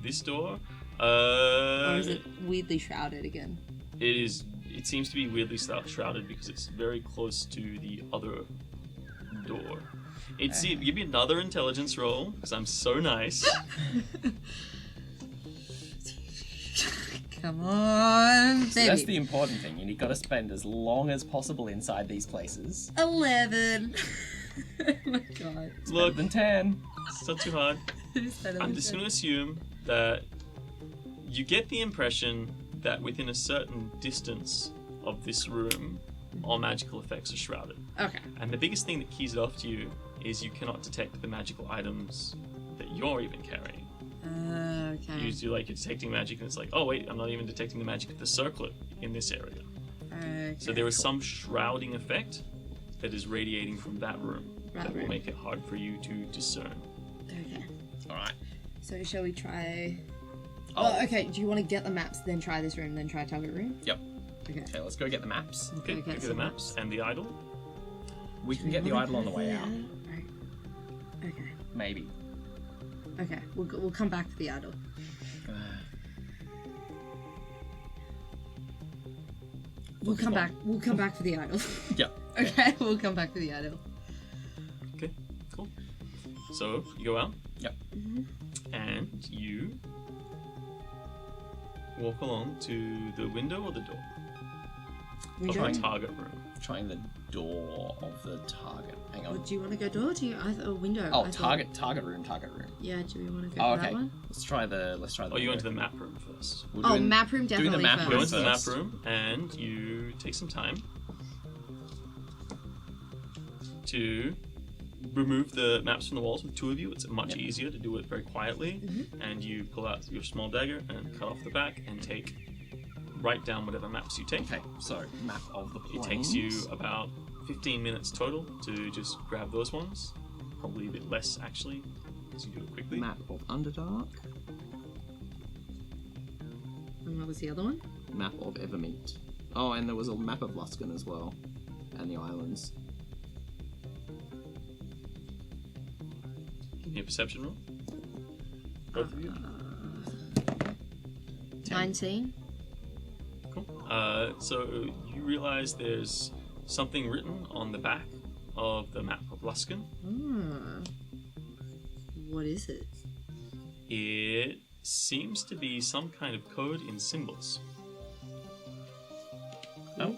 This door, Or is it weirdly shrouded again? It seems to be weirdly shrouded because it's very close to the other door. Give me another intelligence roll because I'm so nice. Come on, So that's the important thing. You've got to spend as long as possible inside these places. 11. Oh my god. It's Look, better than 10. it's not too hard. I'm just going to assume that you get the impression that within a certain distance of this room, all magical effects are shrouded. Okay. And the biggest thing that keys it off to you is you cannot detect the magical items that you're even carrying. Okay. Usually, like, you're detecting magic, and it's like, oh wait, I'm not even detecting the magic of the circlet in this area. Okay. So there is some shrouding effect that is radiating from that room that will Right. make it hard for you to discern. Okay. Alright. So shall we try? Oh. Oh, okay. Do you want to get the maps, then try this room, then try target room? Yep. Okay. Okay, let's go get the maps. Okay, Okay, give me the some maps and the idol. We can get the idol on the way out. Right. Okay. Maybe. Okay. We'll come back for the idol. We'll come back. We'll come back for the idol. Yep. Okay. We'll come back for the idol. Okay, cool. So you go out. Yep. And you walk along to the window or the door of Window? the target room. Trying the door of the target. Hang on. Or do you want to go door? Do you? Window. Oh, I thought- target room. Yeah. Do we want to go Oh, for that okay. one? Let's try the. Oh, you went to the map room first. We're Oh, doing- map room doing definitely the map first. Go room into the map first. room and you take some time to remove the maps from the walls. With two of you, it's much easier to do it very quietly. And you pull out your small dagger and cut off the back and write down whatever maps you take. Okay, so map of the It plains. takes you about 15 minutes total to just grab those ones. Probably a bit less actually, because you do it quickly. Map of Underdark. And what was the other one? Map of Evermeet. Oh, and there was a map of Lucyne as well, and the islands. Give me a perception roll. Both of you. 19. Cool. So you realize there's something written on the back of the map of Lucyne. What is it? It seems to be some kind of code in symbols. Oh.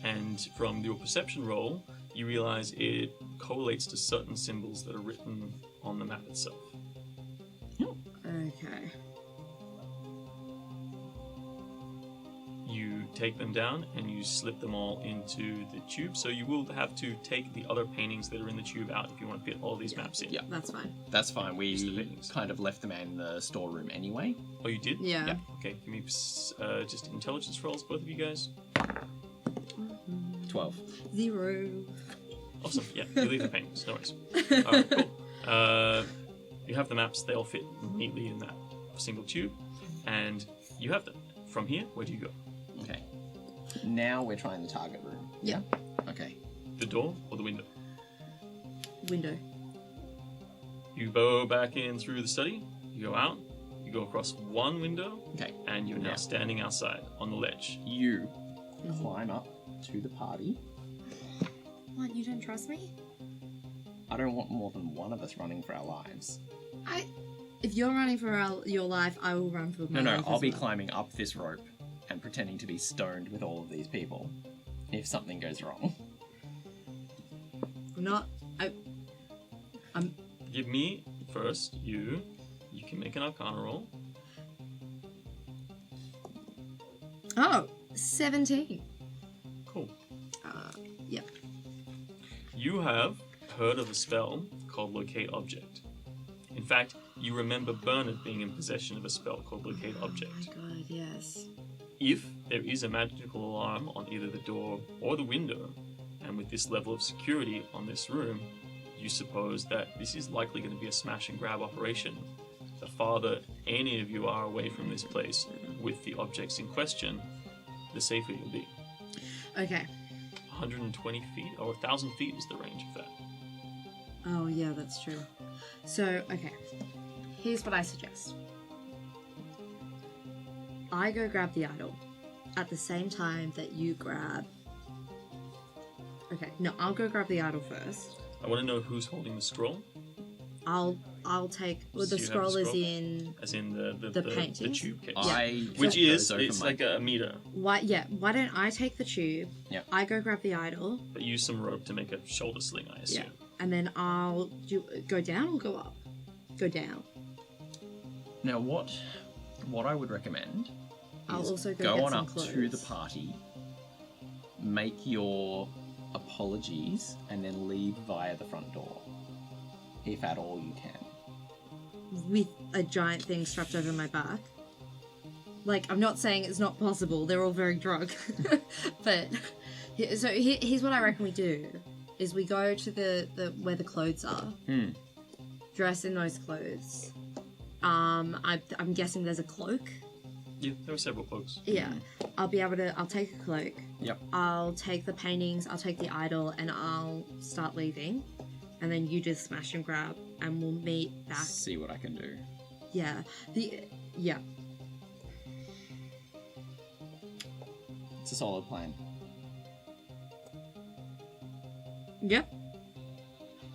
And from your perception roll, you realize it correlates to certain symbols that are written on the map itself. Okay. You take them down and you slip them all into the tube. So you will have to take the other paintings that are in the tube out if you want to fit all these maps in. Yeah. That's fine. That's fine. Just the We paintings. kind of left them in the storeroom anyway. Oh, you did? Yeah. Yeah. Okay, give me just intelligence rolls, both of you guys. 12. 0. Awesome. Yeah, you leave the paintings. No worries. Alright, cool. You have the maps. They all fit neatly in that single tube. And you have them. From here, where do you go? Okay. Now we're trying the target room. Yeah. Okay. The door or the window? Window. You go back in through the study. You go out. You go across one window. Okay. And you're now Yeah. standing outside on the ledge. You climb up to the party. What, you don't trust me? I don't want more than one of us running for our lives. If you're running for your life, I will run for my No, life. I'll as be well. climbing up this rope and pretending to be stoned with all of these people if something goes wrong. I'm not. I'm. Give me first. You can make an Arcana roll. Oh, 17. Cool. Yep. You have heard of a spell called Locate Object. In fact, you remember Bernard being in possession of a spell called Locate Object. Oh my god, yes. If there is a magical alarm on either the door or the window, and with this level of security on this room, you suppose that this is likely going to be a smash and grab operation. The farther any of you are away from this place with the objects in question, the safer you'll be. Okay. 120 feet or 1,000 feet is the range of that. Oh, yeah, that's true. So, okay. Here's what I suggest. I go grab the idol at the same time that you grab... Okay, no, I'll go grab the idol first. I want to know who's holding the scroll. I'll take... Well, So the you have scroll the is scroll? in... As in the paintings? tube case. Flip Which is, those open, it's Mike. like a meter, Why don't I take the tube? Yep. I go grab the idol. but use some rope to make a shoulder sling, I assume. Yeah. And then I'll... go down or go up? Go down. Now, what I would recommend I'll is also go go get on some up to clothes. the party, make your apologies, and then leave via the front door, if at all you can. With a giant thing strapped over my back. Like, I'm not saying it's not possible. They're all very drunk. But, so here's what I reckon we do. Is we go to the where the clothes are. Dress in those clothes. I'm guessing there's a cloak. Yeah, there were several folks. Yeah. I'll take a cloak. Yep. I'll take the paintings, I'll take the idol, and I'll start leaving. And then you just smash and grab, and we'll meet back. See what I can do. Yeah. Yeah. It's a solid plan. Yep.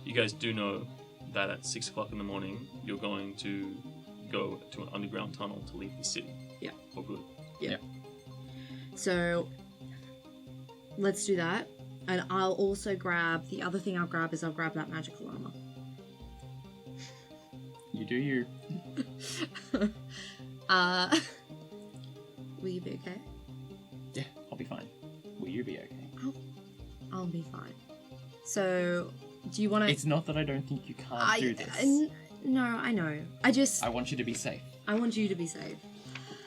You guys do know that at 6 o'clock in the morning, you're going to go to an underground tunnel to leave the city. Yeah. For good. Yeah. So let's do that. And I'll also grab the other thing I'll grab that magical armor. You do you. Will you be okay? Yeah, I'll be fine. Will you be okay? I'll be fine. So do you want to... It's not that I don't think you can't do this. No, I know. I want you to be safe. I want you to be safe.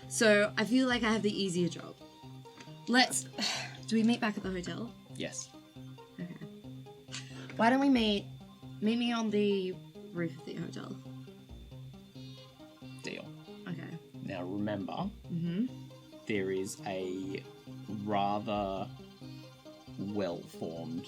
So I feel like I have the easier job. Do we meet back at the hotel? Yes. Okay. Why don't we meet me on the roof of the hotel? Deal. Okay. Now remember, Mm-hmm. there is a rather well-formed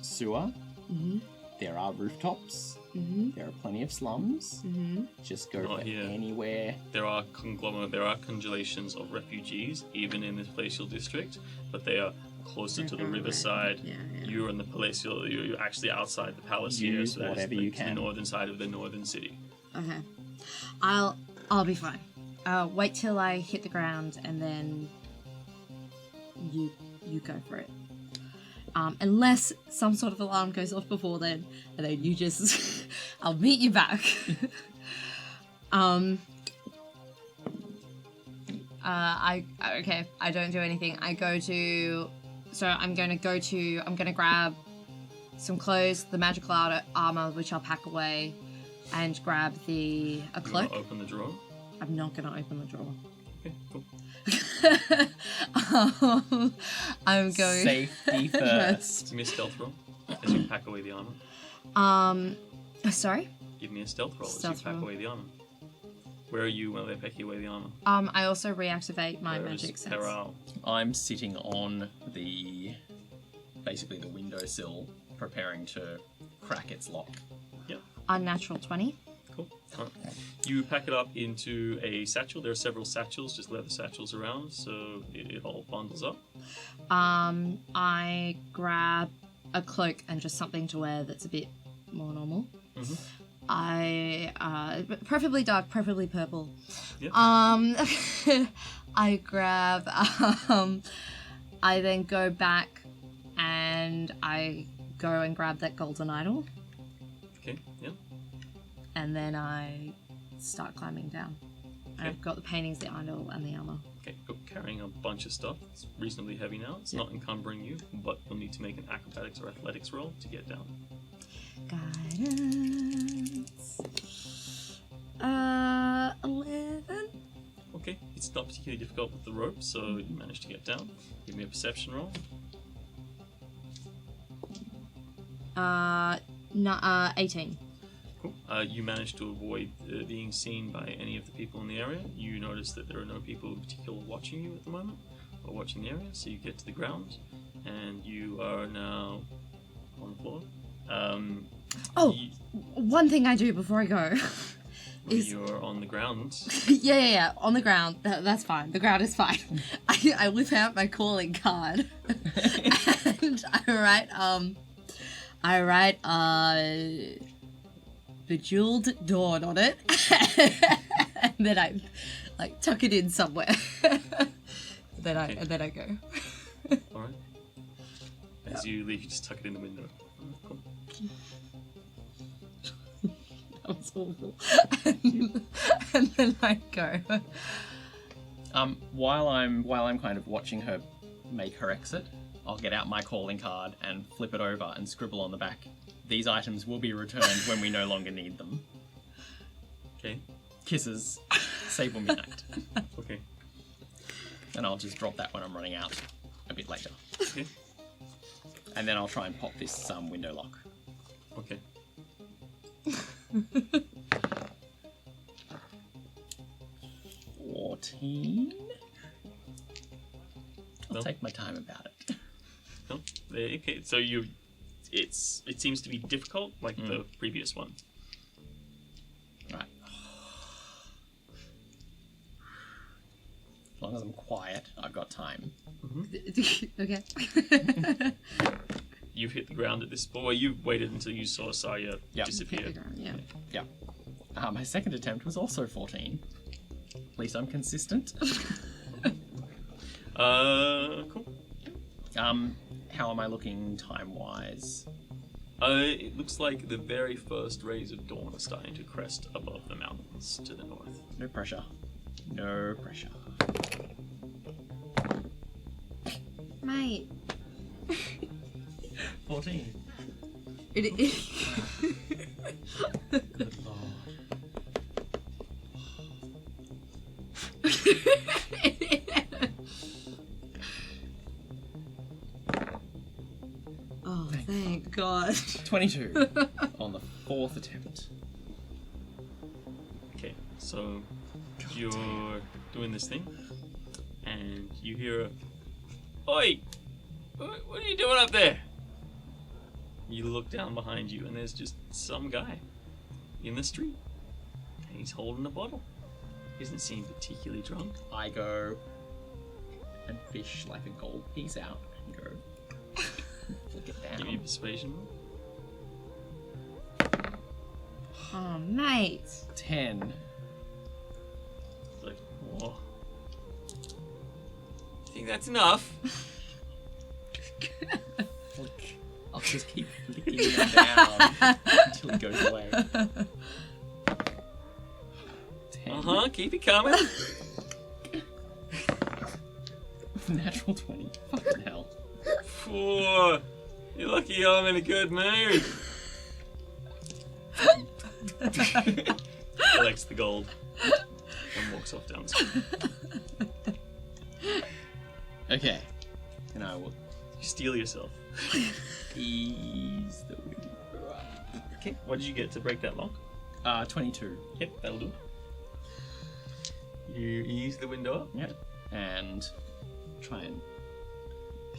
sewer. Mm-hmm. There are rooftops. Mm-hmm. There are plenty of slums. Mm-hmm. Just go Not for here. anywhere. There are congelations of refugees, even in this palatial district, but they are closer to the riverside. Yeah. You're in the palatial, you're actually outside the palace here, Use so that's whatever like you to can. the northern side of the northern city. Okay. I'll be fine. Wait till I hit the ground and then you go for it. Unless some sort of alarm goes off before then, and then you just... I'll meet you back. Okay, I don't do anything. I'm gonna grab some clothes, the magical armor, which I'll pack away, and grab a You cloak. want to open the drawer? I'm not gonna open the drawer. Okay, cool. I'm going... Safety first. Give me a stealth roll as you pack away the armor. Sorry? Give me a stealth roll Stealth as you pack roll. away the armor. Where are you when they pack away the armor? I also reactivate my Where magic is sense. Peral? I'm sitting on basically the windowsill, preparing to crack its lock. Unnatural 20. Cool. Alright. You pack it up into a satchel. There are several satchels, just leather satchels around, so it all bundles up. I grab a cloak and just something to wear that's a bit more normal. Mhm. Preferably dark, preferably purple. Yep. I grab, I then go back and I go and grab that golden idol, Okay, yeah. and then I start climbing down. Okay. I've got the paintings, the idol, and the armor. Okay, cool. carrying a bunch of stuff. It's reasonably heavy now. It's not encumbering you, but you'll need to make an acrobatics or athletics roll to get down. Guidance. 11. Okay, it's not particularly difficult with the rope, so you managed to get down. Give me a perception roll. 18. Cool. You managed to avoid being seen by any of the people in the area. You notice that there are no people in particular watching you at the moment, or watching the area, so you get to the ground, and you are now on the floor. One thing I do before I go is... You're on the ground. yeah, on the ground. That's fine. The ground is fine. I whip out my calling card and I write Bejeweled Dawn on it, and then I like tuck it in somewhere. then I go. All right. As you leave, you just tuck it in the window. Cool. That was awful. and then I go. While I'm kind of watching her make her exit, I'll get out my calling card and flip it over and scribble on the back, "These items will be returned when we no longer need them. Okay. Kisses, Sable Midnight." Okay. And I'll just drop that when I'm running out a bit later. Okay. And then I'll try and pop this window lock. Okay. 14? I'll No. take my time about it. No. Okay. So it seems to be difficult, like the previous one. Right. As long as I'm quiet, I've got time. Okay. You've hit the ground at this point. Well, you waited until you saw Sarya Yep. disappear. Yeah. Yeah. My second attempt was also 14. At least I'm consistent. Cool. How am I looking time-wise? It looks like the very first rays of dawn are starting to crest above the mountains to the north. No pressure. No pressure. Mate. 14. It Good lord. Oh, thank God. 22 on the fourth attempt. Okay, so you're doing this thing, and you hear a, "Oi! What are you doing up there?" You look down behind you, and there's just some guy in the street, and he's holding a bottle. He doesn't seem particularly drunk. I go and fish like a gold piece out and go flick it Give me a down. persuasion roll. Oh, mate. 10. It's like, whoa. You think that's enough? Flick. I'll just keep flicking it down until it goes away. 10. Keep it coming. Natural 20. Fucking hell. Whoa. You're lucky I'm in a good mood. Collects the gold and walks off down the street. Okay. And I will You steal yourself. ease the wind. Okay. What did you get to break that lock? 22. Yep, that'll do. You ease the window up. Yep. And try and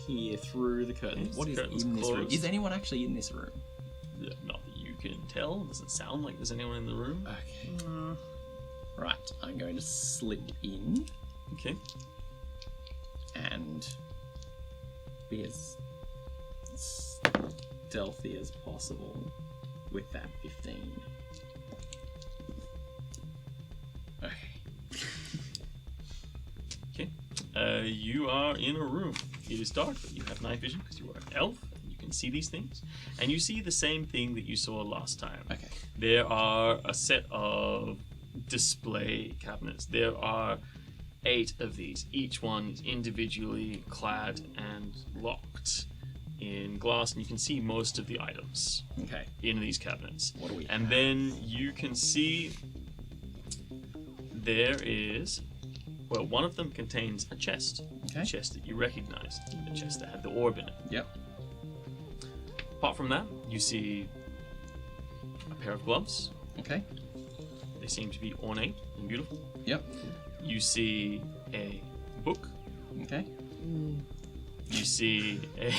peer through the curtain. Yes, What is the curtain's in this room? closed. Is anyone actually in this room? Not that you can tell. It doesn't sound like there's anyone in the room. Okay. Right. I'm going to slip in Okay. and be as stealthy as possible with that 15. Okay. Okay. You are in a room. It is dark, but you have night vision because you are an elf. And you can see these things. And you see the same thing that you saw last time. Okay. There are a set of display cabinets. There are 8 of these. Each one is individually clad and locked in glass, and you can see most of the items Okay. in these cabinets. What do we And have? then you can see there is, well, one of them contains a chest. Okay. A chest that you recognize, a chest that had the orb in it. Yep. Apart from that, you see a pair of gloves. Okay. They seem to be ornate and beautiful. Yep. You see a book. Okay. You see a...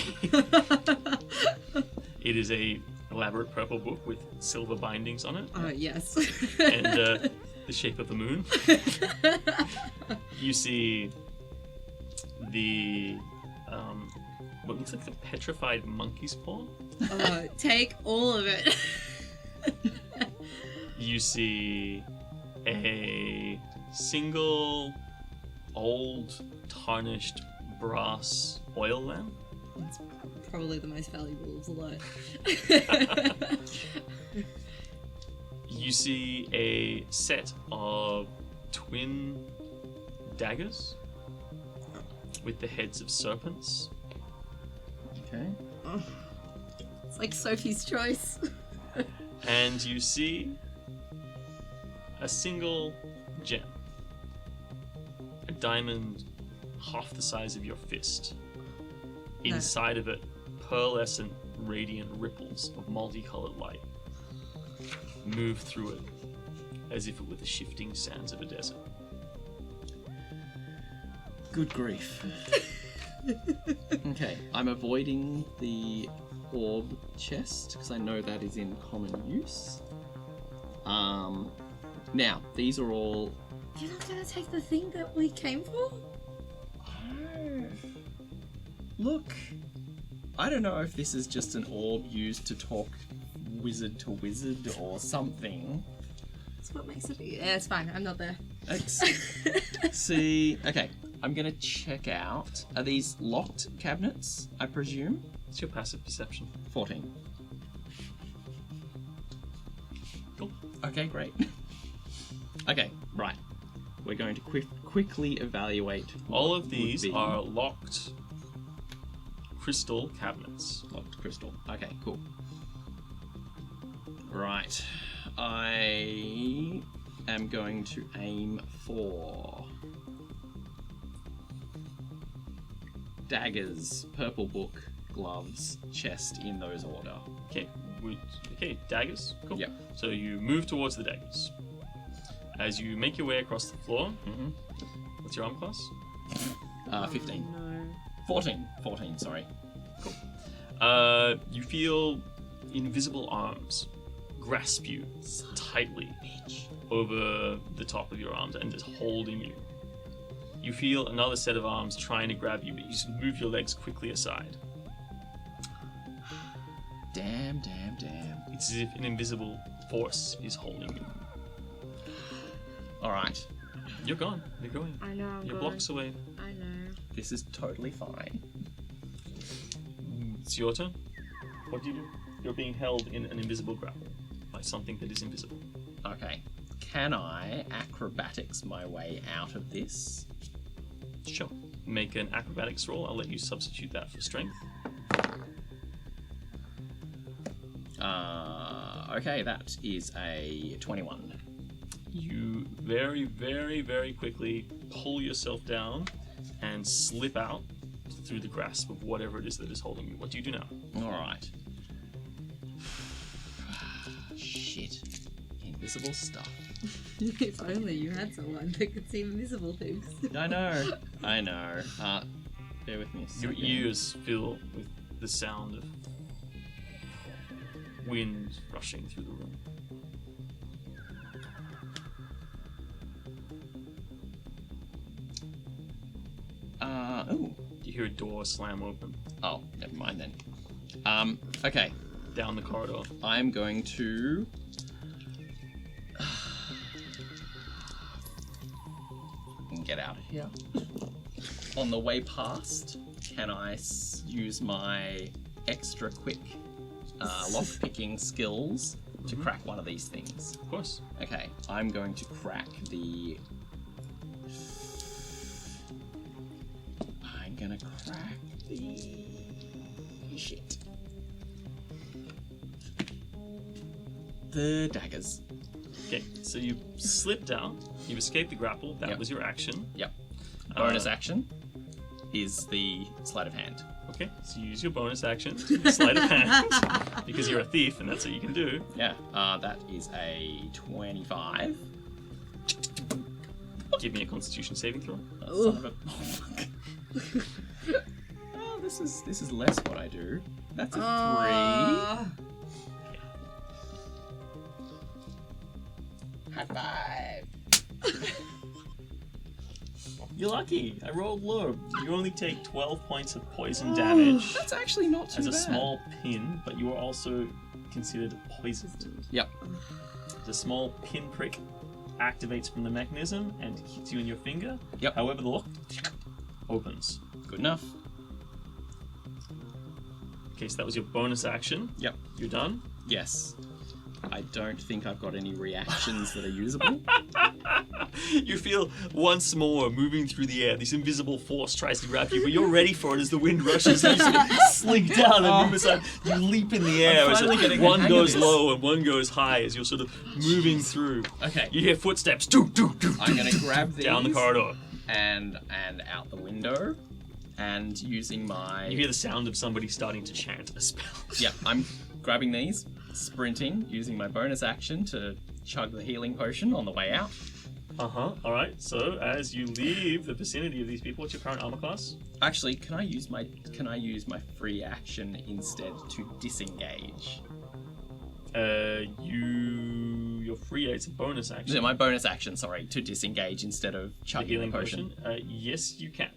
It is a elaborate purple book with silver bindings on it. Yes. And the shape of the moon. You see the what looks like the petrified monkey's paw. Take all of it. You see a single old tarnished brass oil lamp. It's probably the most valuable of the lot. You see a set of twin daggers with the heads of serpents. Okay. It's like Sophie's Choice. And you see a single gem. A diamond half the size of your fist. Inside of it, pearlescent, radiant ripples of multicolored light move through it as if it were the shifting sands of a desert. Good grief. Okay, I'm avoiding the orb chest because I know that is in common use. Now, these are all... You're not gonna take the thing that we came for? Look, I don't know if this is just an orb used to talk wizard to wizard or something. That's what makes it. Yeah, it's fine. I'm not there. See, okay, I'm gonna check out. Are these locked cabinets, I presume? What's your passive perception? 14. Cool. Okay, great. Okay, right. We're going to quickly evaluate. All what of these would be are locked crystal cabinets. locked crystal. Okay, cool. Right. I am going to aim for daggers, purple book, gloves, chest in those order. Okay, daggers. Cool. Yep. So you move towards the daggers. As you make your way across the floor, what's your arm class? 15. No. 14, sorry. You feel invisible arms grasp you tightly over the top of your arms and just holding you. You feel another set of arms trying to grab you, but you just move your legs quickly aside. Damn. It's as if an invisible force is holding you. Alright, You're gone. You're going. I know. You're blocks away. I know. this is totally fine. It's your turn. What do you do? You're being held in an invisible grapple by something that is invisible. Okay, can I acrobatics my way out of this? Sure. Make an acrobatics roll. I'll let you substitute that for strength. Okay, that is a 21. You very, very, very quickly pull yourself down and slip out through the grasp of whatever it is that is holding you. What do you do now? Alright. Shit. Invisible stuff. If only you had someone that could see invisible things. I know. Bear with me a Your second. ears fill with the sound of wind rushing through the room. Ooh. You hear a door slam open Oh, never mind then. Okay. down the corridor. I'm going to... get out of here. On the way past, can I use my extra quick lock-picking skills to crack one of these things? Of course. Okay, I'm going to crack the I'm gonna crack the shit. The daggers. Okay, so you slipped out. You've escaped the grapple. That Yep. was your action. Yep. Bonus action is the sleight of hand. Okay, so you use your bonus action to sleight of hand because you're a thief and that's what you can do. Yeah. That is a 25. Give me a Constitution saving throw. Son of a. Oh, fuck. Oh, this is less what I do. That's a 3. High five. You're lucky. I rolled low. You only take 12 points of poison damage That's actually not too as a bad. small pin, but you are also considered poisoned. Yep. The small pinprick activates from the mechanism and hits you in your finger. Yep. However, the lock opens. Good enough. Okay, so that was your bonus action. Yep. You're done. Yes. I don't think I've got any reactions that are usable. You feel once more moving through the air. This invisible force tries to grab you, but you're ready for it as the wind rushes. You sort of slink down and move aside. You leap in the air as finally getting the one hang of goes this. low and one goes high as you're sort of moving through. Okay. You hear footsteps. Doo, doo, doo, I'm doo, gonna doo, grab these down the corridor. and out the window, and using my. You hear the sound of somebody starting to chant a spell. Yep. I'm grabbing these, sprinting, using my bonus action to chug the healing potion on the way out. All right. So as you leave the vicinity of these people, what's your current armor class? Actually, can I use my free action instead to disengage? Your free it's a bonus action. Yeah, my bonus action, sorry, to disengage instead of The chugging healing the potion. Yes, you can.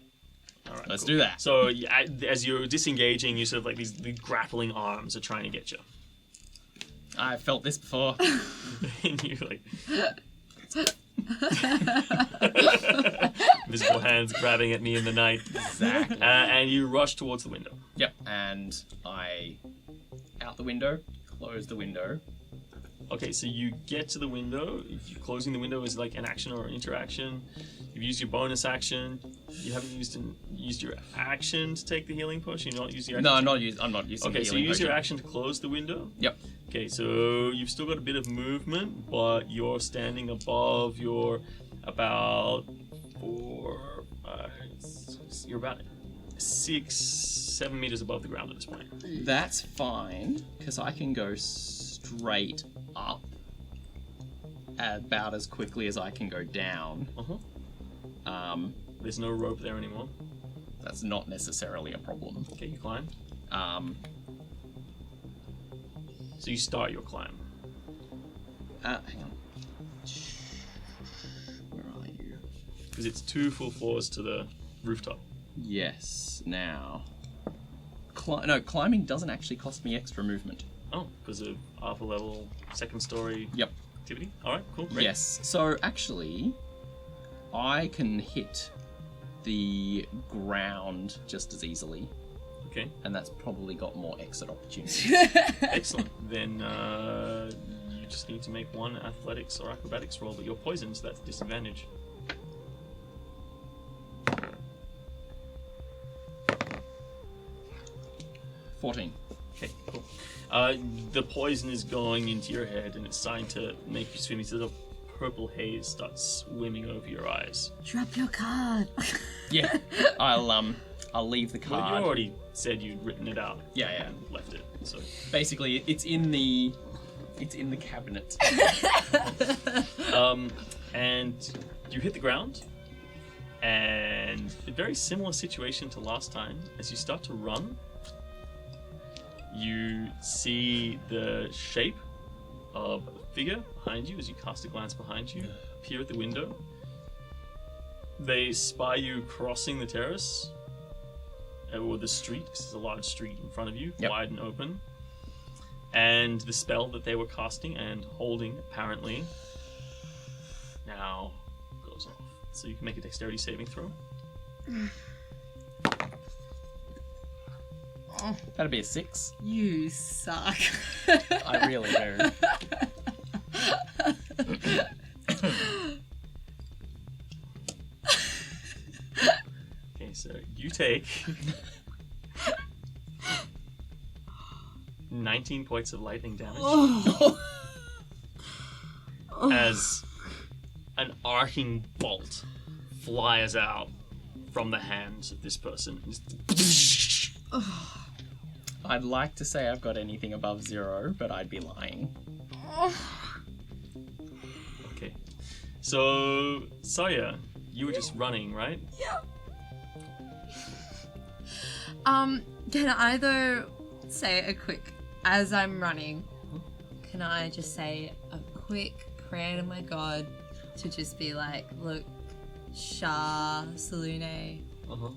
All right. Let's cool. do that. So as you're disengaging, you sort of like these grappling arms are trying to get you, I felt this before. and you're like. Invisible hands grabbing at me in the night. Exactly. And you rush towards the window. Yep, and I out the window, close the window. Okay, so you get to the window. Closing the window is like an action or an interaction. You've used your bonus action. You haven't used your action to take the healing potion. You don't use your action. No, I'm not using. Okay, the so you healing use your potion. action to close the window. Yep. Okay, so you've still got a bit of movement, but you're standing above. You're about 4, 5, 6, you're about 6, 7 meters above the ground at this point. That's fine, because I can go straight up about as quickly as I can go down. There's no rope there anymore. That's not necessarily a problem. Okay, you climb. So you start your climb. Hang on. Where are you? Because it's 2 full floors to the rooftop. Yes. Now, climbing doesn't actually cost me extra movement. Oh, because of half a level, 2nd story Yep. activity? Alright, cool. Great. Yes. So actually, I can hit the ground just as easily, Okay, and that's probably got more exit opportunity. excellent. Then you just need to make one athletics or acrobatics roll, but you're poisoned, so that's a disadvantage. $14. Okay, cool. The poison is going into your head and it's starting to make you swim. The purple haze starts swimming over your eyes. Drop your card. Yeah. I'll leave the Well, card. you already said you'd written it out. Yeah, yeah. And left it. So Basically, it's in the cabinet. and you hit the ground, and a very similar situation to last time. As you start to run, you see the shape of a figure behind you as you cast a glance behind you appear at the window. They spy you crossing the terrace or the street, because there's a large street in front of you, Yep. wide and open. And the spell that they were casting and holding, apparently, now goes off. So you can make a dexterity saving throw. That'd be a 6. You suck. I really do. Okay, so you take 19 points of lightning damage as an arcing bolt flies out from the hands of this person. I'd like to say I've got anything above 0, but I'd be lying. Okay. So, Sarya, you were just running, right? Yeah. Can I though say a quick, as I'm running, can I just say a quick prayer to my god to just be like, look, Shah, Salune,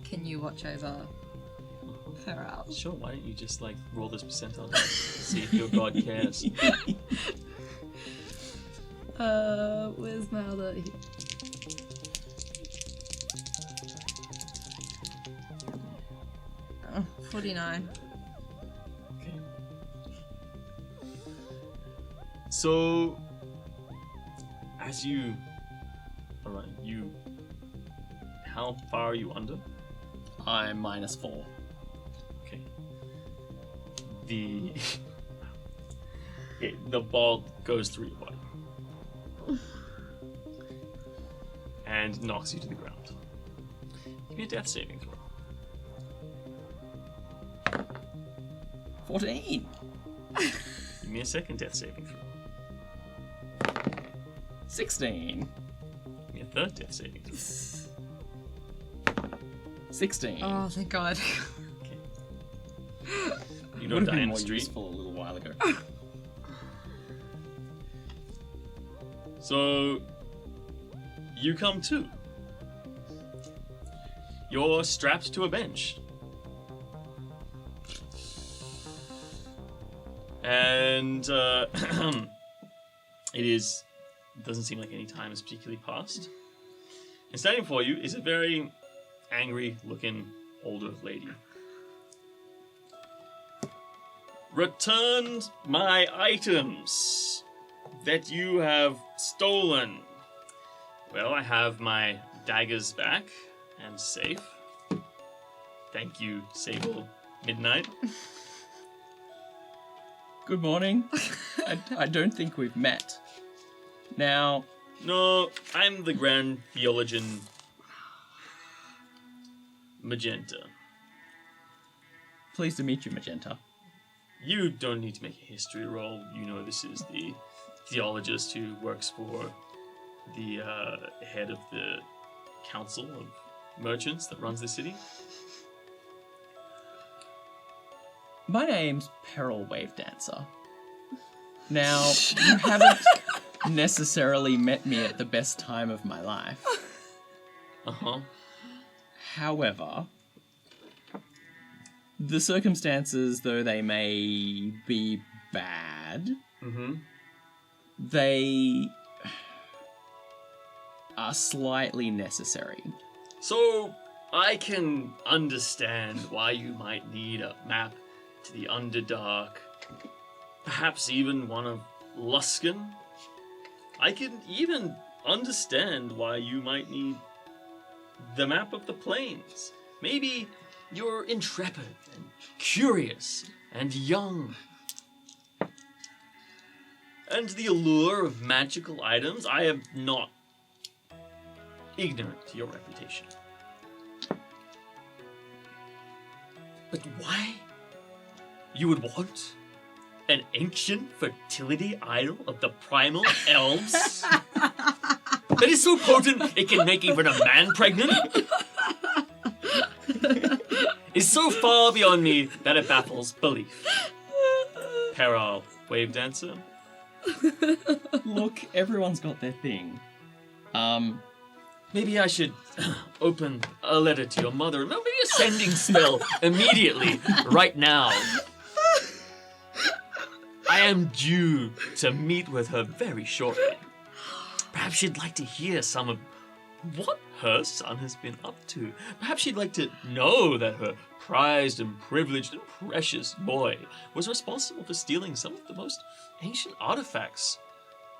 can you watch over Peral? Sure, why don't you just like roll this percentile die, see if your god cares. Where's my other... 49. Okay. So, as you are running, how far are you under? I'm -4. Okay. The ball goes through your body and knocks you to the ground. Give me a death saving throw. 14. Give me a second death saving throw. 16. Give me a third death saving throw. 16. Oh, thank god. Okay. You Would don't have die been in the more street. useful a little while ago. So, you come to. You're strapped to a bench. And it doesn't seem like any time has particularly passed. And standing before you is a very angry looking older lady. Returned my items that you have stolen. Well, I have my daggers back and safe. Thank you, Sable Midnight. Good morning. I don't think we've met. Now, No, I'm the Grand Theologian Magenta. pleased to meet you, Magenta. You don't need to make a history roll. You know this is the theologist who works for the head of the council of merchants that runs the city. My name's Peral Wavedancer. Now, you haven't necessarily met me at the best time of my life. Uh-huh. However, the circumstances, though they may be bad, they are slightly necessary. So, I can understand why you might need a map to the Underdark. Perhaps even one of Luskan. I can even understand why you might need the map of the plains. Maybe you're intrepid and curious and young. And the allure of magical items, I am not ignorant to your reputation. But why you would want an ancient fertility idol of the primal elves? That is so potent it can make even a man pregnant? Is so far beyond me that it baffles belief. Peral, Wavedancer. Look, everyone's got their thing. Maybe I should open a letter to your mother. Maybe a sending spell immediately, right now. I am due to meet with her very shortly. Perhaps she'd like to hear some of what her son has been up to. Perhaps she'd like to know that her prized and privileged and precious boy was responsible for stealing some of the most ancient artifacts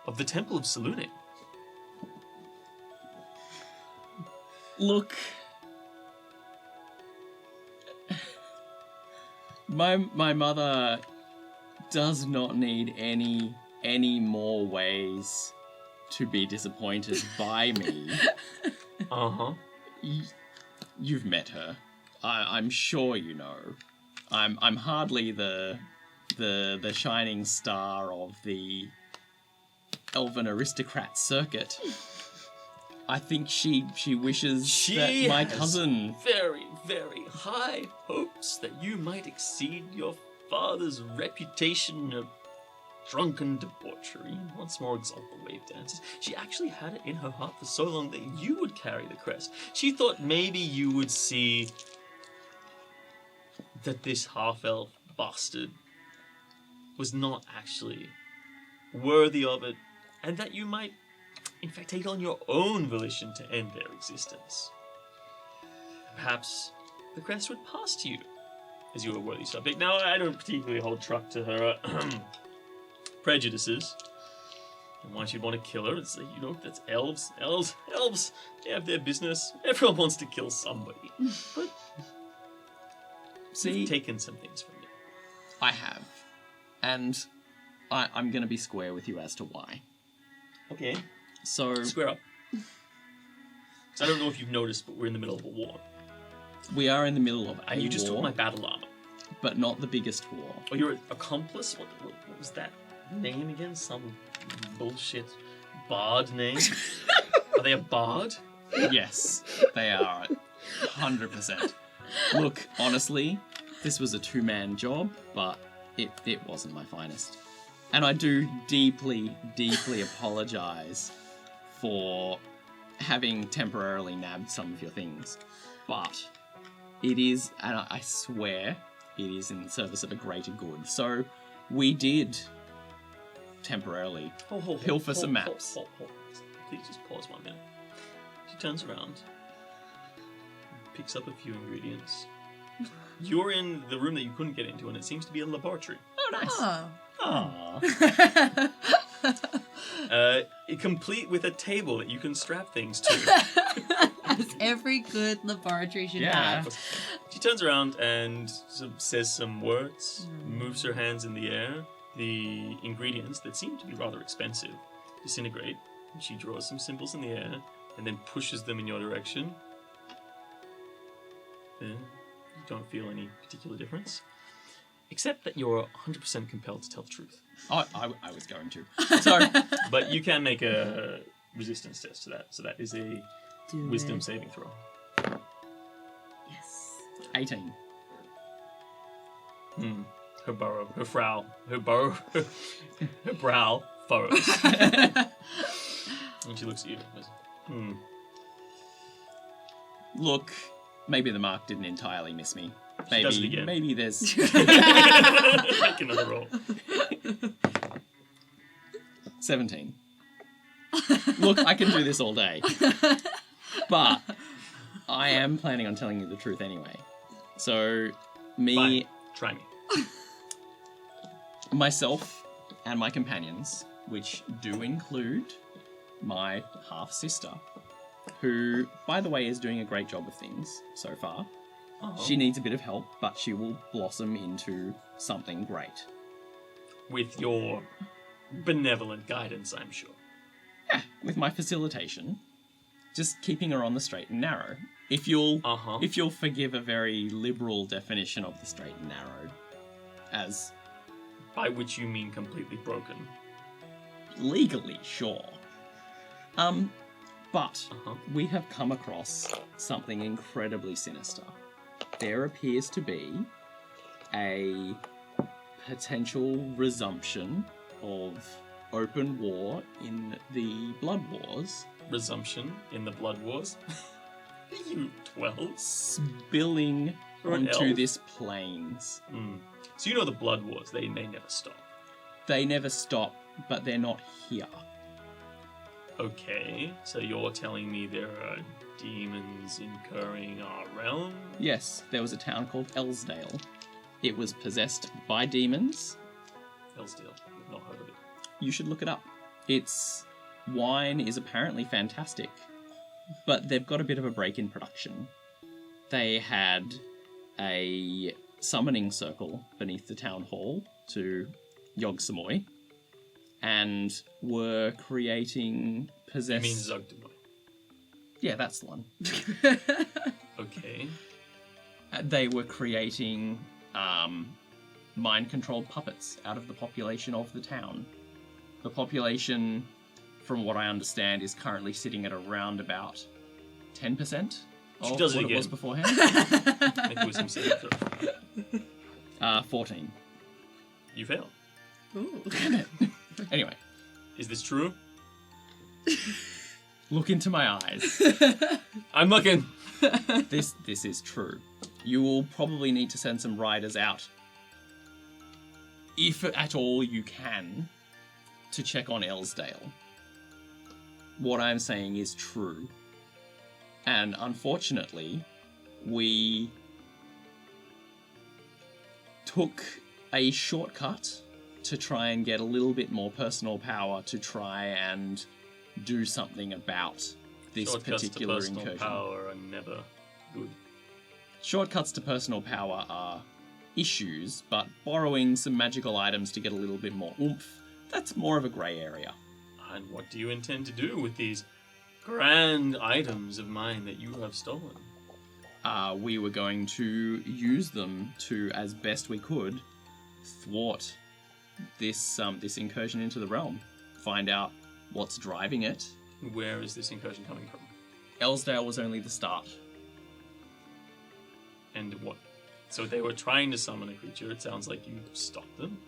of the Temple of Salune. Look, My mother does not need any more ways to be disappointed by me. Uh-huh. You've met her. I'm sure you know. I'm hardly the shining star of the elven aristocrat circuit. I think she wishes that my cousin... very, very high hopes that you might exceed your father's reputation of drunken debauchery and once more exalt the Wavedancers. She actually had it in her heart for so long that you would carry the crest. She thought maybe you would see that this half-elf bastard was not actually worthy of it, and that you might, in fact, take it on your own volition to end their existence. Perhaps the crest would pass to you, as you a worthy subject. Now, I don't particularly hold truck to her prejudices, and why she'd want to kill her. It's like, you know, that's elves. They have their business. Everyone wants to kill somebody. But see, you've taken some things from me. I have. And I'm going to be square with you as to why. Okay. So... Square up. So I don't know if you've noticed, but we're in the middle of a war. We are in the middle of a And you just war, took my battle armor. but not the biggest war. Oh, you're an accomplice? What was that name again? Some bullshit bard name? Are they a bard? Yes, they are 100%. Look, honestly, this was a two-man job, but it wasn't my finest. And I do deeply, deeply apologise for having temporarily nabbed some of your things. But it is, and I swear, it is in service of a greater good. So we did temporarily pilfer some maps. Hold. Please just pause 1 minute. She turns around, picks up a few ingredients. You're in the room that you couldn't get into, and it seems to be a laboratory. Oh, nice. Oh. Aww. Complete with a table that you can strap things to. As every good laboratory should Yeah. have. She turns around and says some words, moves her hands in the air. The ingredients that seem to be rather expensive disintegrate, and she draws some symbols in the air and then pushes them in your direction. You don't feel any particular difference, except that you're 100% compelled to tell the truth. Oh, I was going to. So, But you can make a resistance test to that, so that is a Do wisdom it. saving throw. Yes. 18. Her brow furrows. And she looks at you and goes, Look, maybe the mark didn't entirely miss me. She does it again. Maybe there's... Make another roll. 17. Look, I can do this all day. But I am planning on telling you the truth anyway. So, me, Fine. Try me. myself, and my companions, which do include my half-sister, who, by the way, is doing a great job of things so far. Uh-huh. She needs a bit of help, but she will blossom into something great. With your benevolent guidance, I'm sure. Yeah, with my facilitation, just keeping her on the straight and narrow. If you'll forgive a very liberal definition of the straight and narrow, as By which you mean completely broken. legally, sure. But Uh-huh. we have come across something incredibly sinister. There appears to be a potential resumption of open war in the Blood Wars, Resumption in the Blood Wars. You 12? spilling Or an onto elf. this plains. So you know the Blood Wars, they never stop. They never stop, but they're not here. Okay, so you're telling me there are demons incurring our realm? Yes, there was a town called Elsdale. It was possessed by demons. Hellsdale, I've not heard of it. You should look it up. Its wine is apparently fantastic, but they've got a bit of a break in production. They had a summoning circle beneath the town hall to Yogg-Samoy and were creating You possessed... mean Zugdemoy? Yeah, that's the one. Okay. They were creating mind-controlled puppets out of the population of the town. The population, from what I understand, is currently sitting at around about 10% of does it what it again. was beforehand. Make a wisdom saving throw. 14. You fail. Ooh. Anyway, Is this true? look into my eyes. I'm looking. This is true. You will probably need to send some riders out, if at all you can, to check on Ellsdale. What I'm saying is true. And unfortunately, we took a shortcut to try and get a little bit more personal power to try and do something about this Shortcuts particular to personal incursion. power are never good. Shortcuts to personal power are issues, but borrowing some magical items to get a little bit more oomph, that's more of a grey area. And what do you intend to do with these grand items of mine that you have stolen? We were going to use them to, as best we could, thwart this incursion into the realm. Find out what's driving it. Where is this incursion coming from? Ellsdale was only the start. And what? So they were trying to summon a creature. It sounds like you stopped them.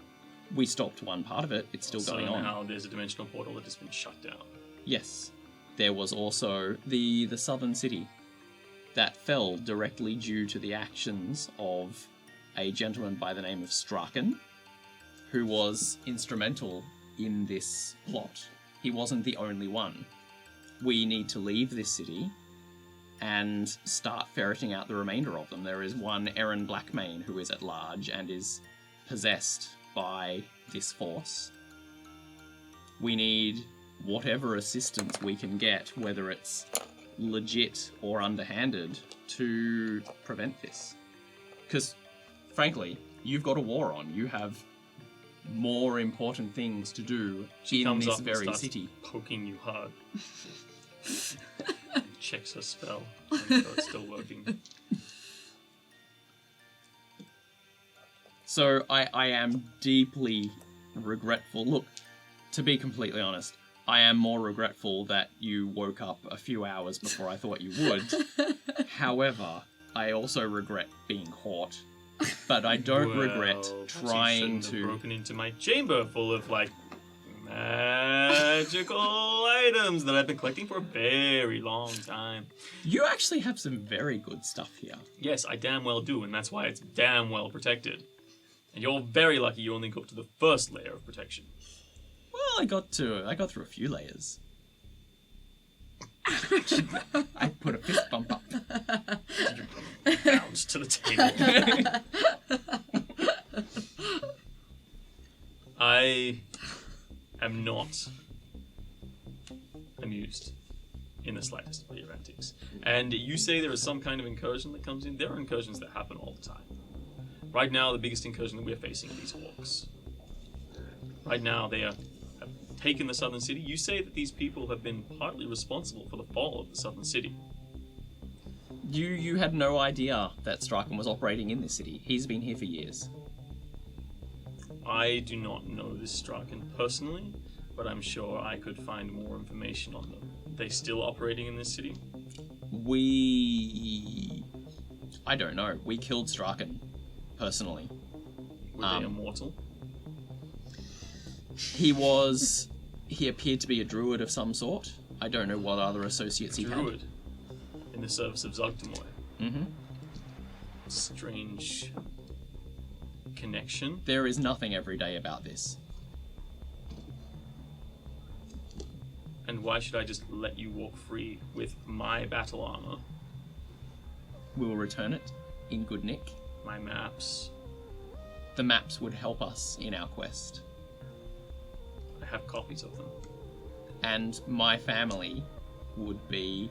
We stopped one part of it. It's still going on. Now there's a dimensional portal that has been shut down. Yes. There was also the southern city that fell directly due to the actions of a gentleman by the name of Strachan, who was instrumental in this plot. He wasn't the only one. We need to leave this city and start ferreting out the remainder of them. There is one Erin Blackmane who is at large and is possessed by this force. We need whatever assistance we can get, whether it's legit or underhanded, to prevent this. Because, frankly, you've got a war on. You have more important things to do in Comes this up and very starts city. poking you hard. Checks her spell. So it's still working. So I am deeply regretful. Look, to be completely honest, I am more regretful that you woke up a few hours before I thought you would. However, I also regret being caught. But I don't regret Well, perhaps you trying shouldn't have to... broken into my chamber full of magical items that I've been collecting for a very long time. You actually have some very good stuff here. Yes, I damn well do, and that's why it's damn well protected. And you're very lucky you only go up to the first layer of protection. Well, I got through a few layers. I put a fist bump up. Bounce to the table. I am not amused in the slightest by your antics. And you say there is some kind of incursion that comes in. There are incursions that happen all the time. Right now, the biggest incursion that we're facing are these orcs. Right now, they have taken the southern city. You say that these people have been partly responsible for the fall of the southern city. You had no idea that Strachan was operating in this city. He's been here for years. I do not know this Strachan personally, but I'm sure I could find more information on them. Are they still operating in this city? I don't know. We killed Strachan, personally. Were they immortal? He appeared to be a druid of some sort. I don't know what other associates he had. Druid. In the service of Zugdemoy. Mm-hmm. Strange connection. There is nothing everyday about this. And why should I just let you walk free with my battle armor, We will return it in good nick. my maps? The maps would help us in our quest. I have copies of them. And my family would be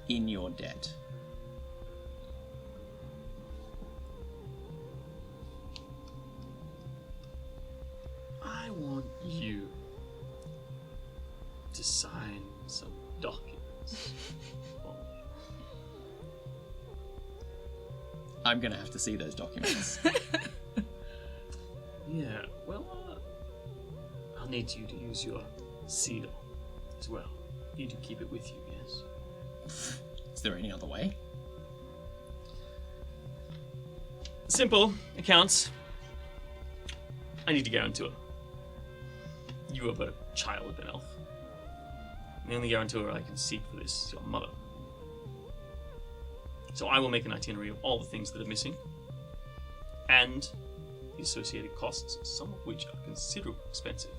in your debt. I'm gonna have to see those documents. Yeah, well, I'll need you to use your seal as well. You do keep it with you, yes? Is there any other way? Simple accounts. I need to guarantor. You are but a child of an elf. The only guarantor I can seek for this is your mother. So I will make an itinerary of all the things that are missing, and the associated costs, some of which are considerably expensive.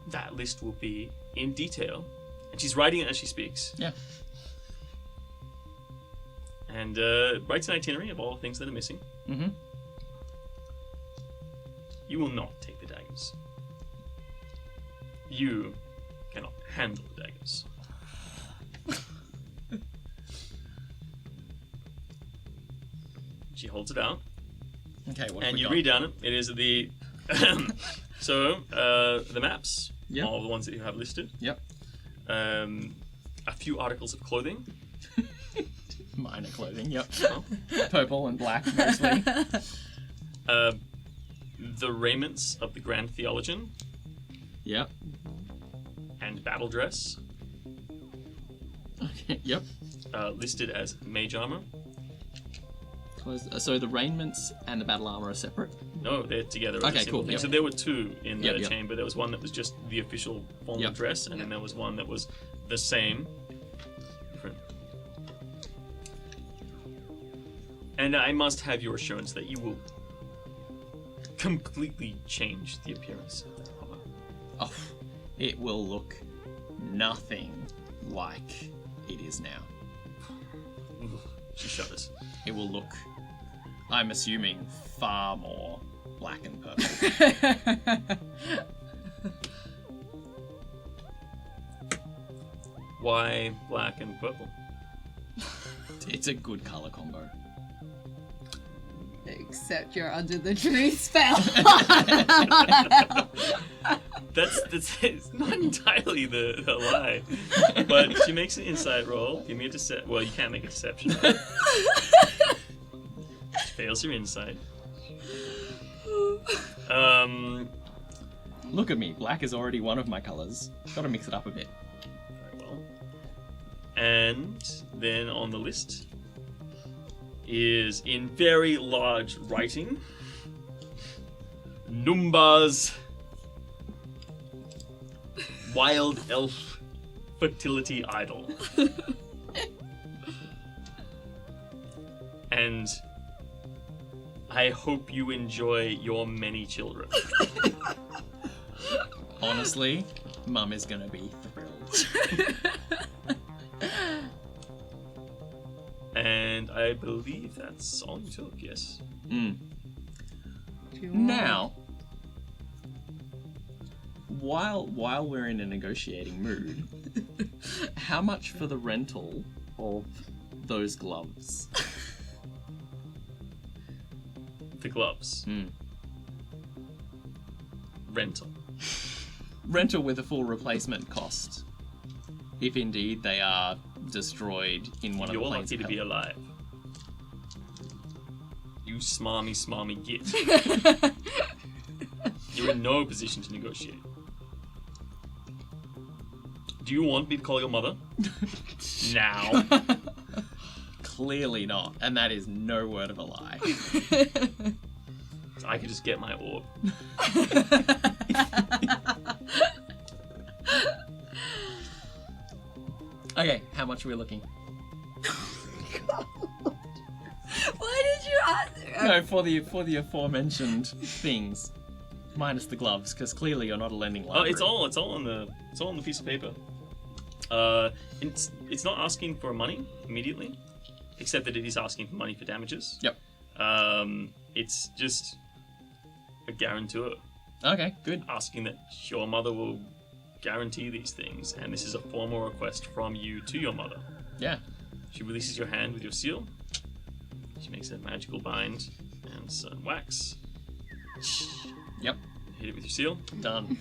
That list will be in detail, and she's writing it as she speaks. Yeah. And writes an itinerary of all the things that are missing. Mm-hmm. You will not take the daggers. You cannot handle the daggers. She holds it out, Okay, what have and we you got? read down it. It is the the maps, Yep. all the ones that you have listed. Yep. A few articles of clothing. Minor clothing, yep. Oh. Purple and black, mostly. The raiments of the Grand Theologian Yep. and battle dress, Okay, yep. listed as mage armor. So the raiments and the battle armor are separate? No, they're together. as a Okay, single cool, thing. yep. So there were two in the Yep, yep. chamber. There was one that was just the official formal Yep. dress, and then there was one that was the same. Different. And I must have your assurance that you will completely change the appearance of that armor. Oh, it will look nothing like it is now. She shudders. It will look, I'm assuming, far more black and purple. Why black and purple? It's a good color combo. Except you're under the truth spell. That's it's not entirely the lie, but she makes an insight roll. Give me a deception. Well, you can't make a deception. She fails your insight. Look at me, black is already one of my colors. Gotta mix it up a bit. Very well. And then on the list is in very large writing, Numba's Wild Elf Fertility Idol. And I hope you enjoy your many children. Honestly, Mum is gonna be thrilled. And I believe that's all you took, yes? Now, while we're in a negotiating mood, how much for the rental of those gloves? The gloves. Rental. Rental with a full replacement cost, if indeed they are destroyed in one You're of the planes lucky of to be hell. alive. You smarmy git. You're in no position to negotiate. Do you want me to call your mother? Now. Clearly not, and that is no word of a lie. I could just get my orb. Okay, how much are we looking? Why did you ask? No, for the aforementioned things, minus the gloves, because clearly you're not a lending Oh, library. it's all on the piece of paper. It's not asking for money immediately, except that it is asking for money for damages. Yep. It's just a guarantor Okay, good. asking that your mother will guarantee these things, and this is a formal request from you to your mother. Yeah. She releases your hand with your seal. She makes a magical bind and some wax. Yep. Hit it with your seal. Done.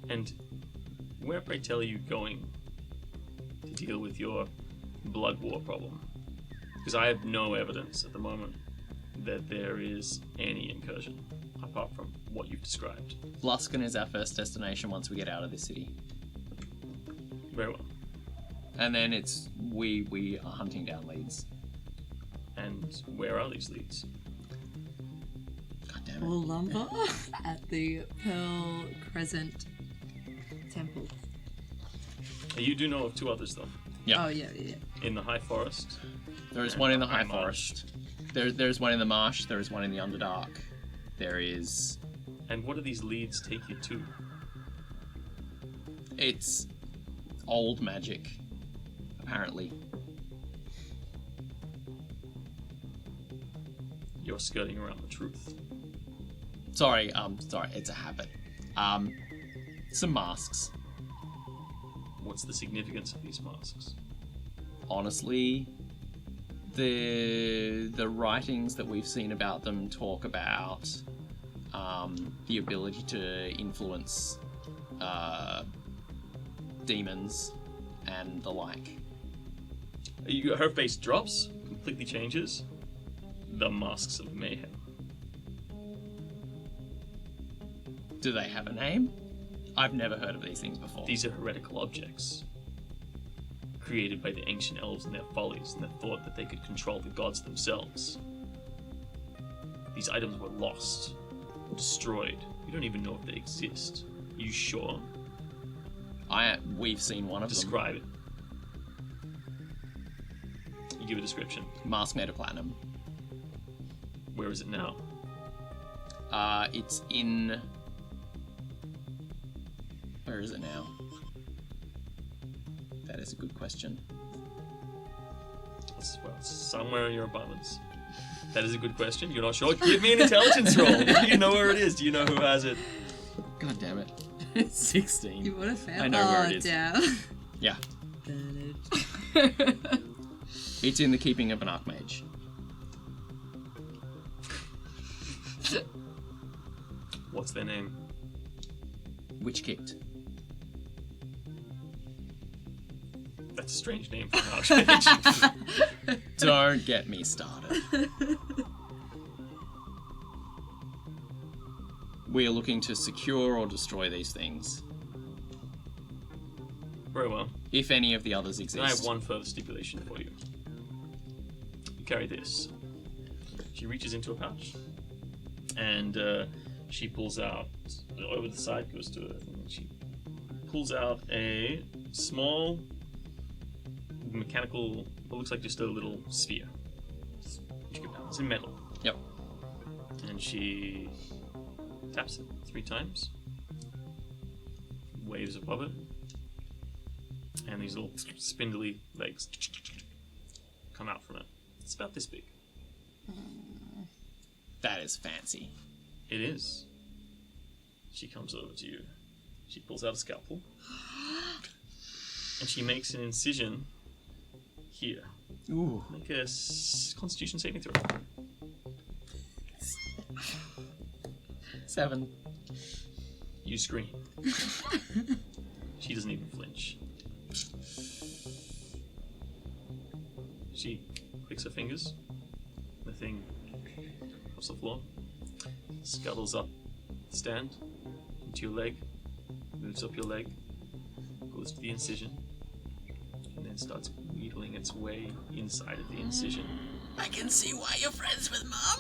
And Where, pray tell, are you going to deal with your blood war problem? Because I have no evidence at the moment that there is any incursion, apart from what you've described. Luskan is our first destination once we get out of this city. Very well. And then it's we are hunting down leads. And where are these leads? God damn it. Or lumber at the Pearl Crescent Temple. You do know of two others, though. Yeah. Oh, yeah. In the High Forest. There is and one in the High Marsh. Forest. There's one in the marsh. There is one in the Underdark. There is... And what do these leads take you to? It's old magic, apparently. You're skirting around the truth. Sorry, it's a habit. Some masks. What's the significance of these masks? Honestly, the writings that we've seen about them talk about the ability to influence demons and the like. Her face drops, completely changes. The Masks of Meyhem. Do they have a name? I've never heard of these things before. These are heretical objects, created by the ancient elves in their follies and their thought that they could control the gods themselves. These items were lost, destroyed. You don't even know if they exist. Are you sure? We've seen one of Describe it. You give a description. them. Mask made of platinum. Where is it now? It's in... Where is it now? That is a good question. It's somewhere in your apartments. That is a good question. You're not sure? Give me an intelligence roll. Do you know where it is? Do you know who has it? God damn it. 16. You would have failed. I know where it is. Damn. Yeah. Bernard. It's in the keeping of an archmage. What's their name? Witch kicked. That's a strange name for an archmage. Don't get me started. We are looking to secure or destroy these things. Very well. If any of the others exist. Then I have one further stipulation for you. You carry this. She reaches into a pouch, and she pulls out, over the side goes to her, and she pulls out a small mechanical, what looks like just a little sphere. It's in metal. Yep. And she taps it 3 times, waves above it, and these little spindly legs come out from it. It's about this big. That is fancy. It is. She comes over to you. She pulls out a scalpel, and she makes an incision here. Ooh. Make a Constitution saving throw. 7. You scream. She doesn't even flinch. She clicks her fingers. The thing drops the floor. Scuttles up the stand into your leg. Moves up your leg. Goes to the incision. And then starts wheedling its way inside of the incision. I can see why you're friends with Mum.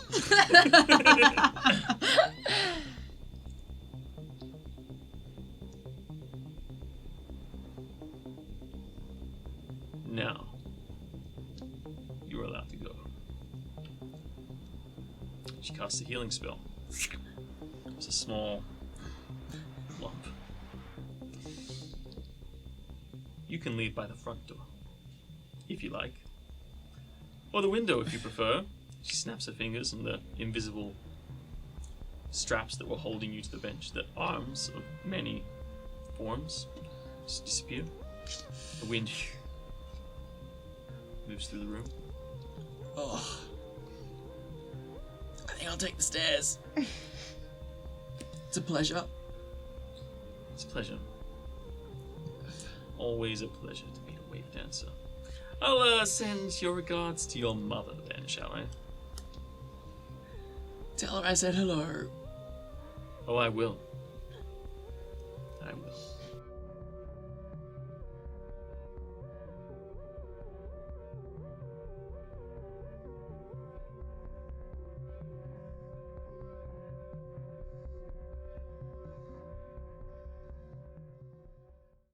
Now, you're allowed to go. She casts a healing spell. It's a small lump. You can leave by the front door, if you like. Or the window, if you prefer. She snaps her fingers and the invisible straps that were holding you to the bench, the arms of many forms, just disappear. The wind moves through the room. Oh. I think I'll take the stairs. It's a pleasure. It's a pleasure. Always a pleasure to meet a Wavedancer. I'll send your regards to your mother then, shall I? Tell her I said hello. Oh, I will. I will.